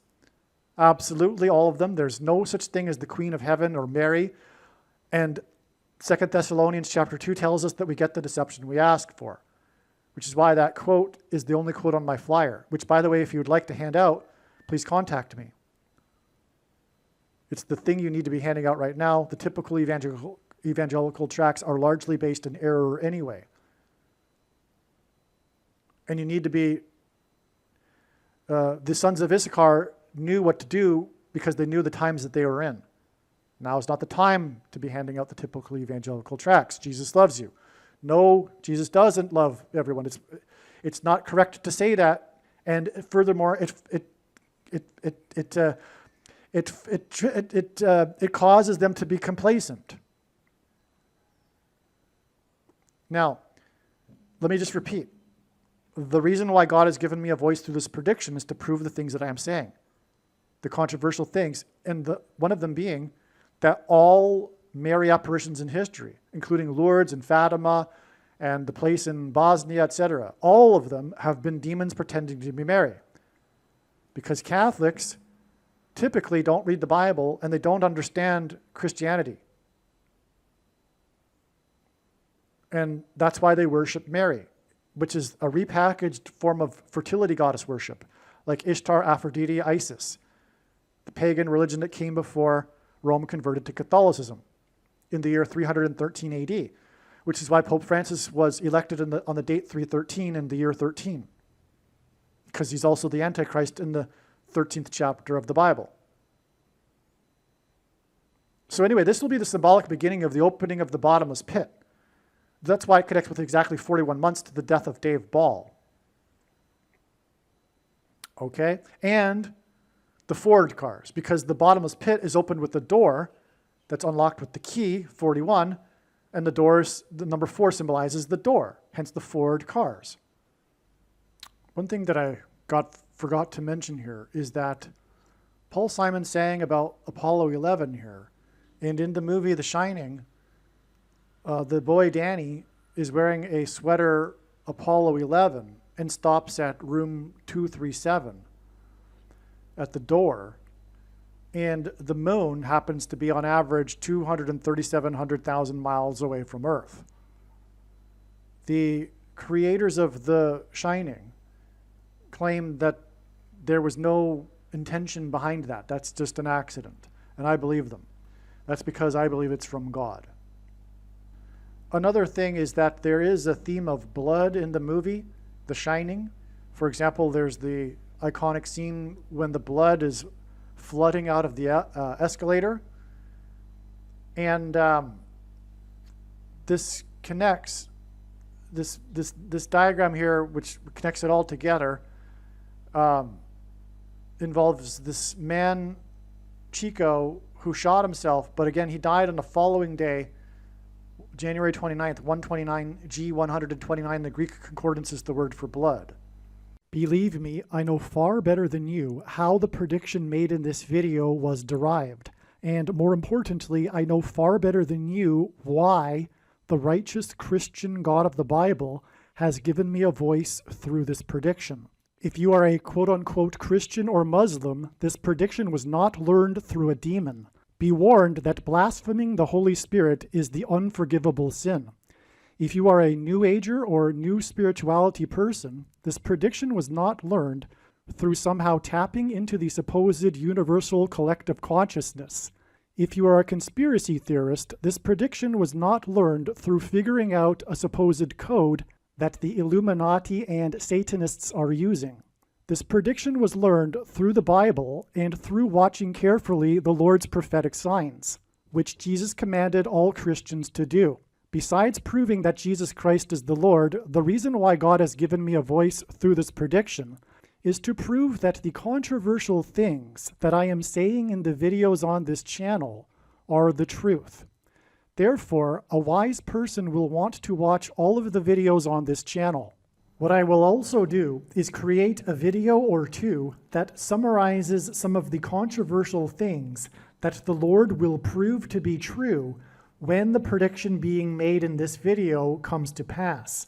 Absolutely all of them. There's no such thing as the Queen of Heaven or Mary. And 2 Thessalonians chapter 2 tells us that we get the deception we ask for, which is why that quote is the only quote on my flyer, which, by the way, if you would like to hand out, please contact me. It's the thing you need to be handing out right now. The typical evangelical tracts are largely based in error anyway. And you need to be, the sons of Issachar knew what to do because they knew the times that they were in. Now is not the time to be handing out the typical evangelical tracts. Jesus loves you. No, Jesus doesn't love everyone. It's not correct to say that. And furthermore, it causes them to be complacent. Now, let me just repeat. The reason why God has given me a voice through this prediction is to prove the things that I am saying, the controversial things, and one of them being that all Mary apparitions in history, including Lourdes and Fatima and the place in Bosnia, etc., all of them have been demons pretending to be Mary. Because Catholics typically don't read the Bible and they don't understand Christianity. And that's why they worship Mary, which is a repackaged form of fertility goddess worship, like Ishtar, Aphrodite, Isis, the pagan religion that came before Rome converted to Catholicism in the year 313 AD, which is why Pope Francis was elected on the date 313 in the year 13, because he's also the Antichrist in the 13th chapter of the Bible. So anyway, this will be the symbolic beginning of the opening of the bottomless pit. That's why it connects with exactly 41 months to the death of Dave Ball. okay? And the Ford cars, because the bottomless pit is opened with the door that's unlocked with the key, 41, and the number 4 symbolizes the door, hence the Ford cars. One thing that I forgot to mention here is that Paul Simon sang about Apollo 11 here, and in the movie The Shining, the boy Danny is wearing a sweater Apollo 11 and stops at room 237 at the door, and the moon happens to be on average 237,000 miles away from Earth. The creators of The Shining claim that there was no intention behind that. That's just an accident, and I believe them. That's because I believe it's from God. Another thing is that there is a theme of blood in the movie, The Shining. For example, there's the iconic scene when the blood is flooding out of the escalator. And this connects, this diagram here, which connects it all together, involves this man, Chico, who shot himself, but again, he died on the following day, January 29th, 129, G129. The Greek concordance is the word for blood. Believe me, I know far better than you how the prediction made in this video was derived. And more importantly, I know far better than you why the righteous Christian God of the Bible has given me a voice through this prediction. If you are a quote-unquote Christian or Muslim, this prediction was not learned through a demon. Be warned that blaspheming the Holy Spirit is the unforgivable sin. If you are a New Ager or New Spirituality person, this prediction was not learned through somehow tapping into the supposed universal collective consciousness. If you are a conspiracy theorist, this prediction was not learned through figuring out a supposed code that the Illuminati and Satanists are using. This prediction was learned through the Bible and through watching carefully the Lord's prophetic signs, which Jesus commanded all Christians to do. Besides proving that Jesus Christ is the Lord, the reason why God has given me a voice through this prediction is to prove that the controversial things that I am saying in the videos on this channel are the truth. Therefore, a wise person will want to watch all of the videos on this channel. What I will also do is create a video or two that summarizes some of the controversial things that the Lord will prove to be true when the prediction being made in this video comes to pass.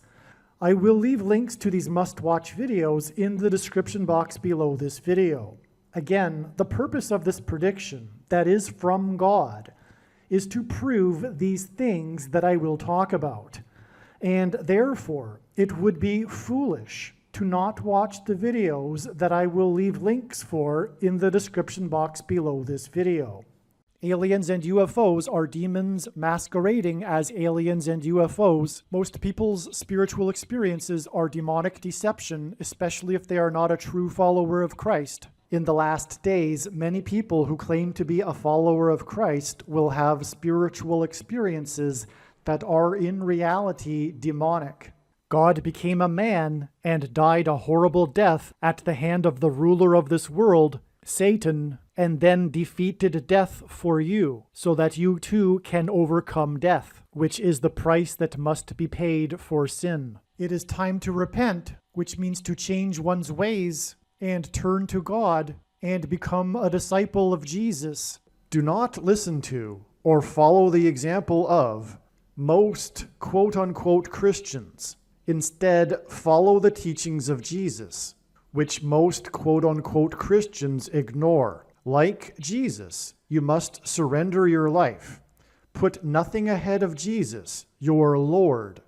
I will leave links to these must-watch videos in the description box below this video. Again, the purpose of this prediction, that is from God, is to prove these things that I will talk about. And therefore, it would be foolish to not watch the videos that I will leave links for in the description box below this video. Aliens and UFOs are demons masquerading as aliens and UFOs. Most people's spiritual experiences are demonic deception, especially if they are not a true follower of Christ. In the last days, many people who claim to be a follower of Christ will have spiritual experiences that are in reality demonic. God became a man and died a horrible death at the hand of the ruler of this world, Satan, and then defeated death for you, so that you too can overcome death, which is the price that must be paid for sin. It is time to repent, which means to change one's ways and turn to God and become a disciple of Jesus. Do not listen to or follow the example of most quote-unquote Christians. Instead, follow the teachings of Jesus, which most quote-unquote Christians ignore. Like Jesus, you must surrender your life. Put nothing ahead of Jesus, your Lord.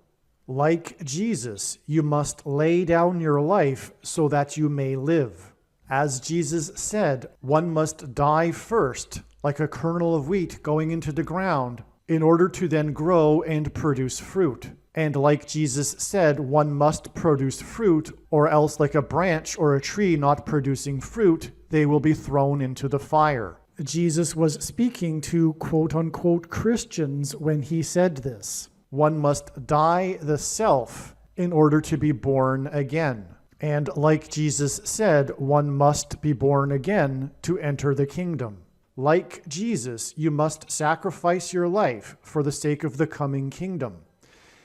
Like Jesus, you must lay down your life so that you may live. As Jesus said, one must die first, like a kernel of wheat going into the ground, in order to then grow and produce fruit. And like Jesus said, one must produce fruit, or else like a branch or a tree not producing fruit, they will be thrown into the fire. Jesus was speaking to quote-unquote Christians when he said this. One must die the self in order to be born again. And like Jesus said, one must be born again to enter the kingdom. Like Jesus, you must sacrifice your life for the sake of the coming kingdom.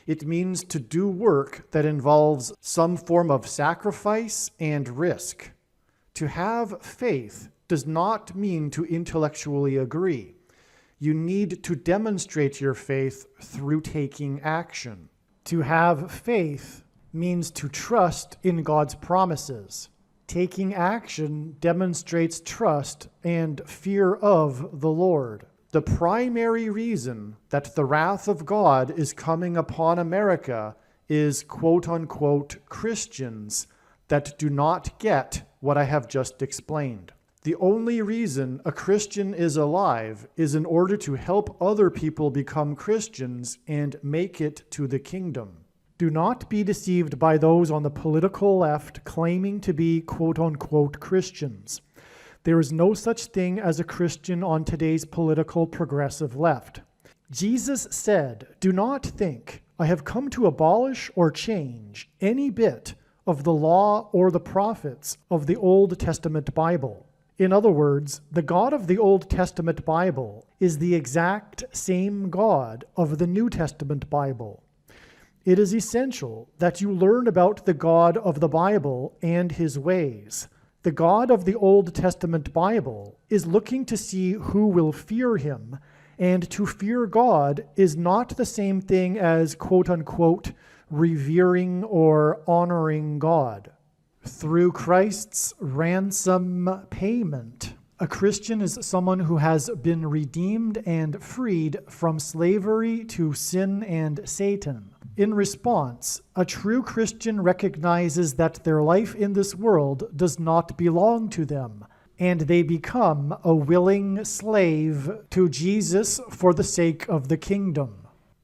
It means to do work that involves some form of sacrifice and risk. To have faith does not mean to intellectually agree. You need to demonstrate your faith through taking action. To have faith means to trust in God's promises. Taking action demonstrates trust and fear of the Lord. The primary reason that the wrath of God is coming upon America is quote-unquote Christians that do not get what I have just explained. The only reason a Christian is alive is in order to help other people become Christians and make it to the kingdom. Do not be deceived by those on the political left claiming to be quote-unquote Christians. There is no such thing as a Christian on today's political progressive left. Jesus said, "Do not think I have come to abolish or change any bit of the law or the prophets of the Old Testament Bible." In other words, the God of the Old Testament Bible is the exact same God of the New Testament Bible. It is essential that you learn about the God of the Bible and his ways. The God of the Old Testament Bible is looking to see who will fear him, and to fear God is not the same thing as quote-unquote revering or honoring God. Through Christ's ransom payment, a Christian is someone who has been redeemed and freed from slavery to sin and Satan. In response, a true Christian recognizes that their life in this world does not belong to them, and they become a willing slave to Jesus for the sake of the kingdom.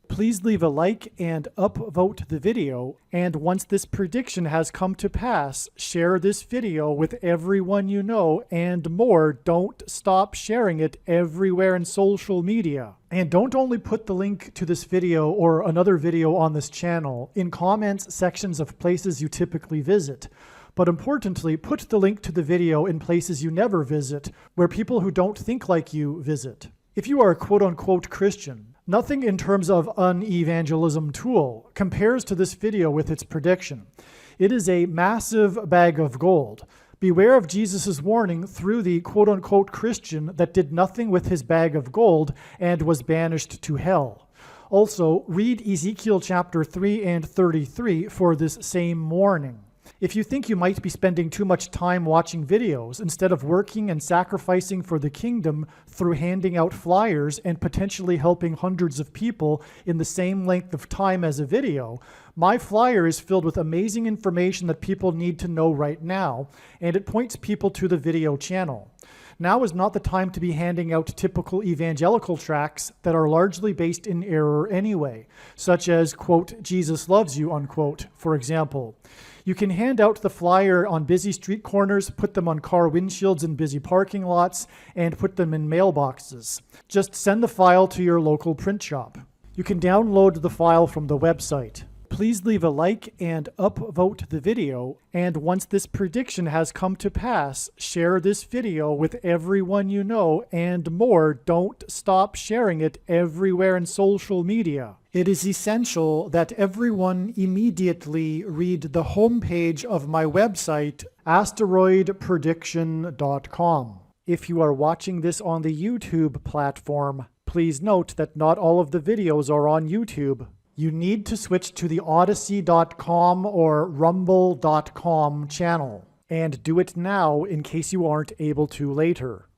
Please leave a like and upvote the video, and once this prediction has come to pass, share this video with everyone you know, and more, don't stop sharing it everywhere in social media. And don't only put the link to this video or another video on this channel in comments sections of places you typically visit, but importantly, put the link to the video in places you never visit, where people who don't think like you visit. If you are a quote-unquote Christian, nothing in terms of an evangelism tool compares to this video with its prediction. It is a massive bag of gold. Beware of Jesus' warning through the quote-unquote Christian that did nothing with his bag of gold and was banished to hell. Also, read Ezekiel chapter 3 and 33 for this same warning. If you think you might be spending too much time watching videos instead of working and sacrificing for the kingdom through handing out flyers and potentially helping hundreds of people in the same length of time as a video, my flyer is filled with amazing information that people need to know right now, and it points people to the video channel. Now is not the time to be handing out typical evangelical tracts that are largely based in error anyway, such as, quote, Jesus loves you, unquote, for example. You can hand out the flyer on busy street corners, put them on car windshields in busy parking lots, and put them in mailboxes. Just send the file to your local print shop. You can download the file from the website. Please leave a like and upvote the video, and once this prediction has come to pass, share this video with everyone you know, and more, don't stop sharing it everywhere in social media. It is essential that everyone immediately read the homepage of my website, asteroidprediction.com. If you are watching this on the YouTube platform, please note that not all of the videos are on YouTube. You need to switch to the Odyssey.com or Rumble.com channel, and do it now in case you aren't able to later.